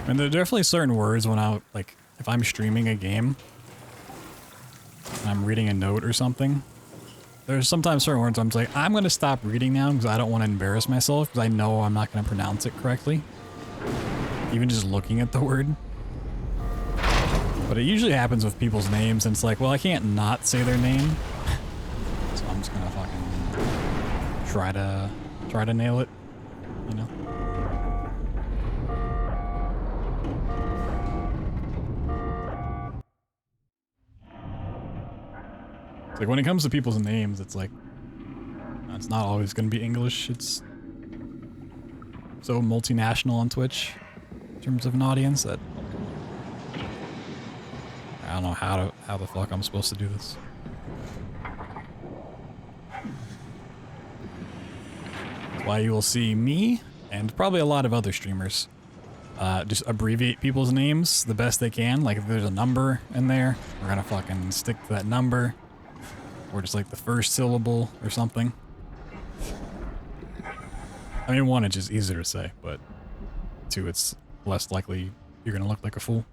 And there are definitely certain words when I, like, if I'm streaming a game and I'm reading a note or something, there's sometimes certain words I'm just like, I'm going to stop reading now because I don't want to embarrass myself because I know I'm not going to pronounce it correctly. Even just looking at the word. But it usually happens with people's names and it's like, well, I can't not say their name. So I'm just going to fucking try to nail it, you know? It's like when it comes to people's names, it's like, it's not always going to be English. It's so multinational on Twitch in terms of an audience that I don't know how the fuck I'm supposed to do this. That's why you will see me and probably a lot of other streamers just abbreviate people's names the best they can. Like if there's a number in there, we're gonna fucking stick to that number. Or just like the first syllable or something. I mean, one, it's just easier to say, but two, it's less likely you're gonna look like a fool.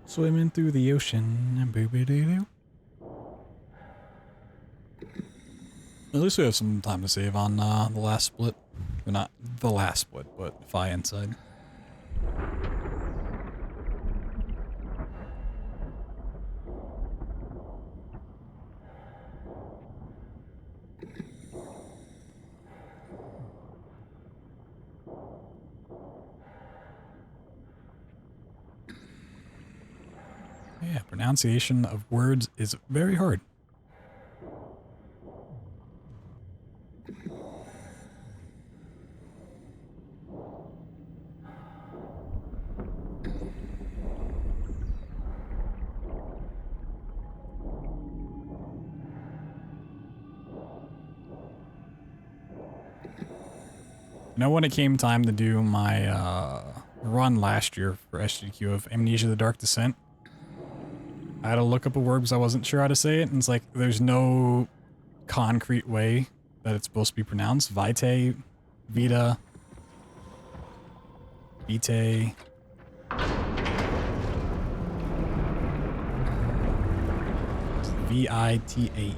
Swimming through the ocean and boo-boo-doo-doo. At least we have some time to save on the last split. Or not the last split, but Fi inside. Pronunciation of words is very hard. You know, when it came time to do my run last year for SGDQ of Amnesia the Dark Descent, I had to look up a word because I wasn't sure how to say it, and it's like there's no concrete way that it's supposed to be pronounced. Vitae, Vita, Vitae. V-I-T-A-E.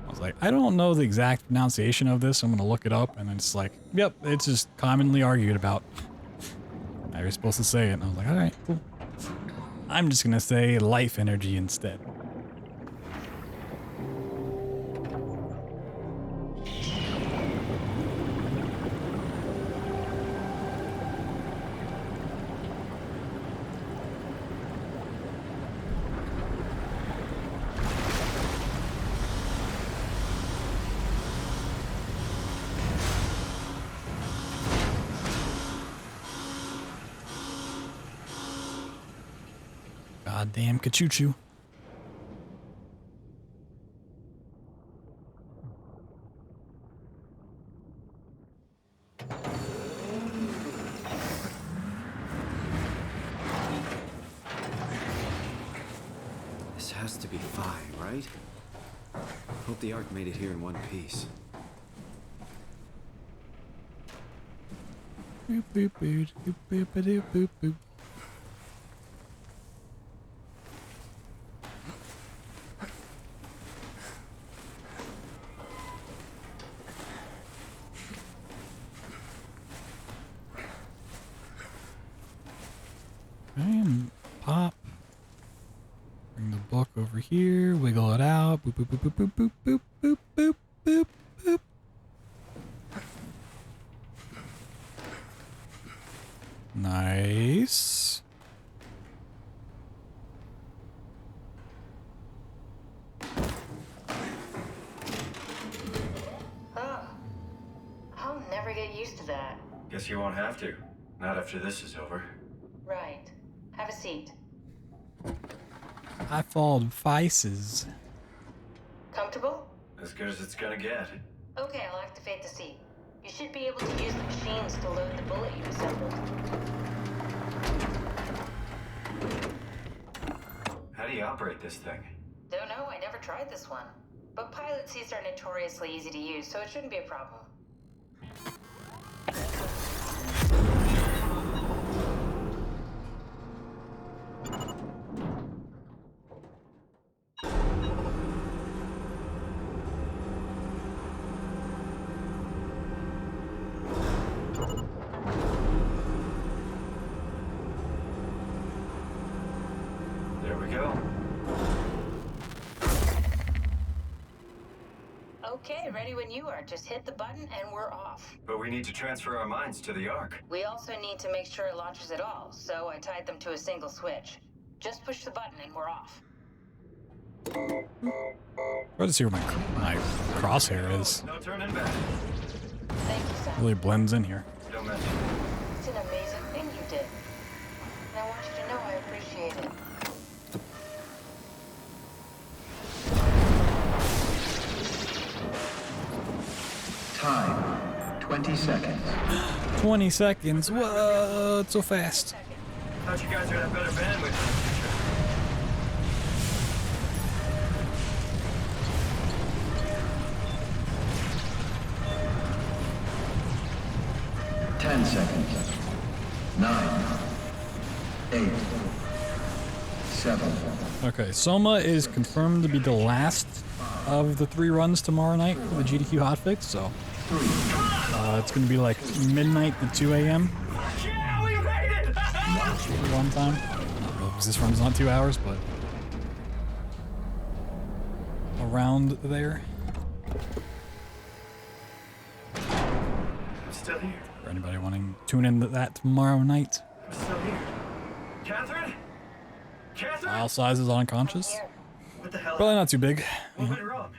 I was like, I don't know the exact pronunciation of this. I'm going to look it up. And it's like, yep, it's just commonly argued about how you're supposed to say it. And I was like, all right, cool. I'm just going to say life energy instead. Goddamn Kachuchu. This has to be Phi, right? Hope the Ark made it here in one piece. Boop, boop, boop, boop, boop, boop, boop, boop. And pop. Bring the book over here. Wiggle it out. Boop, boop, boop, boop, boop, boop, boop, boop, boop, boop. Nice. Oh. I'll never get used to that. Guess you won't have to. Not after this is over. Right. Have a seat. I followed vices. Comfortable? As good as it's gonna get. Okay, I'll activate the seat. You should be able to use the machines to load the bullet you've assembled. How do you operate this thing? Don't know, I never tried this one. But pilot seats are notoriously easy to use, so it shouldn't be a problem. There we go. Okay, ready when you are. Just hit the button and we're off. But we need to transfer our minds to the Ark. We also need to make sure it launches at all, so I tied them to a single switch. Just push the button and we're off. Try to see where my crosshair is. No turning back. Thank you, Sam. Really blends in here. Don't mention. It's an amazing thing you did. And I want you to know I appreciate it. Time, 20 seconds. 20 seconds. What? So fast. Thought you guys would have better bandwidth. 10 seconds. 9, 8, 7. Okay, Soma is confirmed to be the last of the 3 runs tomorrow night for the GDQ Hotfix, so it's going to be like midnight to 2 a.m. Yeah, we made it! One time. Well, this run's not 2 hours, but around there. I'm still here. For anybody wanting to tune in to that tomorrow night. I'm still here. Catherine? Catherine? File size is unconscious. What the hell? Probably not too big. What went wrong?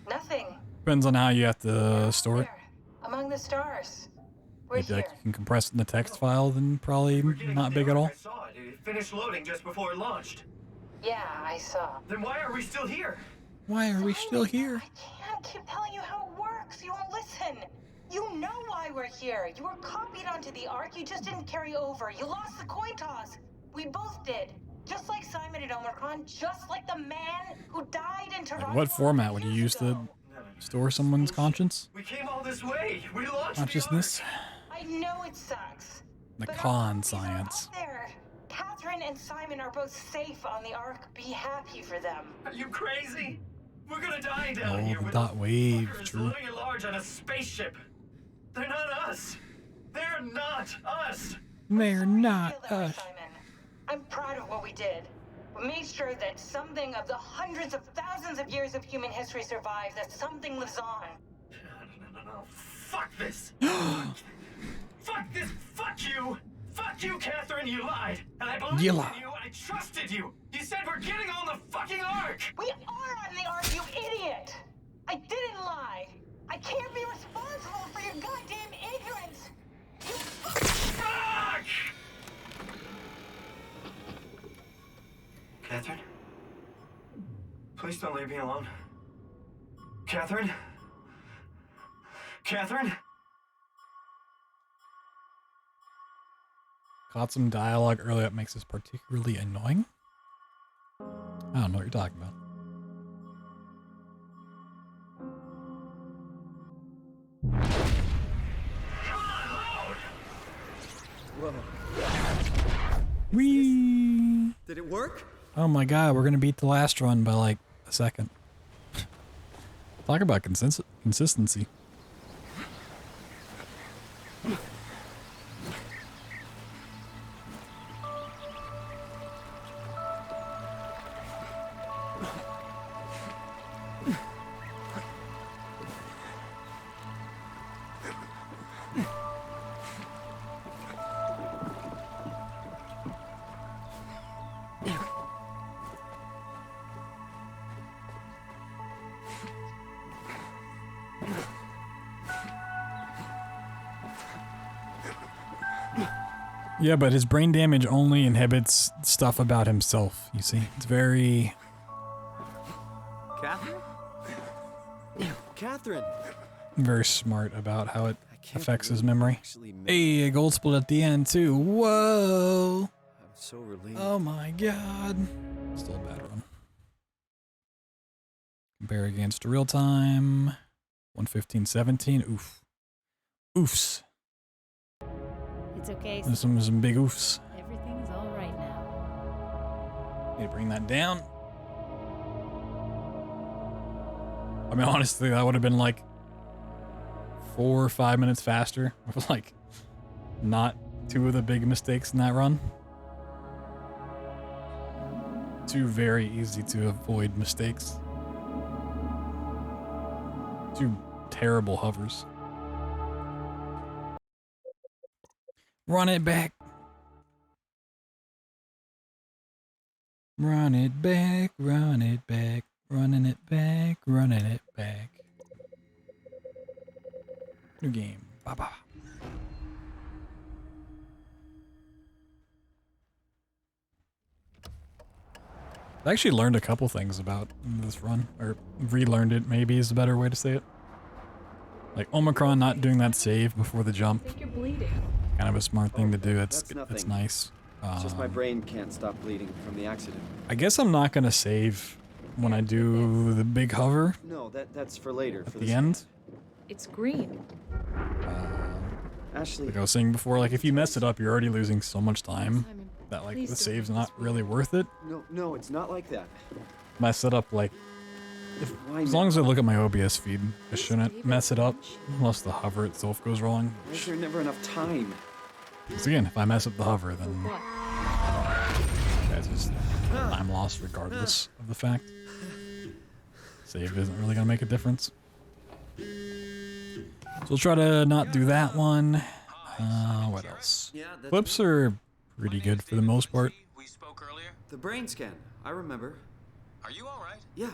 Nothing. Depends on how you have to store it. Among the stars. We're Maybe here. like you can compress it in the text file, then probably not big at all. I saw it. It finished loading just before it launched. Yeah, I saw. Then why are we still here? Why are we still here? I keep telling you how it works. You won't listen. You know why we're here. You were copied onto the Ark. You just didn't carry over. You lost the coin toss. We both did. Just like Simon and Omicron. Just like the man who died in Toronto. Like what format would you use to store someone's conscience? We came all this way. We launched Consciousness? I know it sucks. The con science. There. Catherine and Simon are both safe on the Ark. Be happy for them. Are you crazy? We're gonna die down Oh, here the with dot wave, fuckers true. living at large on a spaceship. They're not us. They're not us. They're not us. I'm proud of what we did. We made sure that something of the hundreds of thousands of years of human history survives, that something lives on. No. Fuck this. Fuck this. Fuck you. Fuck you, Catherine. You lied. And I believed You in lied. you. I trusted you. You said we're getting on the fucking Ark. We are on the Ark, you idiot! I didn't lie. I can't be responsible for your goddamn ignorance. Fuck! Catherine? Please don't leave me alone. Catherine? Catherine? Caught some dialogue earlier that makes this particularly annoying. I don't know what you're talking about. Whoa. Whee! Did it work? Oh my god, we're gonna beat the last run by like a second. Talk about consistency. Yeah, but his brain damage only inhibits stuff about himself, you see? It's very... Catherine? Catherine! very smart about how it affects his memory. Hey, a gold split at the end, too. Whoa! I'm so relieved. Oh my god. Still a bad run. Compare against real time. 115.17. Oof. Oofs. It's okay. There's some big oofs. Everything's all right now. Need to bring that down. I mean, honestly, that would have been like 4 or 5 minutes faster with like not two of the big mistakes in that run. Two very easy to avoid mistakes. Two terrible hovers. Run it back. Run it back, run it back, running it back, running it back. New game. Bye-bye. I actually learned a couple things about this run, or relearned it maybe is a better way to say it. Like Omicron not doing that save before the jump. I think you're bleeding. Kind of a smart thing to do. That's That's nice. It's just my brain can't stop bleeding from the accident. I guess I'm not gonna save when I do the big hover No, that's for later. at For the end. It's green. Ashley. Like I was saying before, like if you mess it up, you're already losing so much time that like please the don't save's make not this really worth it. No, it's not like that. Mess it up like as long as I look at my OBS feed, I shouldn't mess it up unless the hover itself goes wrong. Why is there never enough time? Because again, if I mess up the hover, then that's just time lost regardless of the fact. Save isn't really gonna make a difference. So we'll try to not do that one. What else? Flips are pretty good for the most part. We spoke earlier? The brain scan. I remember. Are you alright? Yeah,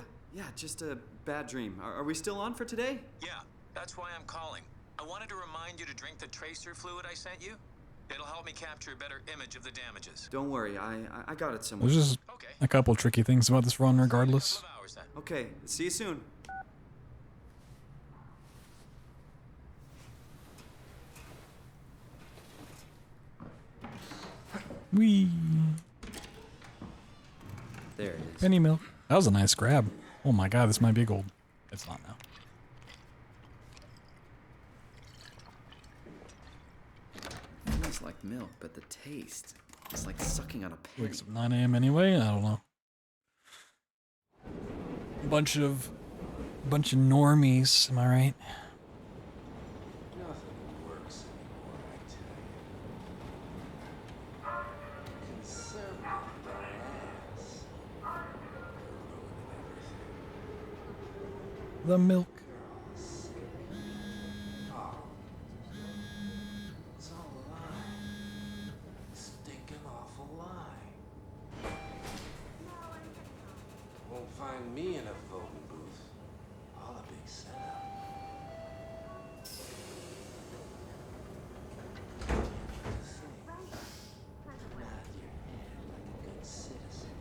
just a bad dream. Are we still on for today? Yeah, that's why I'm calling. I wanted to remind you to drink the tracer fluid I sent you. It'll help me capture a better image of the damages. Don't worry, I got it somewhere. There's just a couple tricky things about this run regardless. Okay, see you soon. Whee! There it is. Penny milk. That was a nice grab. Oh my god, this might be gold. It's not now. Feels like milk, but the taste is like sucking on a penny. Wakes up 9 a.m. anyway. I don't know. Bunch of normies. Am I right? Nothing works anymore, I tell you. Conservative brands are ruining everything. The milk. Oh, it's all a lie. Stinking awful lie. Won't find me in a voting booth. All a big setup. Nod your head like a good citizen.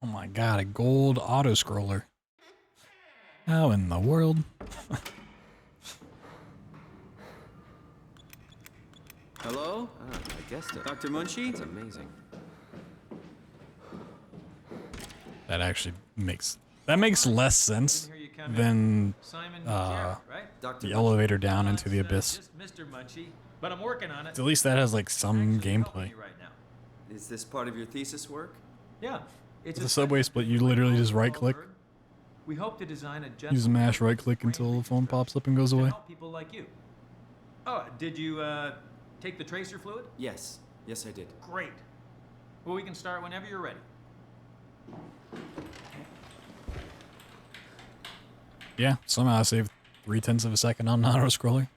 Oh my god, a gold auto scroller. How in the world? Hello? I guessed it. Dr. Munchie? That's amazing. That actually makes less sense than the elevator down into the abyss. Mr. Munchie, but I'm working on it. At least that has like some gameplay. Is this part of your thesis work? Yeah. It's The subway split, you literally just right click. We hope to design a You just mash right click until the phone pops up and goes away. help people like you. Oh, did you take the tracer fluid? Yes, I did. Great. Well, we can start whenever you're ready. Yeah, somehow I saved 0.3 of a second on an auto scroller.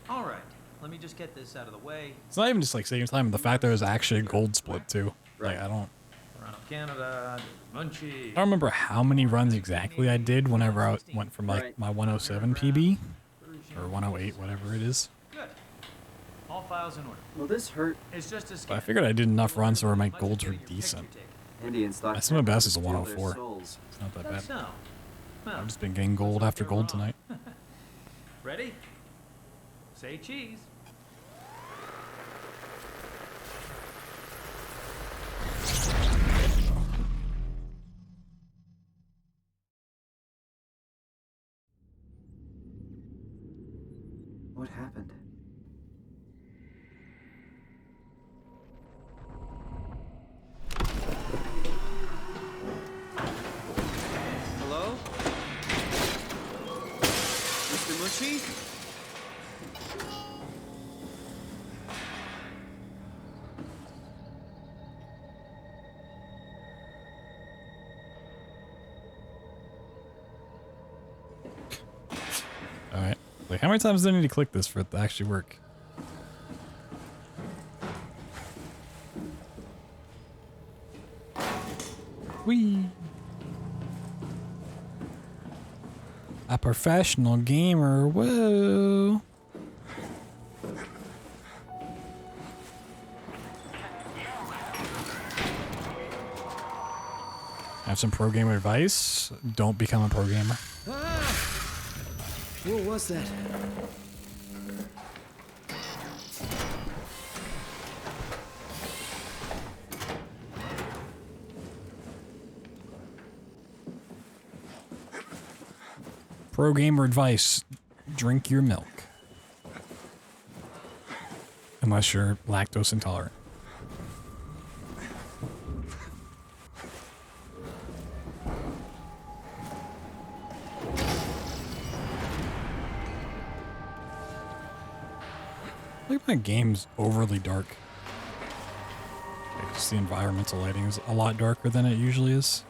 All right. Let me just get this out of the way. It's not even just like saving time, the fact that it was actually a gold split too. Like I don't Toronto, Canada, Munchie. I don't remember how many runs exactly I did whenever I went from like my 107 PB or 108, whatever it is. Good. All files in order. Well, this hurt. It's just a But I figured I did enough runs where my golds were decent. Indians thought My SOMA best is a steal their 104. souls. It's not that bad. So, I've just been getting gold after gold tonight. ready? Say cheese. What happened? Hello? Mr. Munchie? Alright. Like how many times do I need to click this for it to actually work? Whee! A professional gamer, whoa! Have some pro gamer advice. Don't become a pro gamer. What was that? Pro gamer advice, drink your milk. Unless you're lactose intolerant. think my game's overly dark. Just the environmental lighting is a lot darker than it usually is.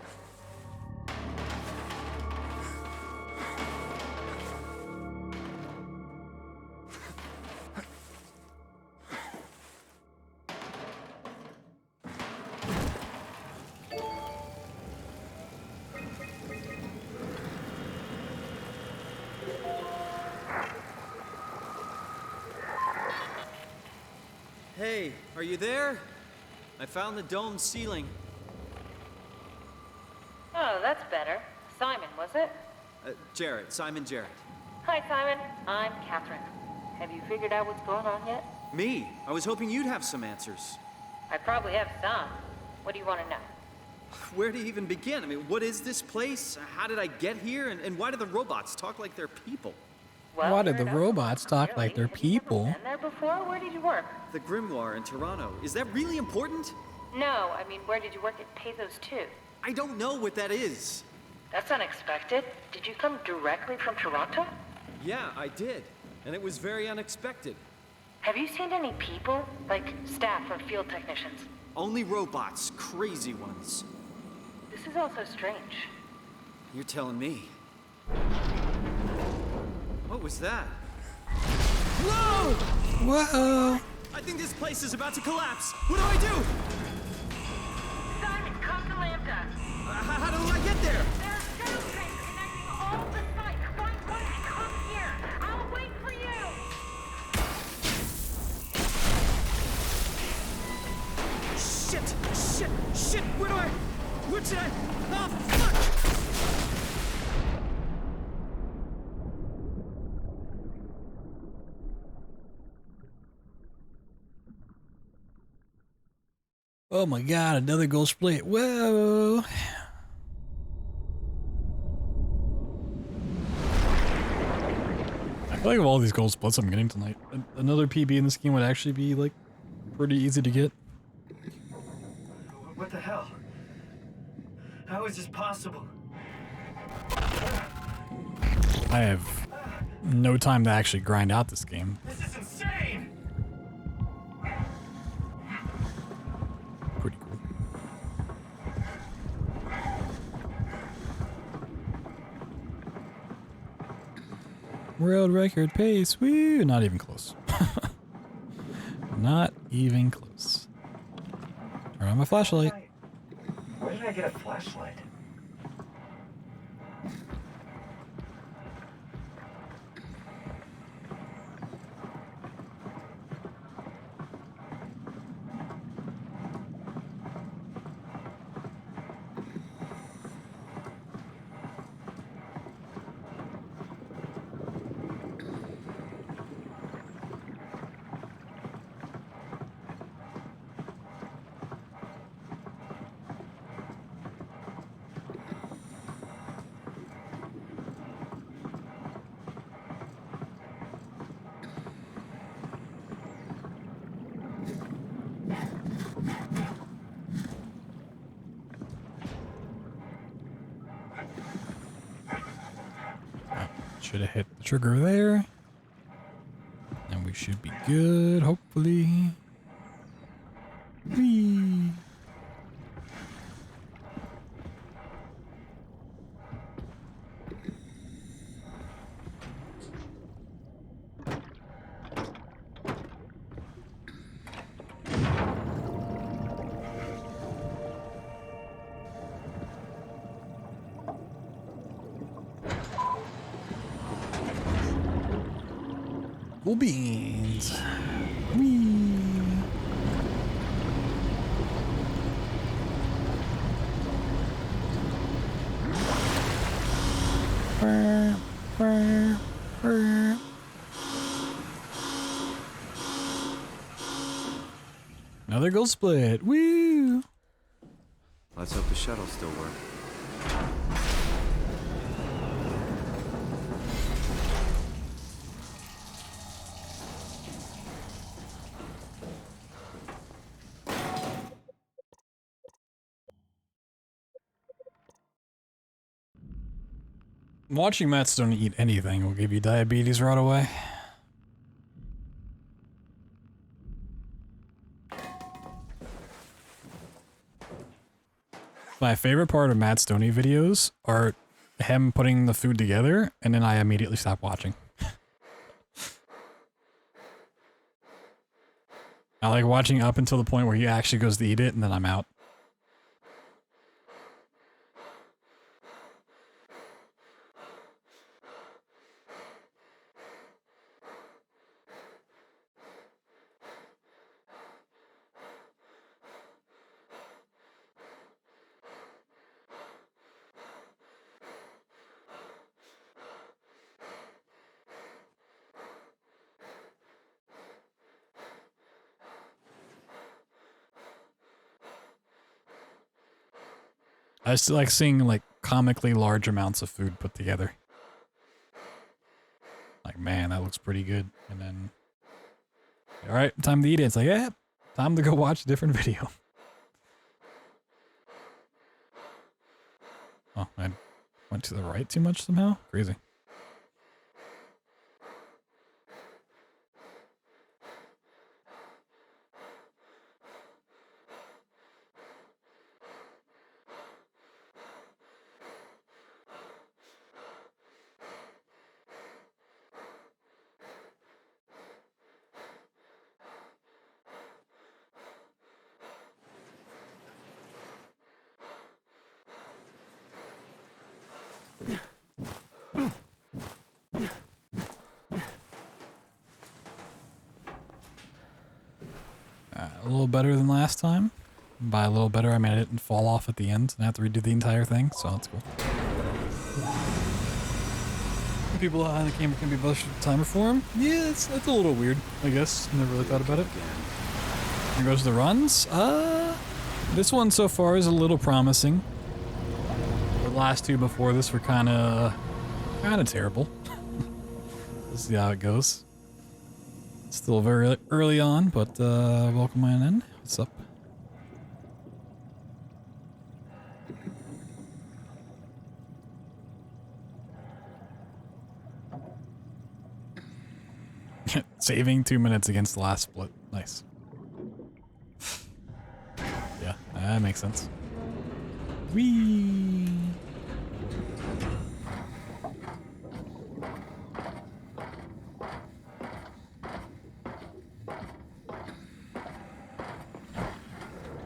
Hey, are you there? I found the dome ceiling. Oh, that's better. Simon, was it? Jarrett, Simon Jarrett. Hi, Simon. I'm Catherine. Have you figured out what's going on yet? Me? I was hoping you'd have some answers. I probably have some. What do you want to know? Where to even begin? I mean, what is this place? How did I get here? And why do the robots talk like they're people? Well, why did the robots talk like they're people? Been there before? Where did you work? The Grimoire in Toronto. Is that really important? No, I mean, where did you work at Pathos 2? I don't know what that is. That's unexpected. Did you come directly from Toronto? Yeah, I did. And it was very unexpected. Have you seen any people? Like staff or field technicians? Only robots. Crazy ones. This is also strange. You're telling me. What was that? Whoa! Whoa! I think this place is about to collapse. What do I do? Simon, come to Lambda. How do I get there? There are shuttle trains connecting all the sites. Find one and come here. I'll wait for you. Shit! Where should I? Oh, fuck! Oh my god, another gold split. Whoa! I feel like of all these gold splits I'm getting tonight, another PB in this game would actually be like pretty easy to get. What the hell? How is this possible? I have no time to actually grind out this game. This is insane! Pretty cool. World record pace. Woo! Not even close. Not even close. Turn on my flashlight. Where did I get a flashlight? Should have hit the trigger there. And we should be good, hopefully. Whee! Cool beans. Whee! Burr, burr, burr. Another gold split. Woo! Let's hope the shuttle still works. Watching Matt Stone eat anything will give you diabetes right away. My favorite part of Matt Stoney videos are him putting the food together, and then I immediately stop watching. I like watching up until the point where he actually goes to eat it, and then I'm out. I just like seeing like comically large amounts of food put together. Like, man, that looks pretty good. And then, all right, time to eat it. It's like, yeah, time to go watch a different video. Oh, I went to the right too much somehow? Crazy. A little better than last time. By a little better, I mean I didn't fall off at the end and have to redo the entire thing, so that's cool. People behind the camera can be busted with timer for him. Yeah, it's a little weird, I guess. Never really thought about it. Here goes the runs. This one so far is a little promising. The last two before this were kind of terrible. Let's see how it goes. Still very early on, but welcome on in. What's up? Saving 2 minutes against the last split. Nice. Yeah, that makes sense. Whee!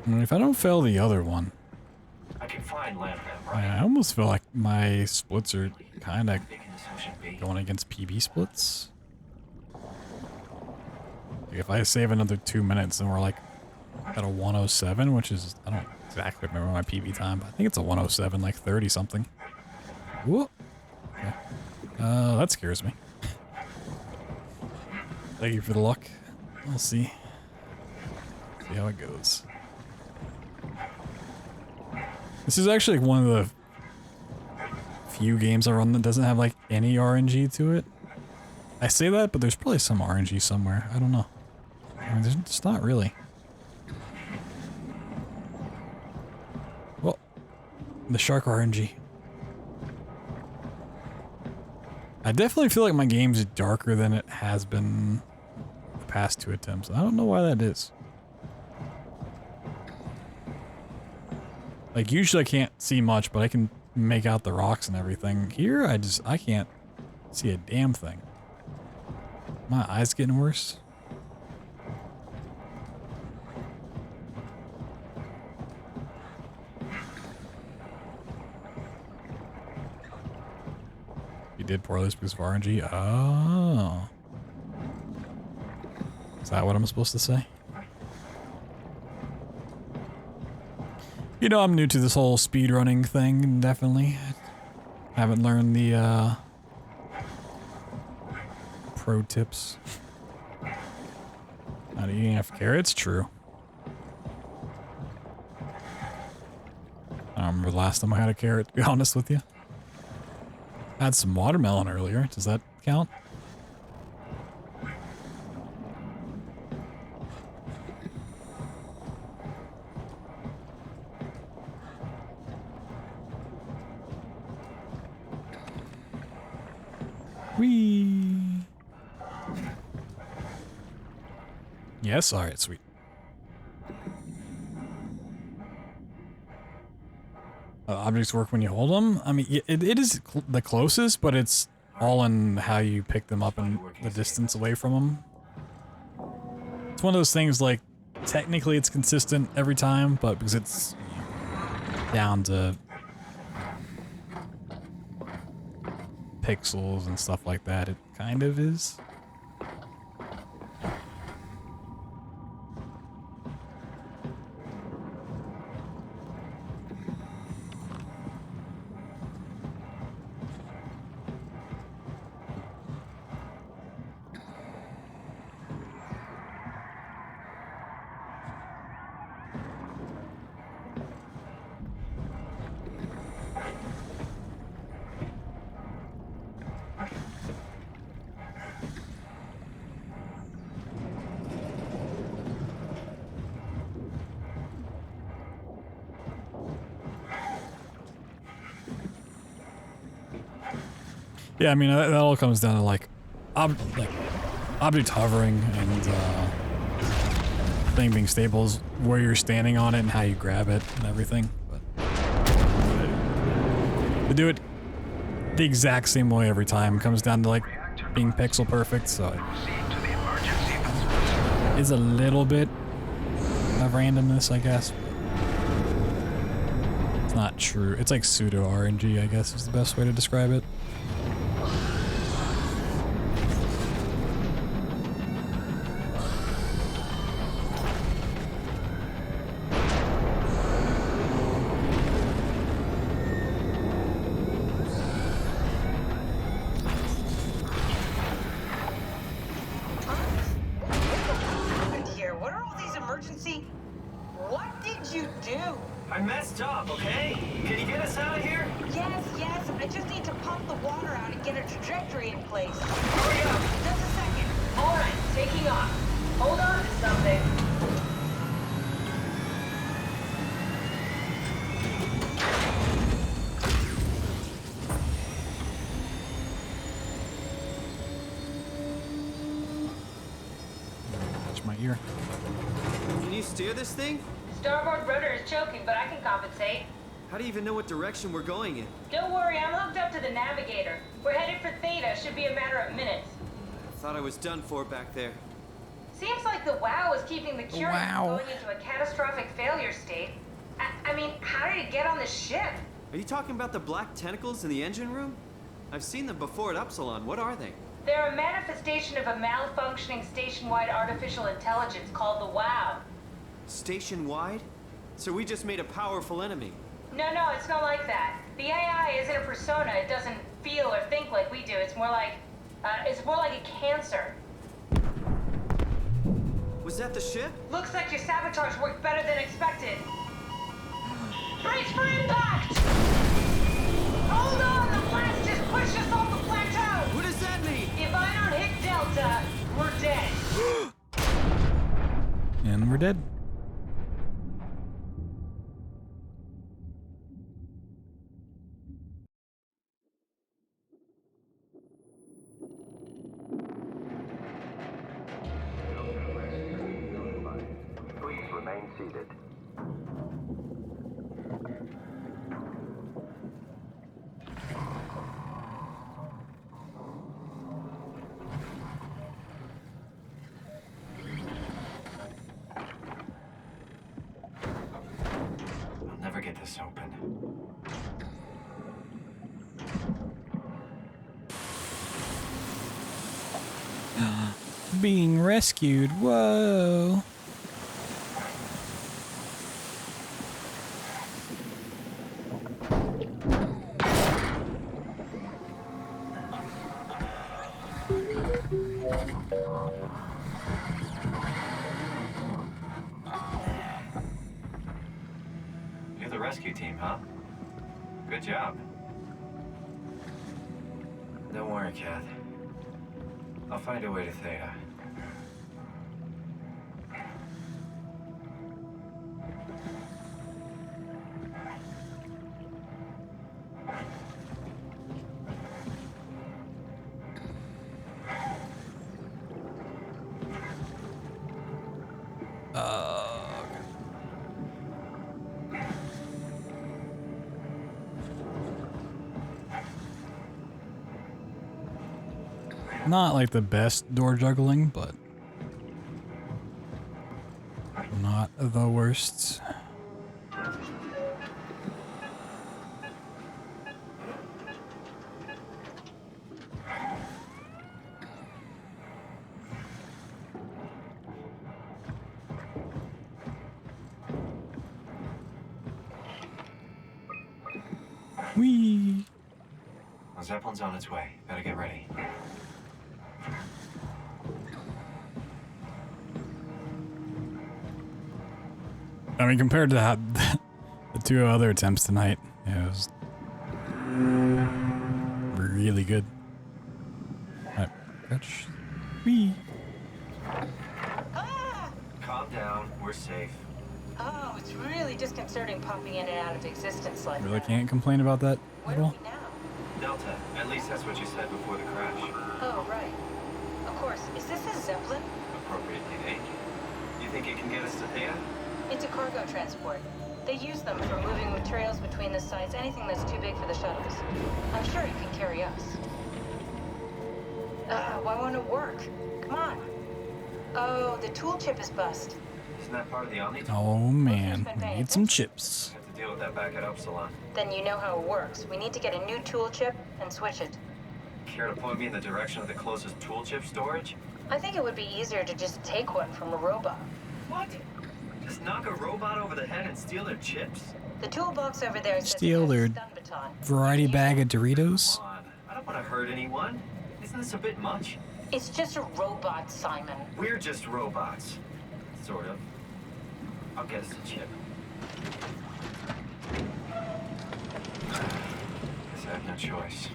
If I don't fail the other one, I can find land them, right? I almost feel like my splits are kind of going against PB splits. Like if I save another 2 minutes, then we're like at a 107, which is, I don't exactly remember my PB time, but I think it's a 107, like 30 something. Whoop. Okay. That scares me. Thank you for the luck. We'll see. See how it goes. This is actually like one of the few games I run that doesn't have like any RNG to it. I say that, but there's probably some RNG somewhere. I don't know. I mean, there's not really. Well, the shark RNG. I definitely feel like my game's darker than it has been the past 2 attempts. I don't know why that is. Like, usually I can't see much, but I can make out the rocks and everything. Here, I can't see a damn thing. My eyes getting worse. You did poorly because of RNG? Oh. Is that what I'm supposed to say? You know, I'm new to this whole speedrunning thing, definitely. Haven't learned the, pro tips. Not eating enough carrots? True. I don't remember the last time I had a carrot, to be honest with you. I had some watermelon earlier. Does that count? Whee! Yes? Alright, sweet. Objects work when you hold them. I mean, it is the closest, but it's all in how you pick them up and the distance away from them. It's one of those things like, technically it's consistent every time, but because it's down to pixels and stuff like that, it kind of is. Yeah, I mean, that all comes down to like object hovering and thing being stable is where you're standing on it and how you grab it and everything. But to do it the exact same way every time comes down to like being pixel perfect, so it's a little bit of randomness, I guess. It's not true. It's like pseudo RNG, I guess, is the best way to describe it. I messed up, okay? Can you get us out of here? Yes. I just need to pump the water out and get a trajectory in place. Hurry up! Just a second. All right, taking off. Hold on to something. Touch my ear. Can you steer this thing? Starboard rudder is choking, but I can compensate. How do you even know what direction we're going in? Don't worry, I'm hooked up to the navigator. We're headed for Theta. Should be a matter of minutes. I thought I was done for back there. Seems like the WOW is keeping the Curious from going into a catastrophic failure state. I mean, how did it get on the ship? Are you talking about the black tentacles in the engine room? I've seen them before at Upsilon. What are they? They're a manifestation of a malfunctioning station-wide artificial intelligence called the WOW. Station-wide? So we just made a powerful enemy. No, it's not like that. The AI isn't a persona. It doesn't feel or think like we do. It's more like a cancer. Was that the ship? Looks like your sabotage worked better than expected. Brace for impact! Hold on, the blast just pushed us off the plateau! What does that mean? If I don't hit Delta, we're dead. And we're dead. Please remain seated. I'll never get this open. Being rescued. Whoa. You're the rescue team, huh? Good job. Don't worry, Kath. I'll find a way to Theta. Not like the best door juggling, but not the worst. Whee! Zeppelin's on its way. Better get ready. I mean, compared to that, the two other attempts tonight, yeah, it was really good. Alright, catch. Whee! Calm down. We're safe. Oh, it's really disconcerting popping in and out of existence like Really that. can't complain about that Where at are all. we now? Delta. At least that's what you said before the crash. Oh, right. Of course. Is this a Zeppelin? Appropriate name. You think it can get us to Theta? It's a cargo transport. They use them for moving materials between the sites, anything that's too big for the shuttles. I'm sure it can carry us. Why won't it work? Come on. Oh, the tool chip is bust. Isn't that part of the Omni? Oh man, we need some chips. Have to deal with that back at Upsilon. Then you know how it works. We need to get a new tool chip and switch it. Care to point me in the direction of the closest tool chip storage? I think it would be easier to just take one from a robot. What? Just knock a robot over the head and steal their chips? The toolbox over there says Steal their variety bag of Doritos. Come on. I don't want to hurt anyone. Isn't this a bit much? It's just a robot, Simon. We're just robots. Sort of. I'll get us a chip. Guess I have no choice.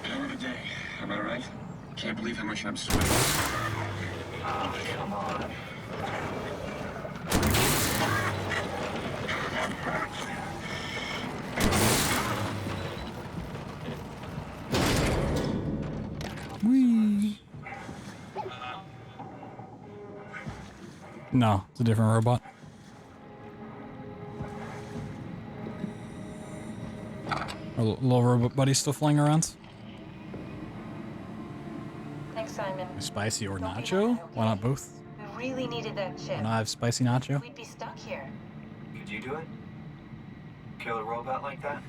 Hell of a day. Am I right? Can't believe how much I'm sweating. Oh, come on. Whee! No, it's a different robot. Our little robot buddy still flying around. Thanks, Simon. Spicy or nacho? Why not both? We really needed that chip. Why not have spicy nacho? We'd be stuck here. Could you do it? Kill a robot like that?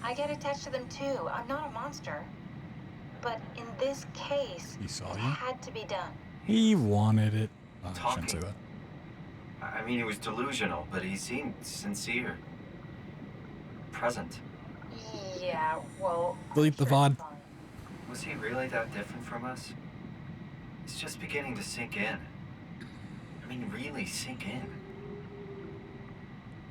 I get attached to them too. I'm not a monster. But in this case, He saw it you. had to be done. He wanted it. Oh, I shouldn't say Talking. that. I mean, he was delusional, but he seemed sincere. Present. Yeah, well... Delete the VOD. Was he really that different from us? It's just beginning to sink in. I mean, really sink in.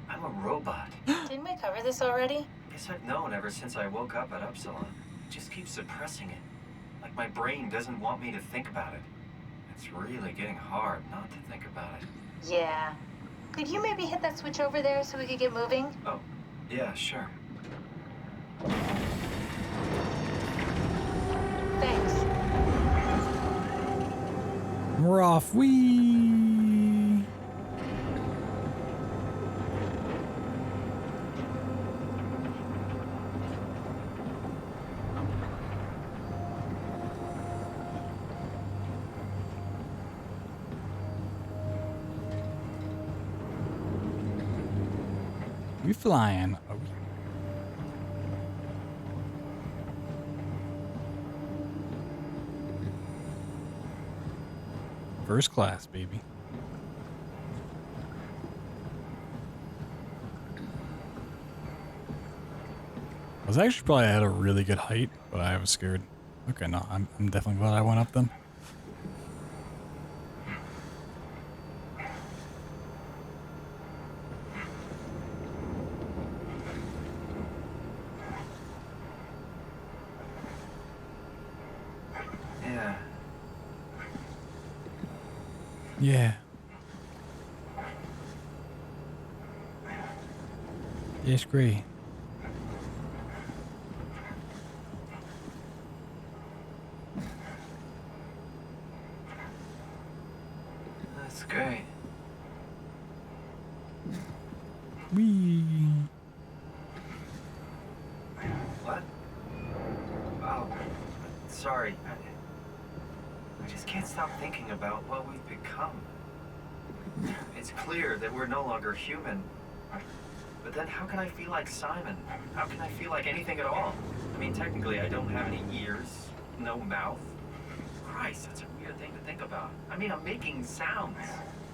I'm a robot. Didn't we cover this already? Guess I've known ever since I woke up at Upsilon. I just keep suppressing it. Like my brain doesn't want me to think about it. It's really getting hard not to think about it. Yeah. Could you maybe hit that switch over there so we could get moving? Oh, yeah, sure. Thanks. We're off. Whee! We flying. Oh. First class, baby. I was actually probably at a really good height, but I was scared. Okay, no, I'm definitely glad I went up then. Yeah. Yeah. It's great. That's great. Wee. What? Oh, sorry. I just can't stop thinking about what we've become. It's clear that we're no longer human. But then how can I feel like Simon? How can I feel like anything at all? I mean, technically, I don't have any ears, no mouth. Christ, that's a weird thing to think about. I mean, I'm making sounds.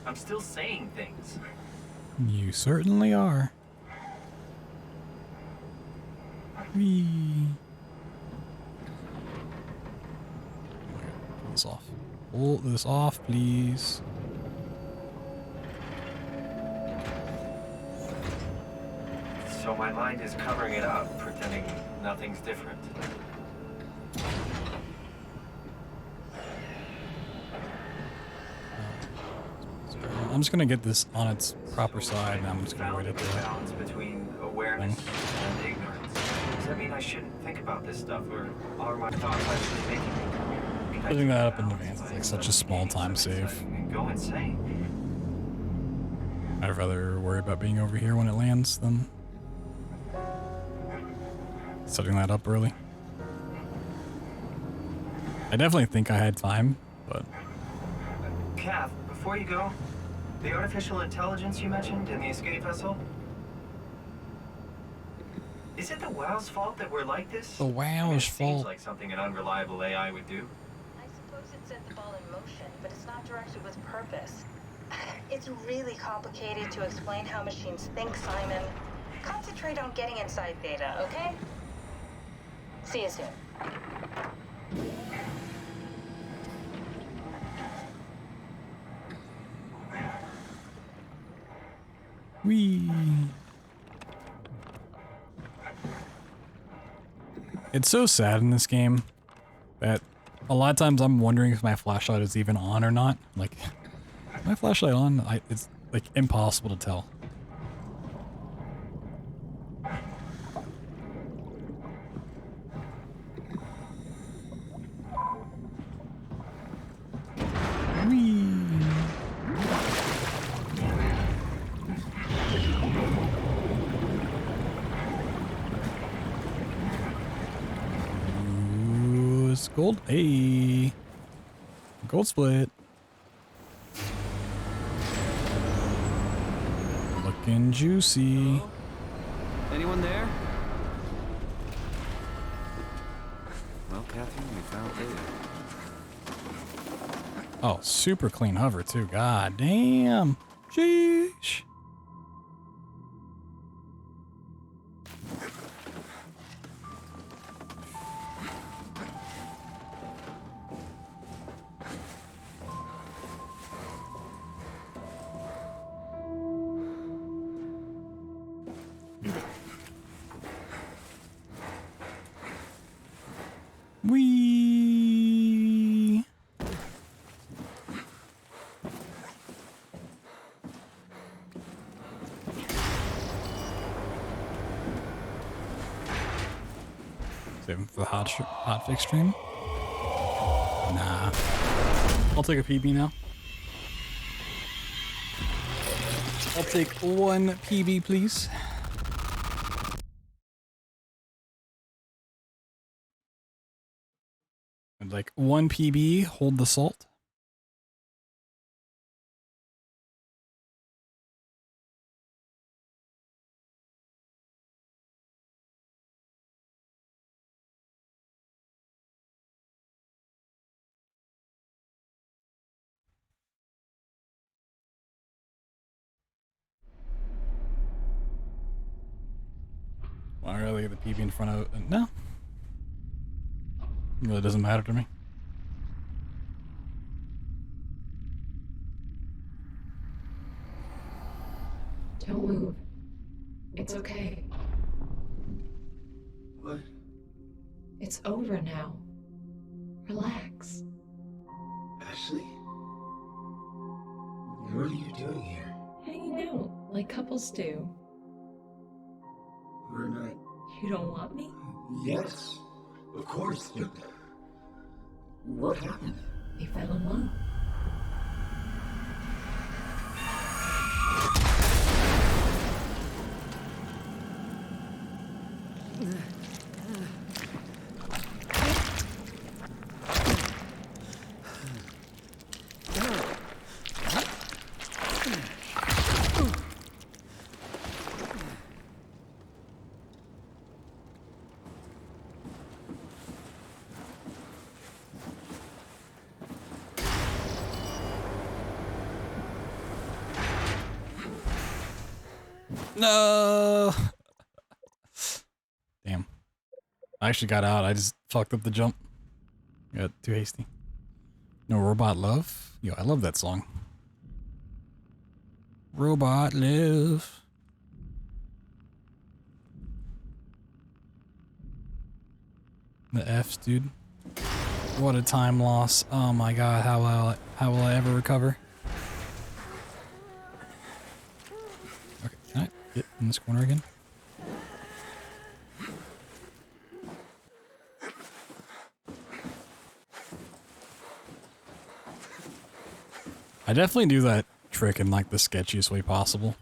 I'm still saying things. You certainly are. Wee. Pull this off. Pull this off, please. So my mind is covering it up, pretending nothing's different. I'm just gonna get this on its proper side, and I'm just gonna wait it there. Balance between awareness and ignorance. Does that mean I shouldn't think about this stuff, or are my thoughts actually making me? Putting that up in advance is like such a small time save. Go insane. I'd rather worry about being over here when it lands than setting that up early. I definitely think I had time, but... Kath, before you go, the artificial intelligence you mentioned in the escape vessel? Is it the WOW's fault that we're like this? The WOW's fault. Seems like something an unreliable AI would do. I suppose it set the ball in motion, but it's not directed with purpose. It's really complicated to explain how machines think, Simon. Concentrate on getting inside Theta, okay? See you soon. Whee! It's so sad in this game that a lot of times I'm wondering if my flashlight is even on or not. Like, is my flashlight on? It's like impossible to tell. Gold, hey, gold split. Looking juicy. Hello? Anyone there? Well, Catherine, we found Theta. Oh, super clean hover too. God damn. Sheesh. Wee. Save him for the hotfix stream. Nah. I'll take a PB now. I'll take one PB, please. And like one PB, hold the salt. Want to really get the PB in front of it? No. It really doesn't matter to me. Don't move. It's okay. What? It's over now. Relax. Ashley? What are you doing here? Hanging out, like couples do. We're not... You don't want me? Yes, of course. What happened? We fell in love. No. Damn. I actually got out. I just fucked up the jump. Got too hasty. No Robot Love? Yo, I love that song. Robot Love. The F's, dude. What a time loss. Oh my god, how will I ever recover? Okay, can I get in this corner again? I definitely do that trick in like the sketchiest way possible.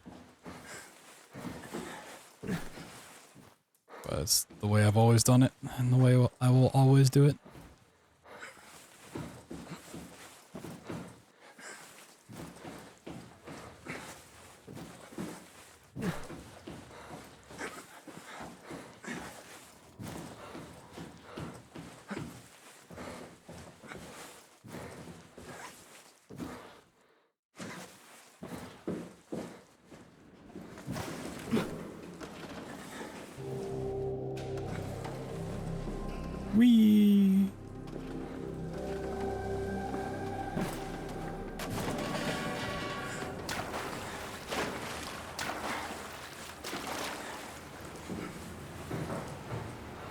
But it's the way I've always done it, and the way I will always do it. Whee!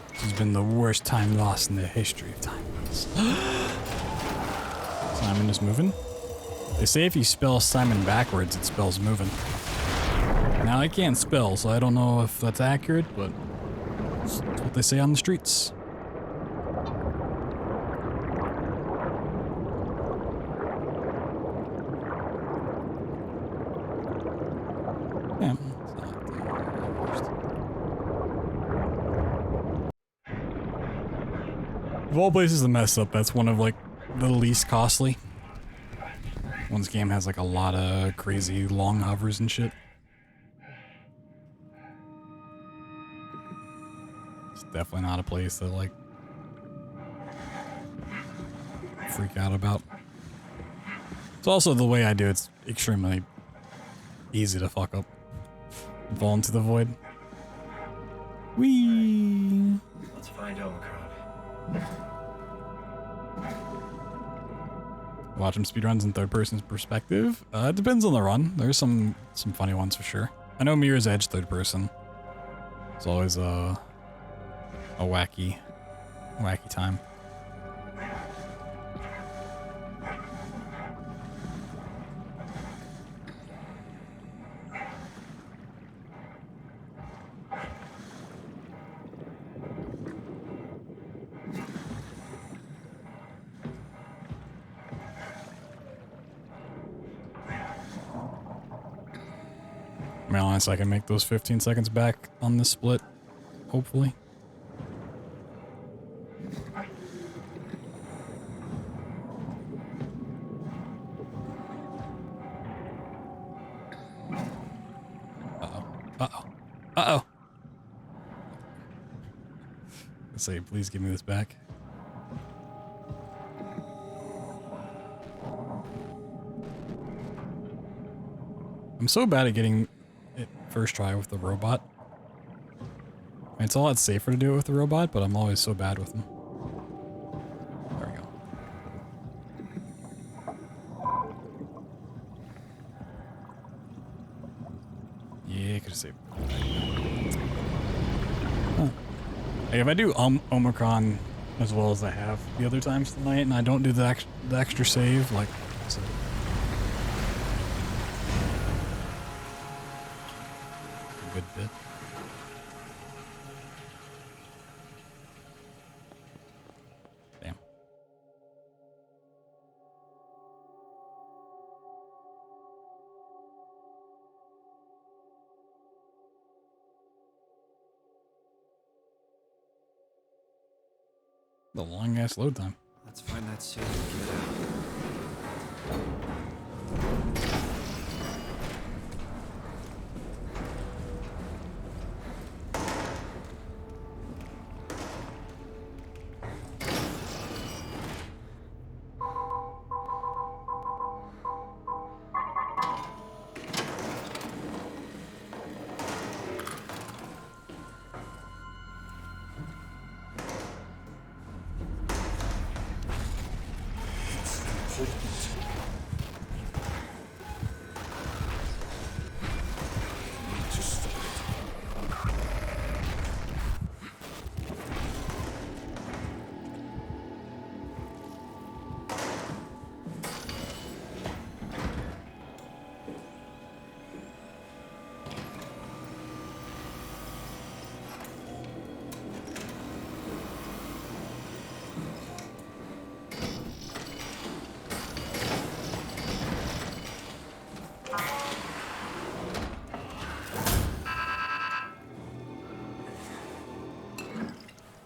This has been the worst time lost in the history of time. Simon is moving. They say if you spell Simon backwards, it spells moving. Now I can't spell, so I don't know if that's accurate, but that's what they say on the streets. Yeah, it's not the worst. Of all places to mess up, that's one of like the least costly. One's game has like a lot of crazy long hovers and shit. It's definitely not a place to like freak out about. It's also the way I do it's extremely easy to fuck up. Fall into the void. Whee! Let's find Omicron. Watch them speedruns in third-person perspective. It depends on the run. There's some funny ones for sure. I know Mirror's Edge third person. It's always a wacky time. I mean, honestly, I can make those 15 seconds back on this split, hopefully. Uh-oh. Uh-oh. Uh-oh. Let's say, please give me this back. I'm so bad at getting it first try with the robot. I mean, it's a lot safer to do it with the robot, but I'm always so bad with them. There we go. Yeah, could have saved. Huh. Hey, if I do Omicron as well as I have the other times tonight, and I don't do the extra save, like, so good bit. Damn. The long ass load time. Let's find that suit and get out.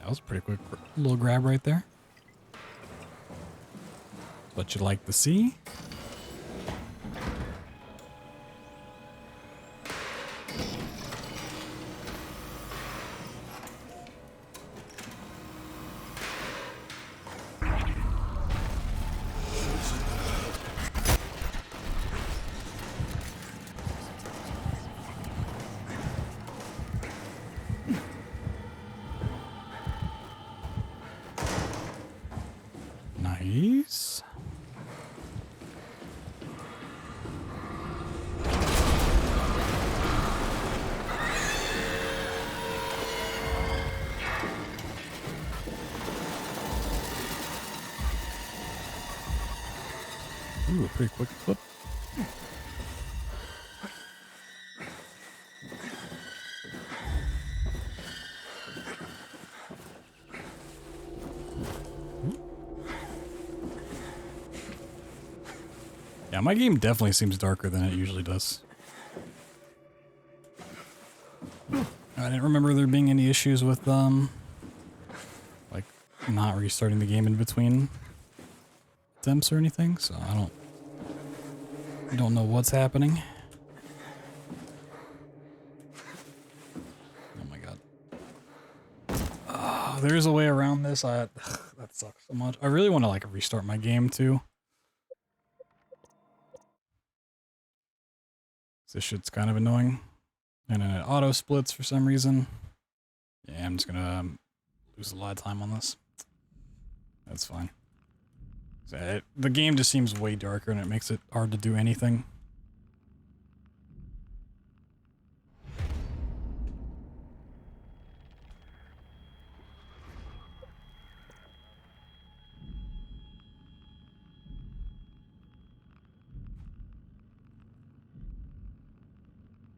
That was a pretty quick little grab right there. What you'd like to see? Nice. Ooh, a pretty quick flip. Yeah, my game definitely seems darker than it usually does. I didn't remember there being any issues with, like, not restarting the game in between attempts or anything, so I don't know what's happening. Oh my god. Oh, there's a way around this. That sucks so much. I really want to, like, restart my game, too. This shit's kind of annoying. And then it auto splits for some reason. Yeah, I'm just gonna lose a lot of time on this. That's fine. So the game just seems way darker and it makes it hard to do anything.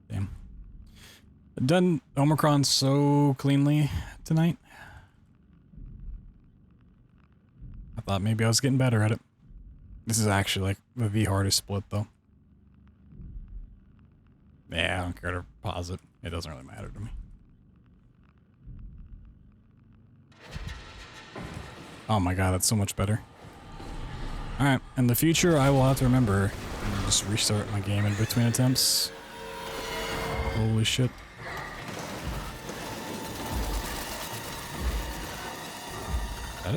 Damn. I've done Omicron so cleanly tonight. I thought maybe I was getting better at it. This is actually like the hardest split though. Yeah, I don't care to pause it. It doesn't really matter to me. Oh my god, that's so much better. Alright, in the future I will have to remember and just restart my game in between attempts. Holy shit.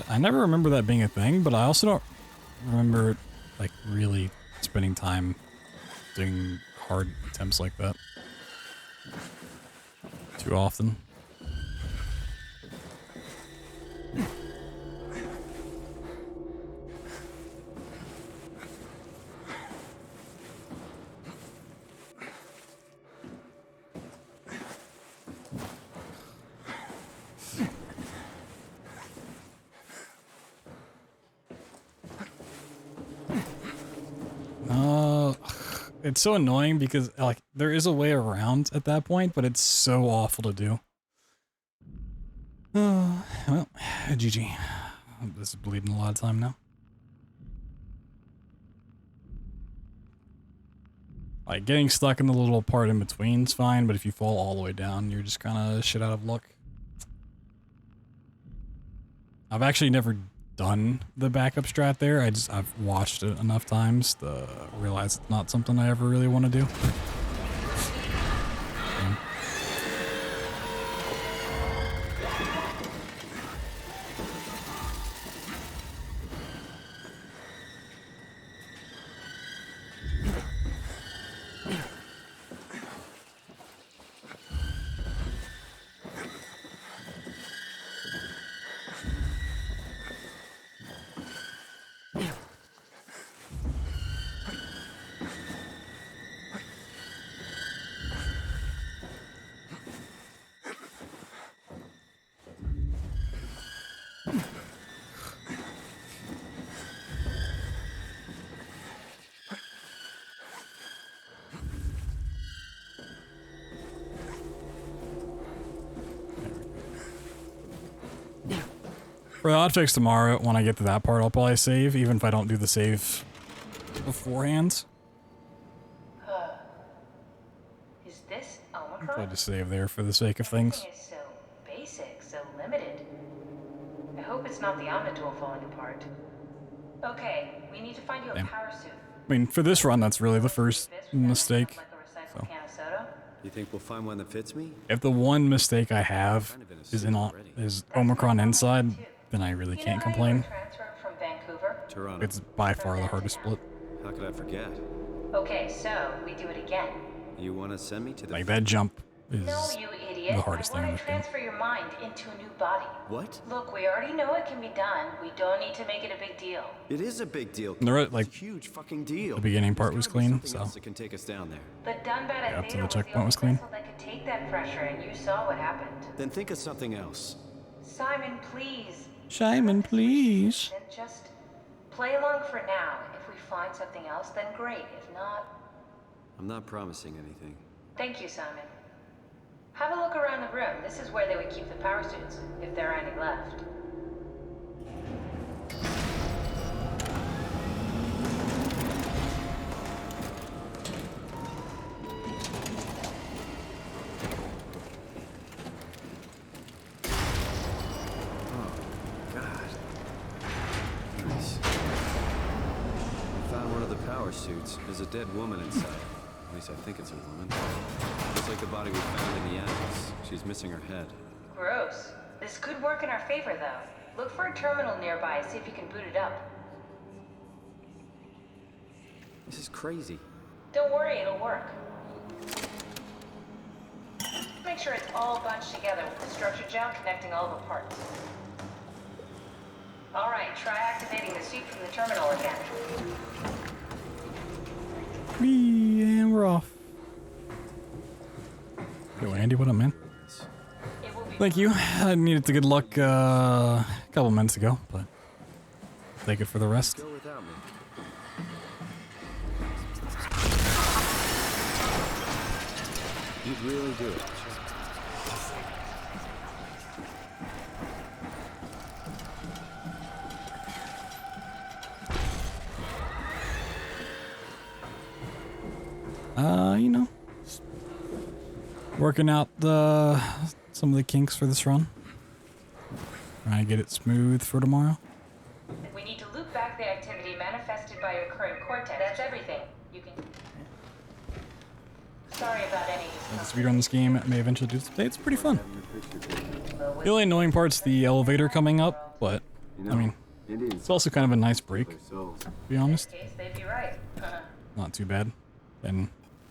I never remember that being a thing, but I also don't remember, like, really spending time doing hard attempts like that too often. It's so annoying because, like, there is a way around at that point, but it's so awful to do. Well, GG. This is bleeding a lot of time now. Like, getting stuck in the little part in between is fine, but if you fall all the way down, you're just kind of shit out of luck. I've actually never done the backup strat there. I've watched it enough times to realize it's not something I ever really want to do. For the hotfix tomorrow, when I get to that part, I'll probably save, even if I don't do the save beforehand. Is this I'll Omicron? probably just save there for the sake of things. Everything is so basic, so limited. hope it's not the Omnitool falling apart. Okay, we need to find you a power suit. I mean, for this run, that's really the first mistake. So, You think we'll find one that fits me? if the one mistake I have is is Omicron inside, then I really can't complain. From Vancouver? Toronto. It's by far the hardest split. How could I forget? Okay, so we do it again. You want to send me to the... Like, that jump is No, you idiot. the hardest thing I in want this to game. transfer your mind into a new body. What? Look, we already know it can be done. We don't need to make it a big deal. It is a big deal. Like, it's a huge fucking deal. The beginning part was clean, Something so else that can take us down there. The Dunbat at up to Theta the was checkpoint only was clean. vessel that could take that pressure, and you saw what happened. Then think of something else. Simon, please. Simon, please. Then just play along for now. If we find something else, then great. If not, I'm not promising anything. thank you, Simon. Have a look around the room. This is where they would keep the power suits, if there are any left. Suits. There's a dead woman inside. At least I think it's a woman. Looks like the body we found in the annex. She's missing her head. Gross. This could work in our favor, though. Look for a terminal nearby, see if you can boot it up. This is crazy. Don't worry, it'll work. Make sure it's all bunched together with the structure gel connecting all the parts. Alright, try activating the suit from the terminal again. And we're off. Yo, Andy, what up, man? Thank you. I needed the good luck a couple minutes ago, but take it for the rest. Go without me. You'd really do it. You know, working out some of the kinks for this run. Trying to get it smooth for tomorrow. We need to loop back the activity manifested by your current cortex. That's everything. You can... Sorry about any Speedrun this game may eventually do today. It's pretty fun. The only annoying part's the elevator coming up, but I mean, it's also kind of a nice break, to be honest. They'd be right. Not too bad. And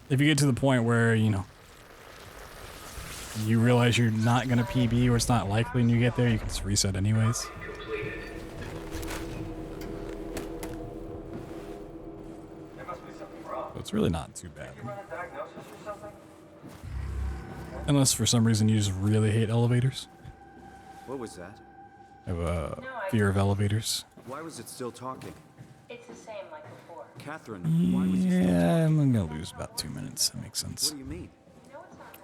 if you get to the point where, you know, you realize you're not going to PB or it's not likely and you get there, you can just reset anyways. So it's really not too bad. Unless for some reason you just really hate elevators. What was that? I have a fear of elevators. Why was it still talking? It's the same like before. Catherine, why was it still talking? Yeah, I'm gonna lose about 2 minutes. That makes sense. What do you mean? No, it's not magic.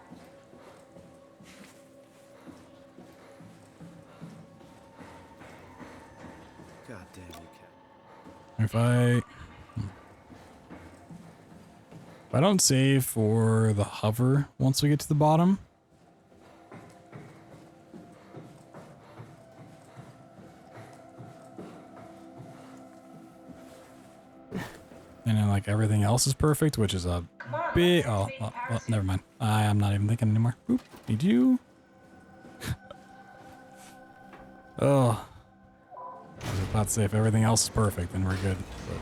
God damn you, Cat. If I don't save for the hover once we get to the bottom, and then like everything else is perfect, which is a big oh, never mind. I'm not even thinking anymore. Oop, need you. Oh, I was about to say if everything else is perfect, then we're good. But...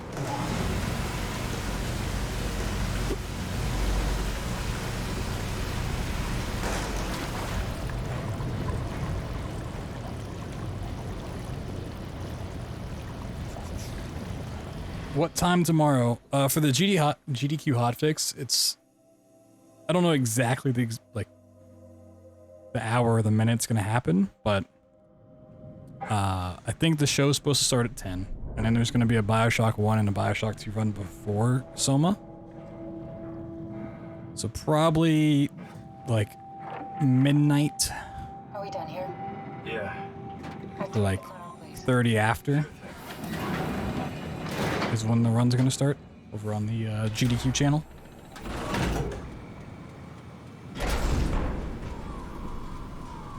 What time tomorrow? For the GDQ Hotfix, it's... I don't know exactly the hour or the minute it's going to happen, but I think the show's supposed to start at 10, and then there's going to be a Bioshock 1 and a Bioshock 2 run before SOMA. So probably like midnight. Are we done here? Yeah. Like 30 after is when the runs are going to start over on the GDQ channel.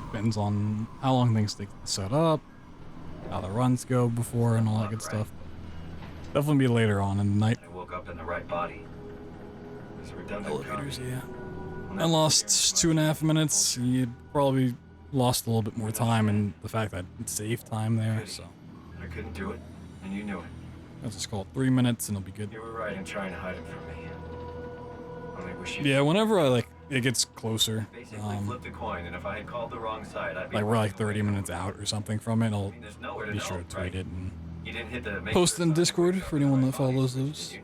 Depends on how long things take to set up, how the runs go before and all that good stuff. Definitely be later on in the night. I woke up in the right body. There's a redundant Elevators, copy. yeah. I lost 2.5 minutes. You probably lost a little bit more time in the fact that I saved time there, so. I couldn't do it, and you knew it. Let's just call it 3 minutes and it'll be good. You were right in trying to hide it from me. Only wish you Yeah, whenever it gets closer, basically flipped a coin, and if I had called the wrong side, I'd be like we're like 30 minutes out or something from it, I'll there's nowhere to be know, sure to tweet right? it and You didn't hit the post it in Discord for anyone that follows those.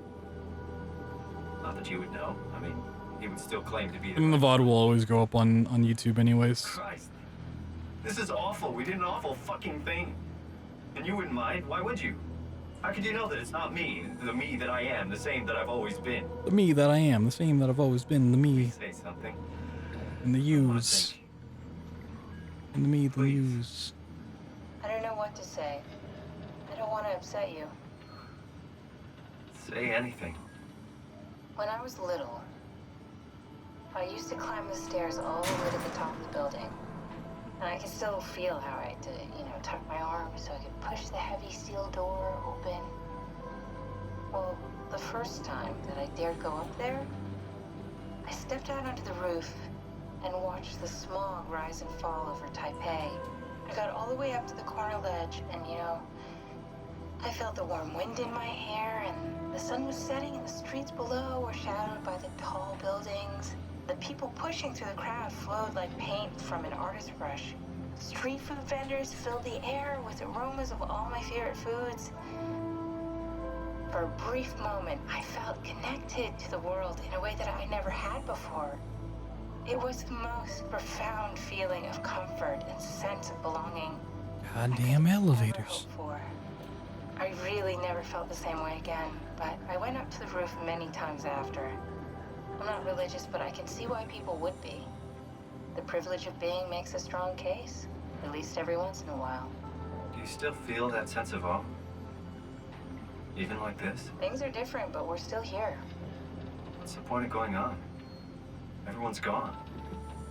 Not that you would know. I mean, he would still claim to be And the VOD will always go up on YouTube anyways. Christ. This is awful. We did an awful fucking thing. And you wouldn't mind? Why would you? How could you know that it's not me, the me that I am, the same that I've always been? The me that I am, the same that I've always been, the me. Say something. And the yous. And the me, the yous. I don't know what to say. I don't want to upset you. Say anything. When I was little, I used to climb the stairs all the way to the top of the building. And I can still feel how I had to, tuck my arm so I could push the heavy steel door open. Well, the first time that I dared go up there, I stepped out onto the roof and watched the smog rise and fall over Taipei. I got all the way up to the corner ledge and, I felt the warm wind in my hair and the sun was setting and the streets below were shadowed by the tall buildings. The people pushing through the crowd flowed like paint from an artist's brush. Street food vendors filled the air with aromas of all my favorite foods. For a brief moment, I felt connected to the world in a way that I never had before. It was the most profound feeling of comfort and sense of belonging. Goddamn elevators. I really never felt the same way again, but I went up to the roof many times after. I'm not religious, but I can see why people would be. The privilege of being makes a strong case, at least every once in a while. Do you still feel that sense of awe? Even like this? Things are different, but we're still here. What's the point of going on? Everyone's gone.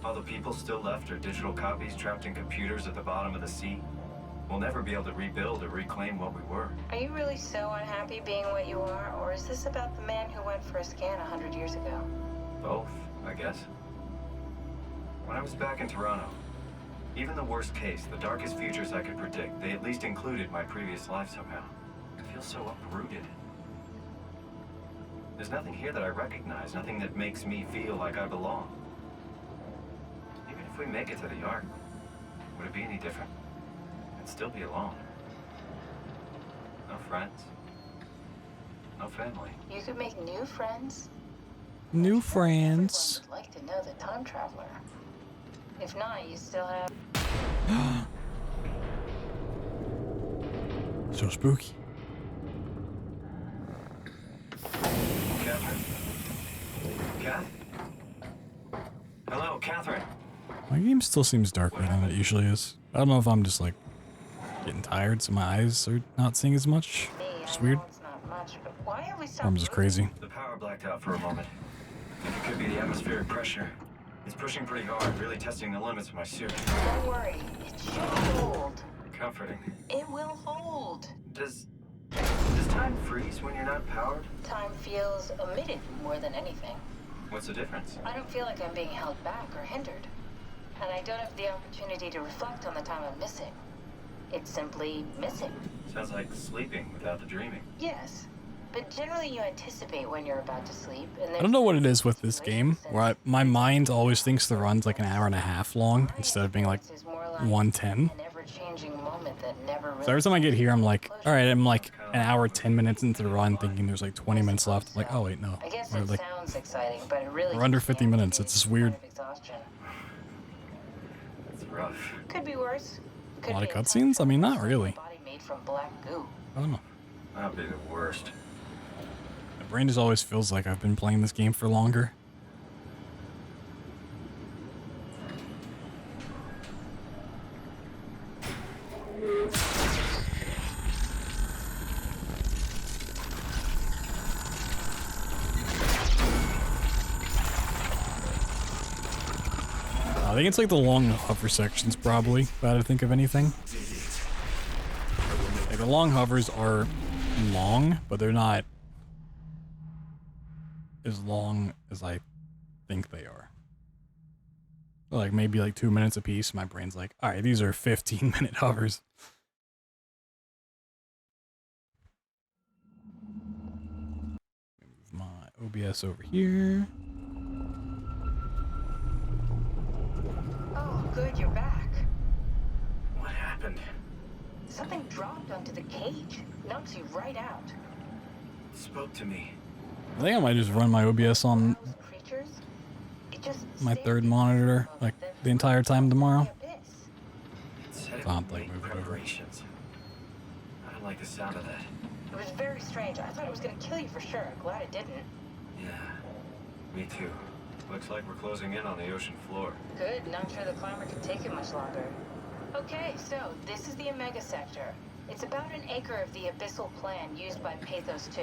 All the people still left are digital copies trapped in computers at the bottom of the sea. We'll never be able to rebuild or reclaim what we were. Are you really so unhappy being what you are, or is this about the man who went for a scan 100 years ago? Both, I guess. When I was back in Toronto, even the worst case, the darkest futures I could predict, they at least included my previous life somehow. I feel so uprooted. There's nothing here that I recognize, nothing that makes me feel like I belong. Even if we make it to the Ark, would it be any different? I'd still be alone. No friends. No family. You could make new friends. New friends. I'd like to know the time traveler. If not, you still have... So spooky. Catherine? Kath? Hello, Catherine. My game still seems darker than it usually is. I don't know if I'm just like getting tired, so my eyes are not seeing as much. It's weird. Why are we so... I'm just crazy. The power blacked out for a moment. It could be the atmospheric pressure. It's pushing pretty hard, really testing the limits of my suit. Don't worry, it should hold. Comforting. It will hold. Does time freeze when you're not powered? Time feels omitted more than anything. What's the difference? I don't feel like I'm being held back or hindered. And I don't have the opportunity to reflect on the time I'm missing. It's simply missing. Sounds like sleeping without the dreaming. Yes. But generally you anticipate when you're about to sleep. And I don't know what it is with this game, where my mind always thinks the run's like an hour and a half long instead of being like 110. An ever-changing moment that never really... So every time I get here, I'm like, all right, I'm like an hour, 10 minutes into the run, thinking there's like 20 minutes left. I'm like, oh wait, no. I guess We're it like, sounds exciting, but it really... we're under 50 minutes. It's just weird. Exhaustion. It's rough. Could be worse. A lot of cutscenes? I mean, not really. Body made from black goo. I don't know. That'd be the worst. My brain just always feels like I've been playing this game for longer. I think it's like the long hover sections, probably, if I had to think of anything. the long hovers are long, but they're not as long as I think they are. Like maybe like 2 minutes a piece. My brain's like, all right, these are 15-minute hovers. Move my OBS over here. Oh, good, you're back. What happened? Something dropped onto the cage. Knocks you right out. It spoke to me. I think I might just run my OBS on my third monitor like the entire time tomorrow. It said it I'll would like make move it over. preparations. I don't like the sound of that. It was very strange. I thought it was gonna kill you for sure. I'm glad it didn't. Yeah, me too. Looks like we're closing in on the ocean floor. Good. Not sure the climber can take it much longer. Okay, so this is the Omega Sector. It's about an acre of the abyssal plan used by Pathos 2.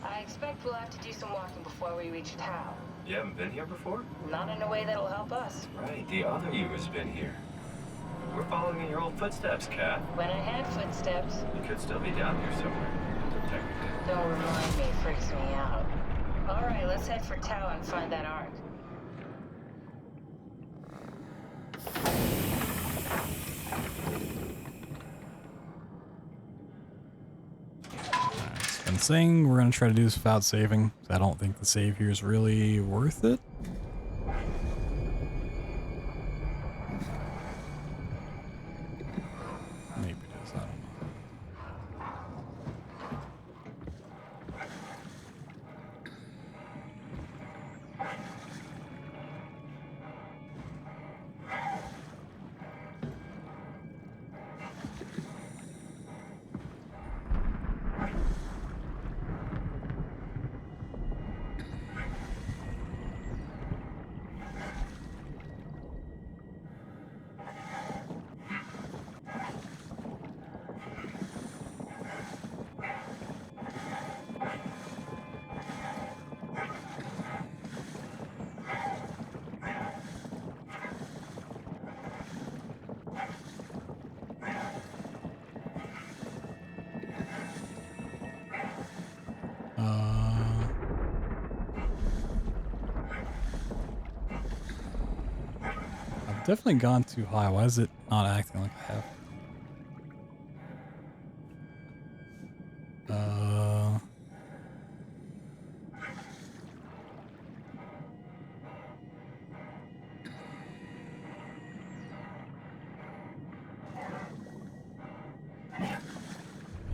I expect we'll have to do some walking before we reach Tau. You haven't been here before? Not in a way that'll help us. Right, the other you has been here. We're following in your old footsteps, Kat. When I had footsteps. You could still be down here somewhere. Technically. Don't remind me, it freaks me out. Alright, let's head for Tau and find that ark. Been saying we're gonna try to do this without saving. I don't think the save here is really worth it. Maybe it is, I don't know. I've definitely gone too high. Why is it not acting like I have?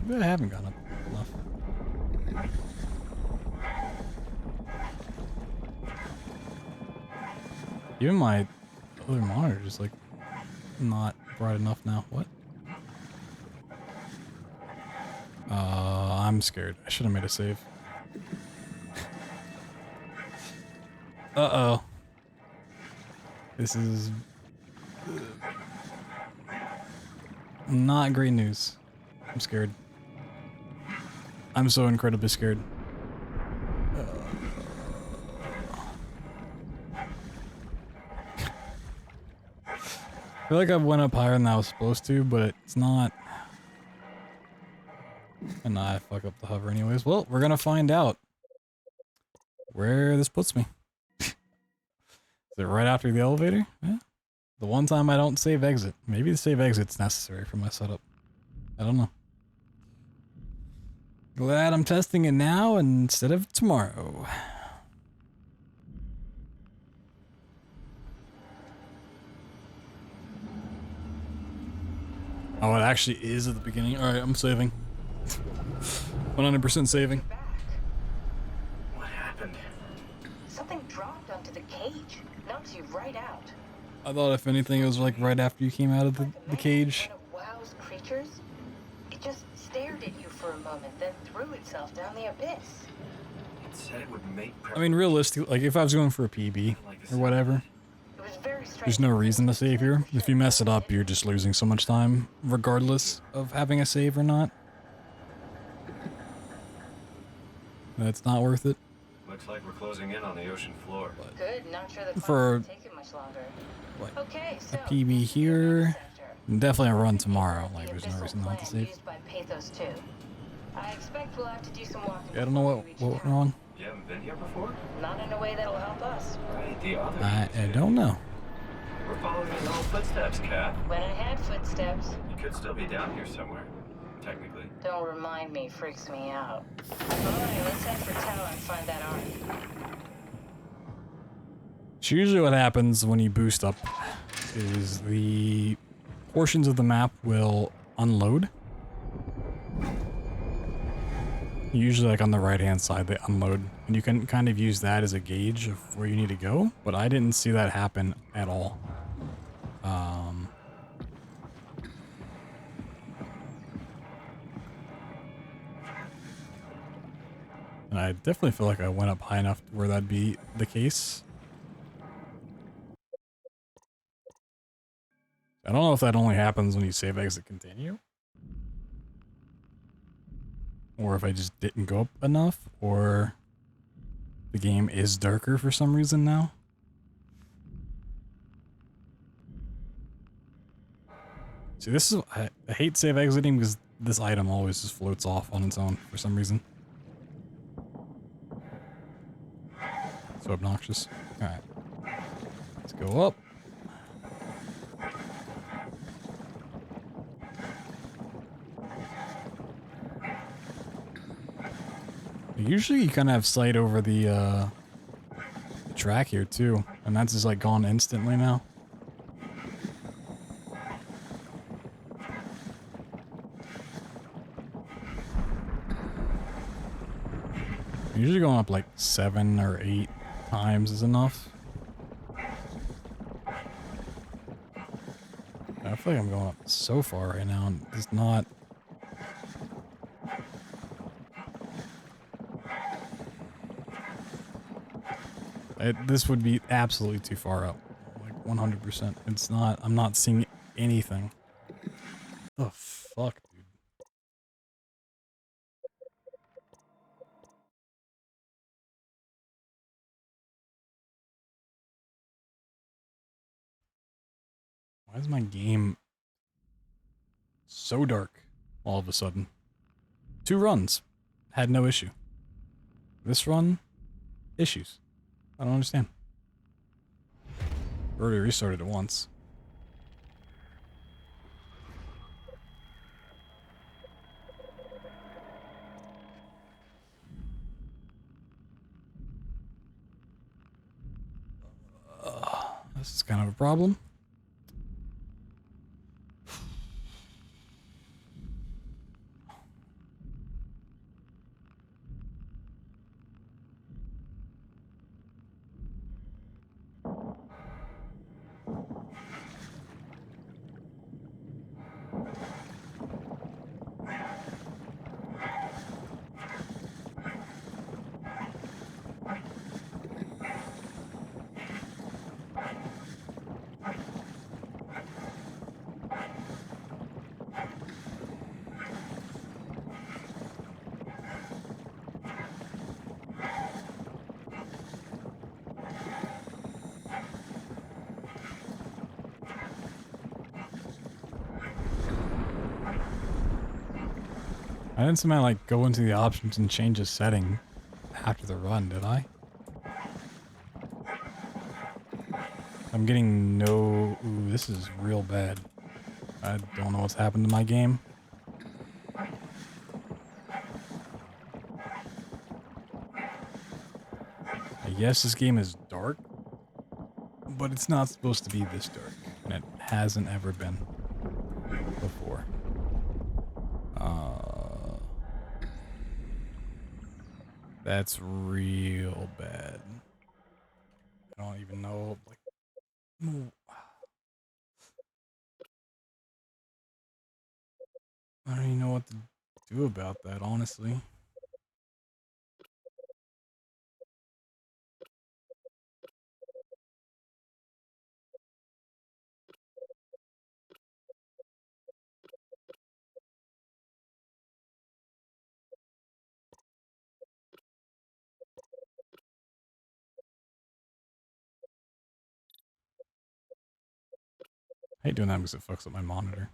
Maybe I haven't gone up enough. Even my other monitor is like not bright enough now. What? I'm scared. I should have made a save. Uh-oh. This is not great news. I'm scared. I'm so incredibly scared. I feel like I went up higher than I was supposed to, but it's not. And nah, I fuck up the hover anyways. Well, we're gonna find out where this puts me. Is it right after the elevator? Yeah. The one time I don't save exit. Maybe the save exit's necessary for my setup. I don't know. Glad I'm testing it now instead of tomorrow. Oh, it actually is at the beginning. Alright, I'm saving. 100% saving. What happened? Something dropped onto the cage. Knocks you right out. I thought if anything it was like right after you came out of the cage. One of WoW's creatures. It just stared at you for a moment, then threw itself down the abyss. It said it would make I mean, realistically, like if I was going for a PB or whatever, there's no reason to save here. If you mess it up, you're just losing so much time, regardless of having a save or not. That's not worth it. Looks like we're closing in on the ocean floor. Good, not sure the For take it much longer. like okay, so a PB here, Definitely a run tomorrow. Like, there's no reason not to save. Used by Pathos too. I expect we'll have to do some walking. Yeah, I don't know what went wrong. You haven't been here before? Not in a way that'll help us. Right, the other. I don't know. We're following his own footsteps, Kat. When I had footsteps. You could still be down here somewhere, technically. Don't remind me, freaks me out. Alright, let's head for tower and find that arm. So usually what happens when you boost up is the portions of the map will unload. Usually like on the right hand side they unload, and you can kind of use that as a gauge of where you need to go, but I didn't see that happen at all. And I definitely feel like I went up high enough where that'd be the case. I don't know if that only happens when you save exit continue, or if I just didn't go up enough, or the game is darker for some reason now. See, this is, I hate save exiting because this item always just floats off on its own for some reason. So obnoxious. Alright. Let's go up. Usually you kind of have sight over the track here too, and that's just like gone instantly now. Usually going up like 7 or 8 times is enough. I feel like I'm going up so far right now, and it's not. This would be absolutely too far up, like 100%. It's not. I'm not seeing anything. Oh fuck, dude. Why is my game so dark all of a sudden? 2 runs, had no issue. This run, issues. I don't understand. Already restarted it once. This is kind of a problem. I didn't somehow like go into the options and change a setting after the run, did I? I'm getting no... Ooh, this is real bad. I don't know what's happened to my game. I guess this game is dark, but it's not supposed to be this dark, and it hasn't ever been before. That's real bad. I don't even know, like... I don't even know what to do about that, honestly. I hate doing that because it fucks up my monitor.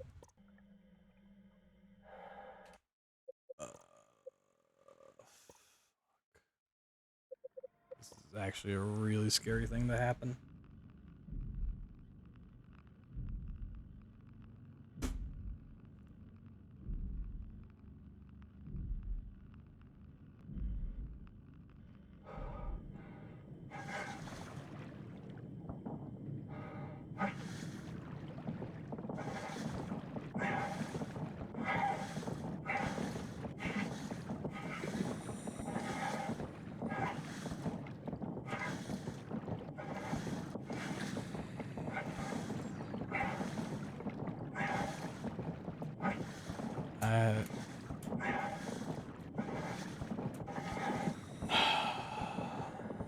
This is actually a really scary thing to happen.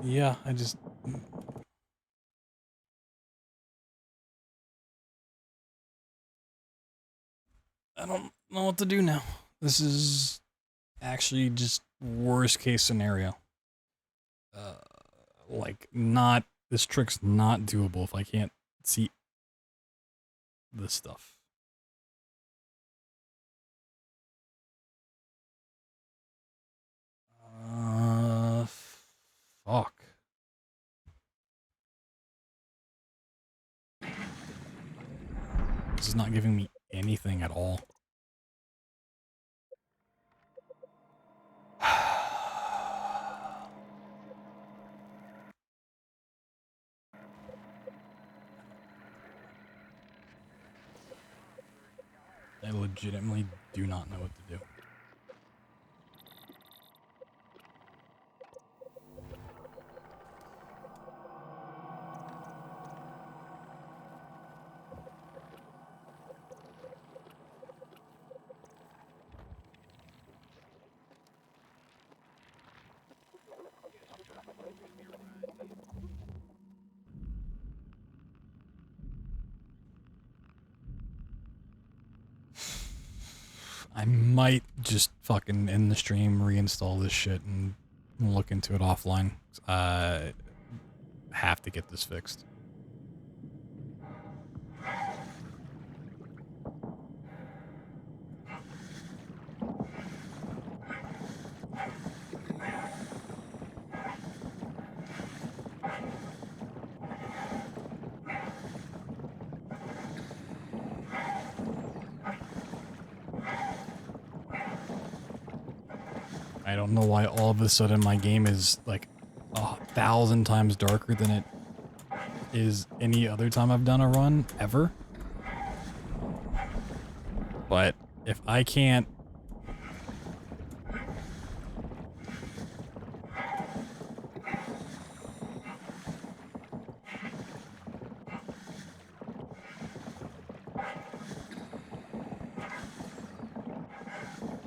Yeah, I just... I don't know what to do now. This is actually just worst case scenario. Like, not... This trick's not doable if I can't see this stuff. Fuck. This is not giving me anything at all. I legitimately do not know what to do. I might just fucking end the stream, reinstall this shit, and look into it offline. Have to get this fixed. I don't know why all of a sudden my game is like 1,000 times darker than it is any other time I've done a run ever. But if I can't...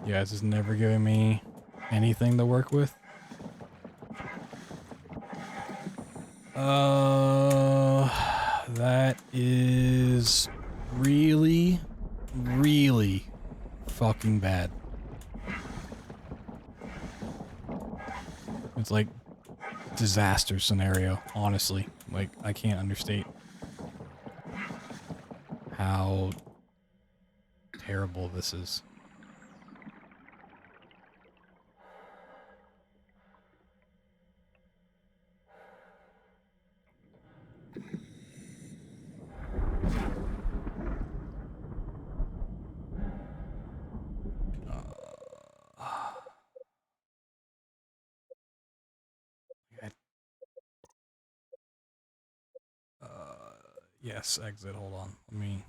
You guys is never giving me anything to work with. That is really, really fucking bad. It's like disaster scenario, honestly. Like, I can't understate how terrible this is. Yes, exit, hold on. Let me...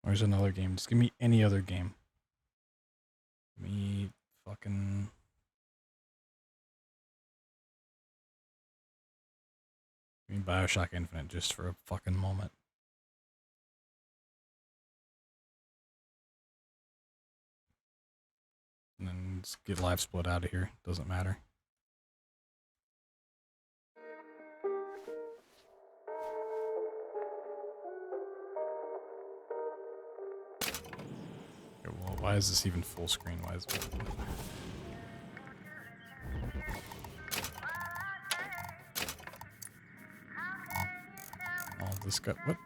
Where's another game? Just give me any other game. Give me fucking... Give me BioShock Infinite just for a fucking moment. And then just get live split out of here. Doesn't matter. Okay, well, why is this even full screen? Why is it... this guy? What?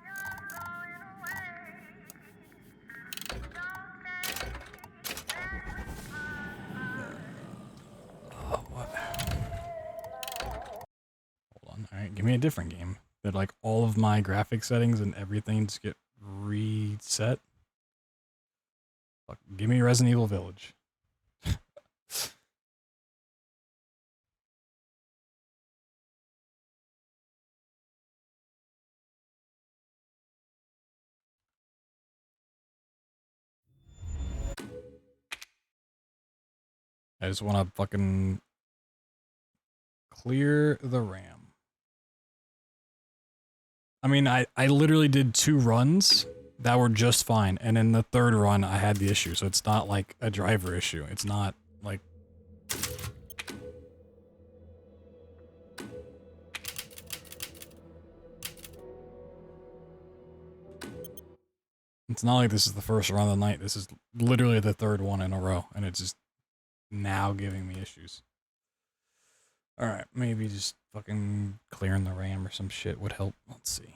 What? Hold on. All right, give me a different game. That like all of my graphic settings and everything just get reset. Fuck, give me Resident Evil Village. I just want to fucking clear the RAM. I mean, I literally did 2 runs that were just fine, and in the 3rd run I had the issue, so it's not like a driver issue. It's not like... It's not like this is the first run of the night. This is literally the 3rd one in a row, and it's just now giving me issues. Alright, maybe just fucking clearing the RAM or some shit would help. Let's see.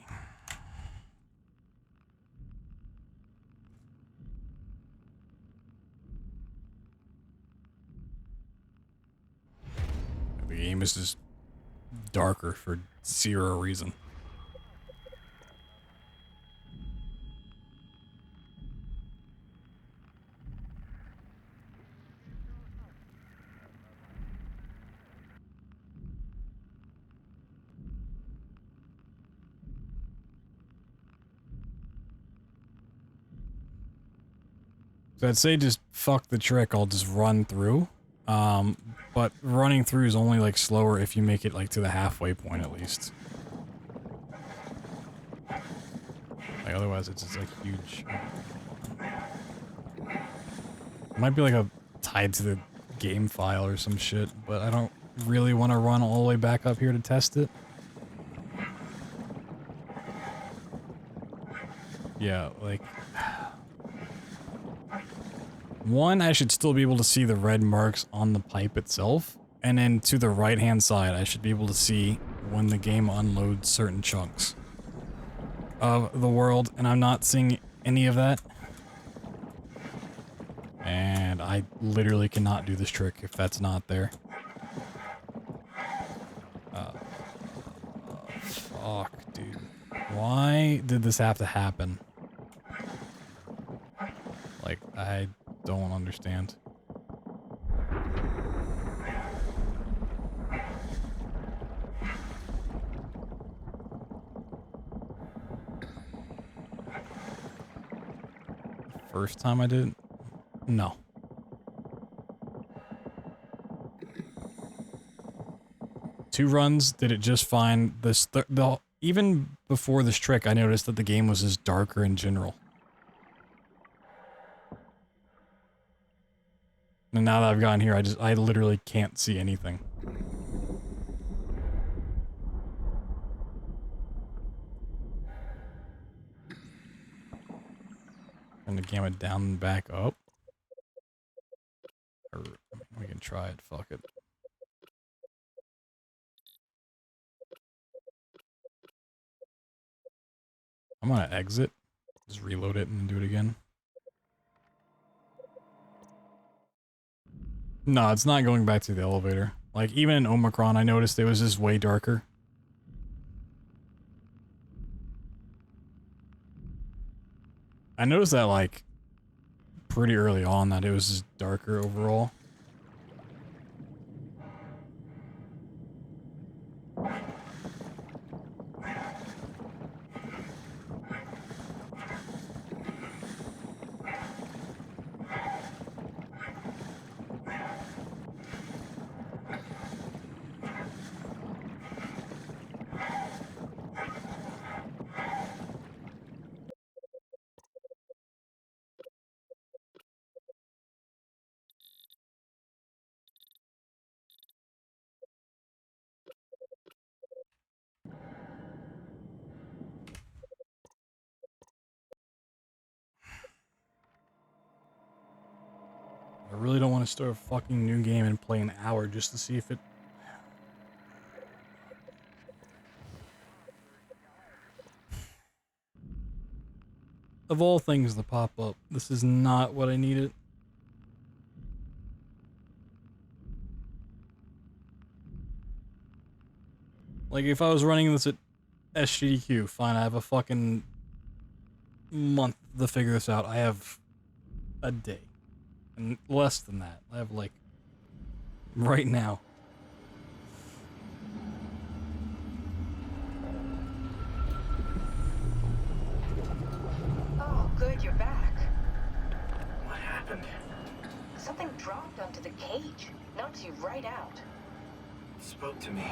The game is just darker for zero reason. So I'd say just fuck the trick, I'll just run through. But running through is only like slower if you make it like to the halfway point at least. Like otherwise it's just like huge. It might be like a tied to the game file or some shit, but I don't really want to run all the way back up here to test it. Yeah, like... One, I should still be able to see the red marks on the pipe itself, and then to the right-hand side, I should be able to see when the game unloads certain chunks of the world, and I'm not seeing any of that. And I literally cannot do this trick if that's not there. Fuck, dude. Why did this have to happen? Like, I don't understand. First time I did it? No. Two runs, did it just fine. Even before this trick, I noticed that the game was just darker in general. And now that I've gotten here, I literally can't see anything. Turn the gamma down and back up. Or we can try it, fuck it. I'm gonna exit. Just reload it and do it again. No, it's not going back to the elevator. Like, even in Omicron, I noticed it was just way darker. I noticed that, like, pretty early on, that it was just darker overall. I really don't want to start a fucking new game and play an hour just to see if it... of all things to pop up, this is not what I needed. Like, if I was running this at SGDQ, fine, I have a fucking month to figure this out. I have a day. And less than that. I have, like, right now. Oh, good, you're back. What happened? Something dropped onto the cage. Knocks you right out. Spoke to me.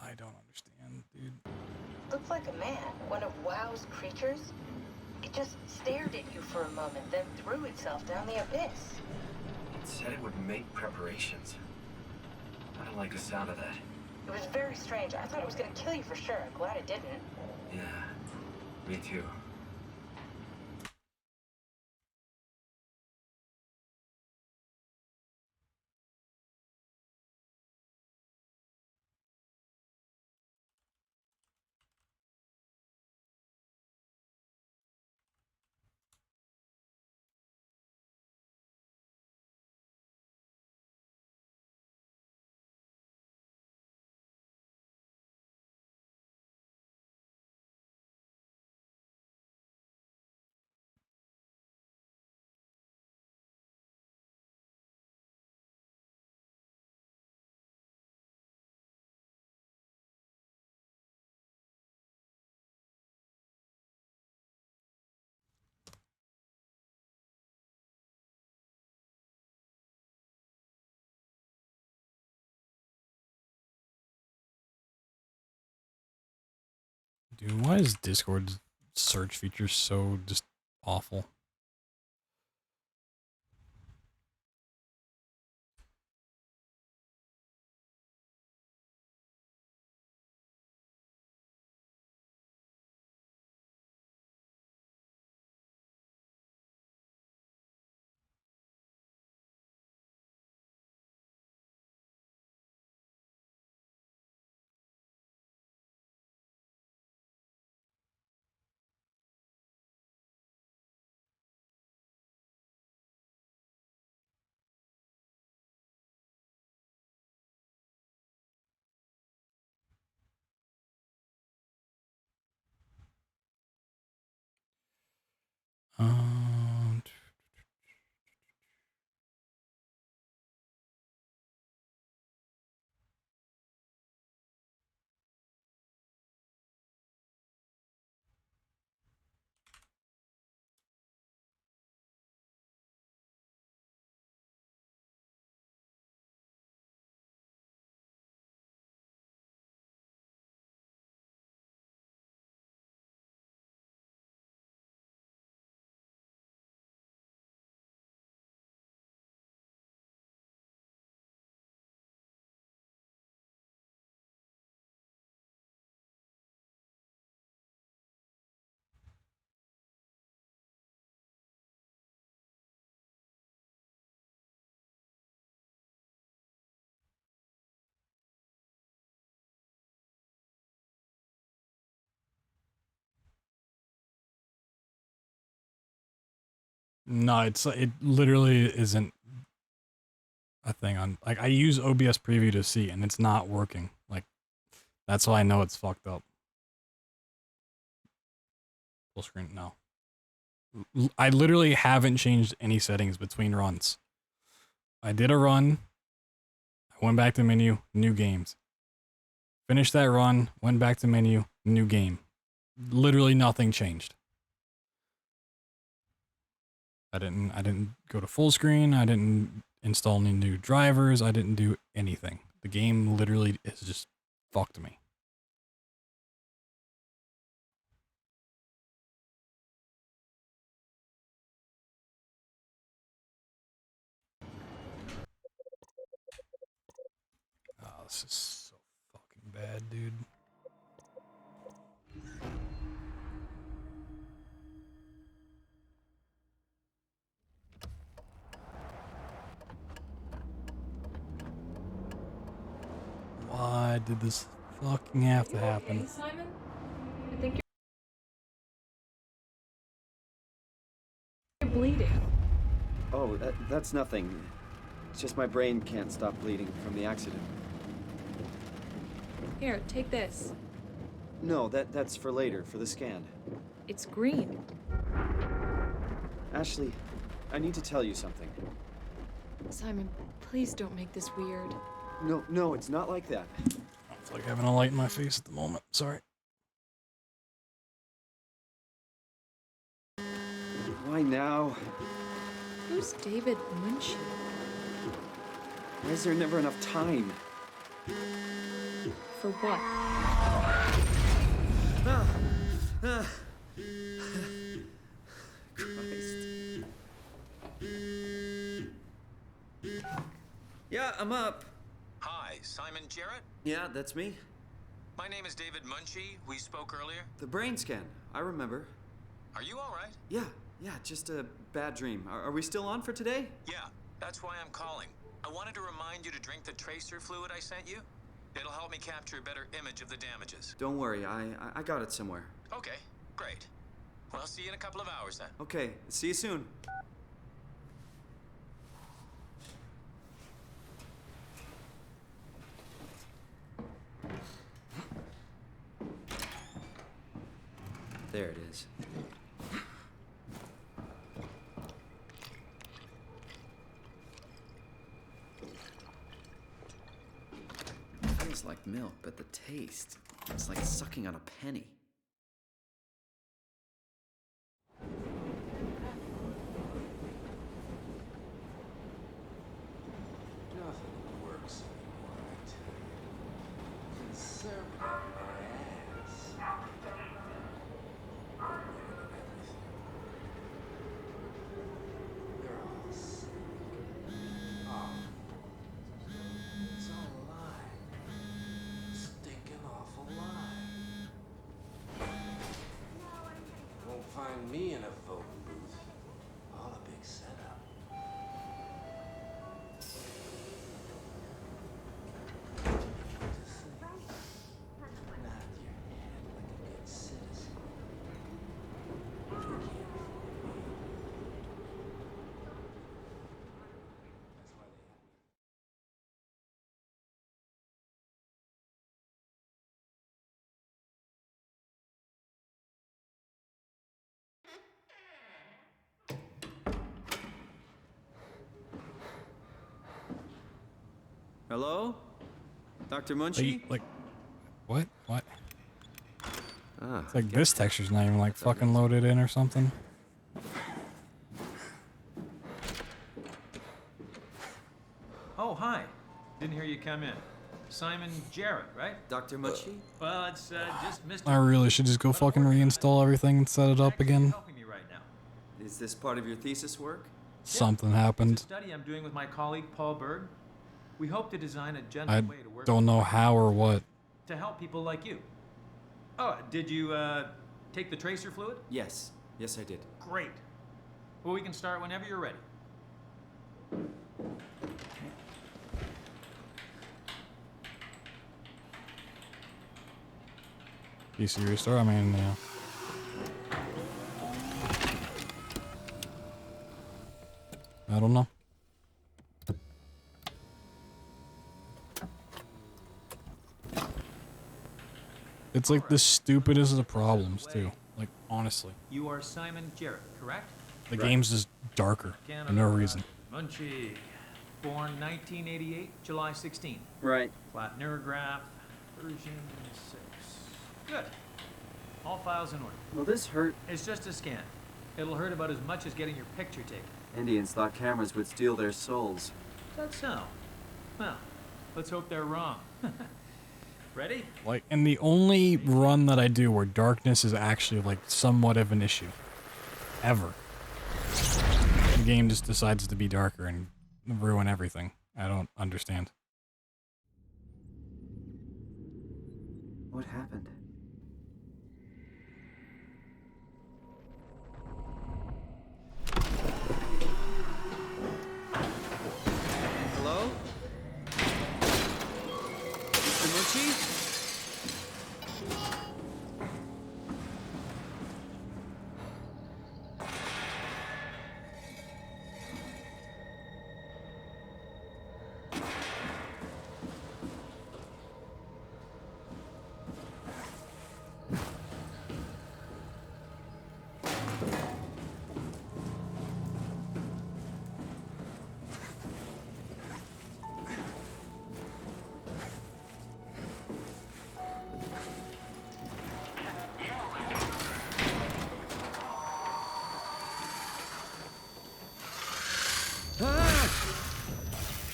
I don't understand, dude. Looked like a man, one of WoW's creatures. It just stared at you for a moment, then threw itself down the abyss. It said it would make preparations. I don't like the sound of that. It was very strange. I thought it was gonna kill you for sure. I'm glad it didn't. Yeah, me too. Dude, why is Discord's search feature so just awful? Um, no, it literally isn't a thing on, like, I use OBS preview to see and it's not working. Like, that's how I know it's fucked up. Full screen, no. I literally haven't changed any settings between runs. I did a run, I went back to menu, new games. Finished that run, went back to menu, new game. Literally nothing changed. I didn't go to full screen, I didn't install any new drivers, I didn't do anything. The game literally has just fucked me. Oh, this is so fucking bad, dude. Why did this fucking have to happen? Simon? That's nothing. It's just my brain can't stop bleeding from the accident. Here, take this. No, that's for later, for the scan. It's green. Ashley, I need to tell you something. Simon, please don't make this weird. No, it's not like that. It's like having a light in my face at the moment. Sorry. Why now? Who's David Munchie? Why is there never enough time? For what? Christ. Yeah, I'm up. Hi, Simon Jarrett? Yeah, that's me. My name is David Munchie. We spoke earlier. The brain scan. I remember. Are you all right? Yeah, just a bad dream. Are we still on for today? Yeah, that's why I'm calling. I wanted to remind you to drink the tracer fluid I sent you. It'll help me capture a better image of the damages. Don't worry, I got it somewhere. Okay, great. Well, I'll see you in a couple of hours then. Okay, see you soon. There it is. Feels like milk, but the taste, it's like sucking on a penny. Nothing works anymore, I tell you. Conservative my ass. They're all sick. Oh. It's all a lie. Stinking awful lie. Won't find me in a voting booth. All a big setup. Hello? Dr. Munchie? Like, what? What? Ah, It's like this texture's not even like fucking loaded in or something. Oh, hi. Didn't hear you come in. Simon Jarrett, right? Dr. Munchie? Well, it's just Mr. I really should just go fucking reinstall everything and set it up again. helping me right now. Is this part of your thesis work? Something It's happened. a study I'm doing with my colleague Paul Berg. We hope to design a gentle I way to work don't know how or what. to help people like you. Oh, did you take the tracer fluid? Yes, I did. Great. Well, we can start whenever you're ready. You serious, or I mean, yeah. I don't know. It's like the stupidest of the problems too. Like honestly, You are Simon Jarrett, correct? the game's just darker for Canada, no reason. Munchie. Born 1988, July 16. Right. Flat neurograph, version 6. Good. All files in order. Will this hurt? It's just a scan. It'll hurt about as much as getting your picture taken. Indians thought cameras would steal their souls. That's so. Well, let's hope they're wrong. Ready? Like, and the only run that I do where darkness is actually like somewhat of an issue, ever. The game just decides to be darker and ruin everything. I don't understand. What happened? Hello? Mr. Munchie?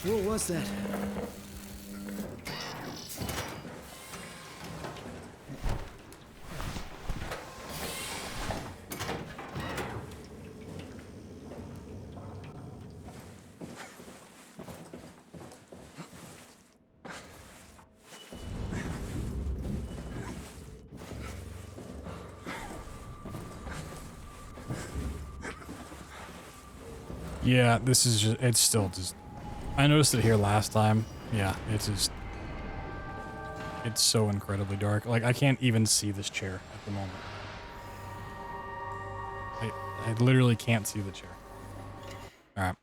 What was that? Yeah, this is just, it's still just, I noticed it here last time. Yeah, it's just, it's so incredibly dark. Like, I can't even see this chair at the moment. I literally can't see the chair. Alright.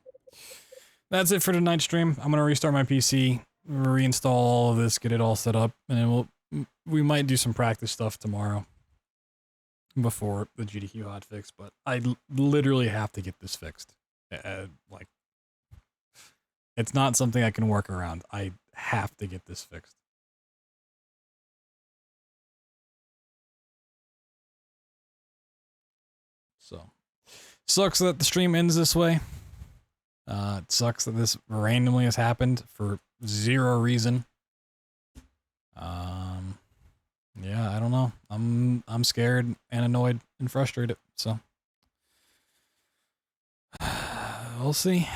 That's it for tonight's stream. I'm gonna restart my PC, reinstall all of this, get it all set up, and then we might do some practice stuff tomorrow before the GDQ hotfix, but I literally have to get this fixed. Like, it's not something I can work around. I have to get this fixed. So, sucks that the stream ends this way. It sucks that this randomly has happened for zero reason. Yeah, I don't know. I'm scared and annoyed and frustrated, so we'll see.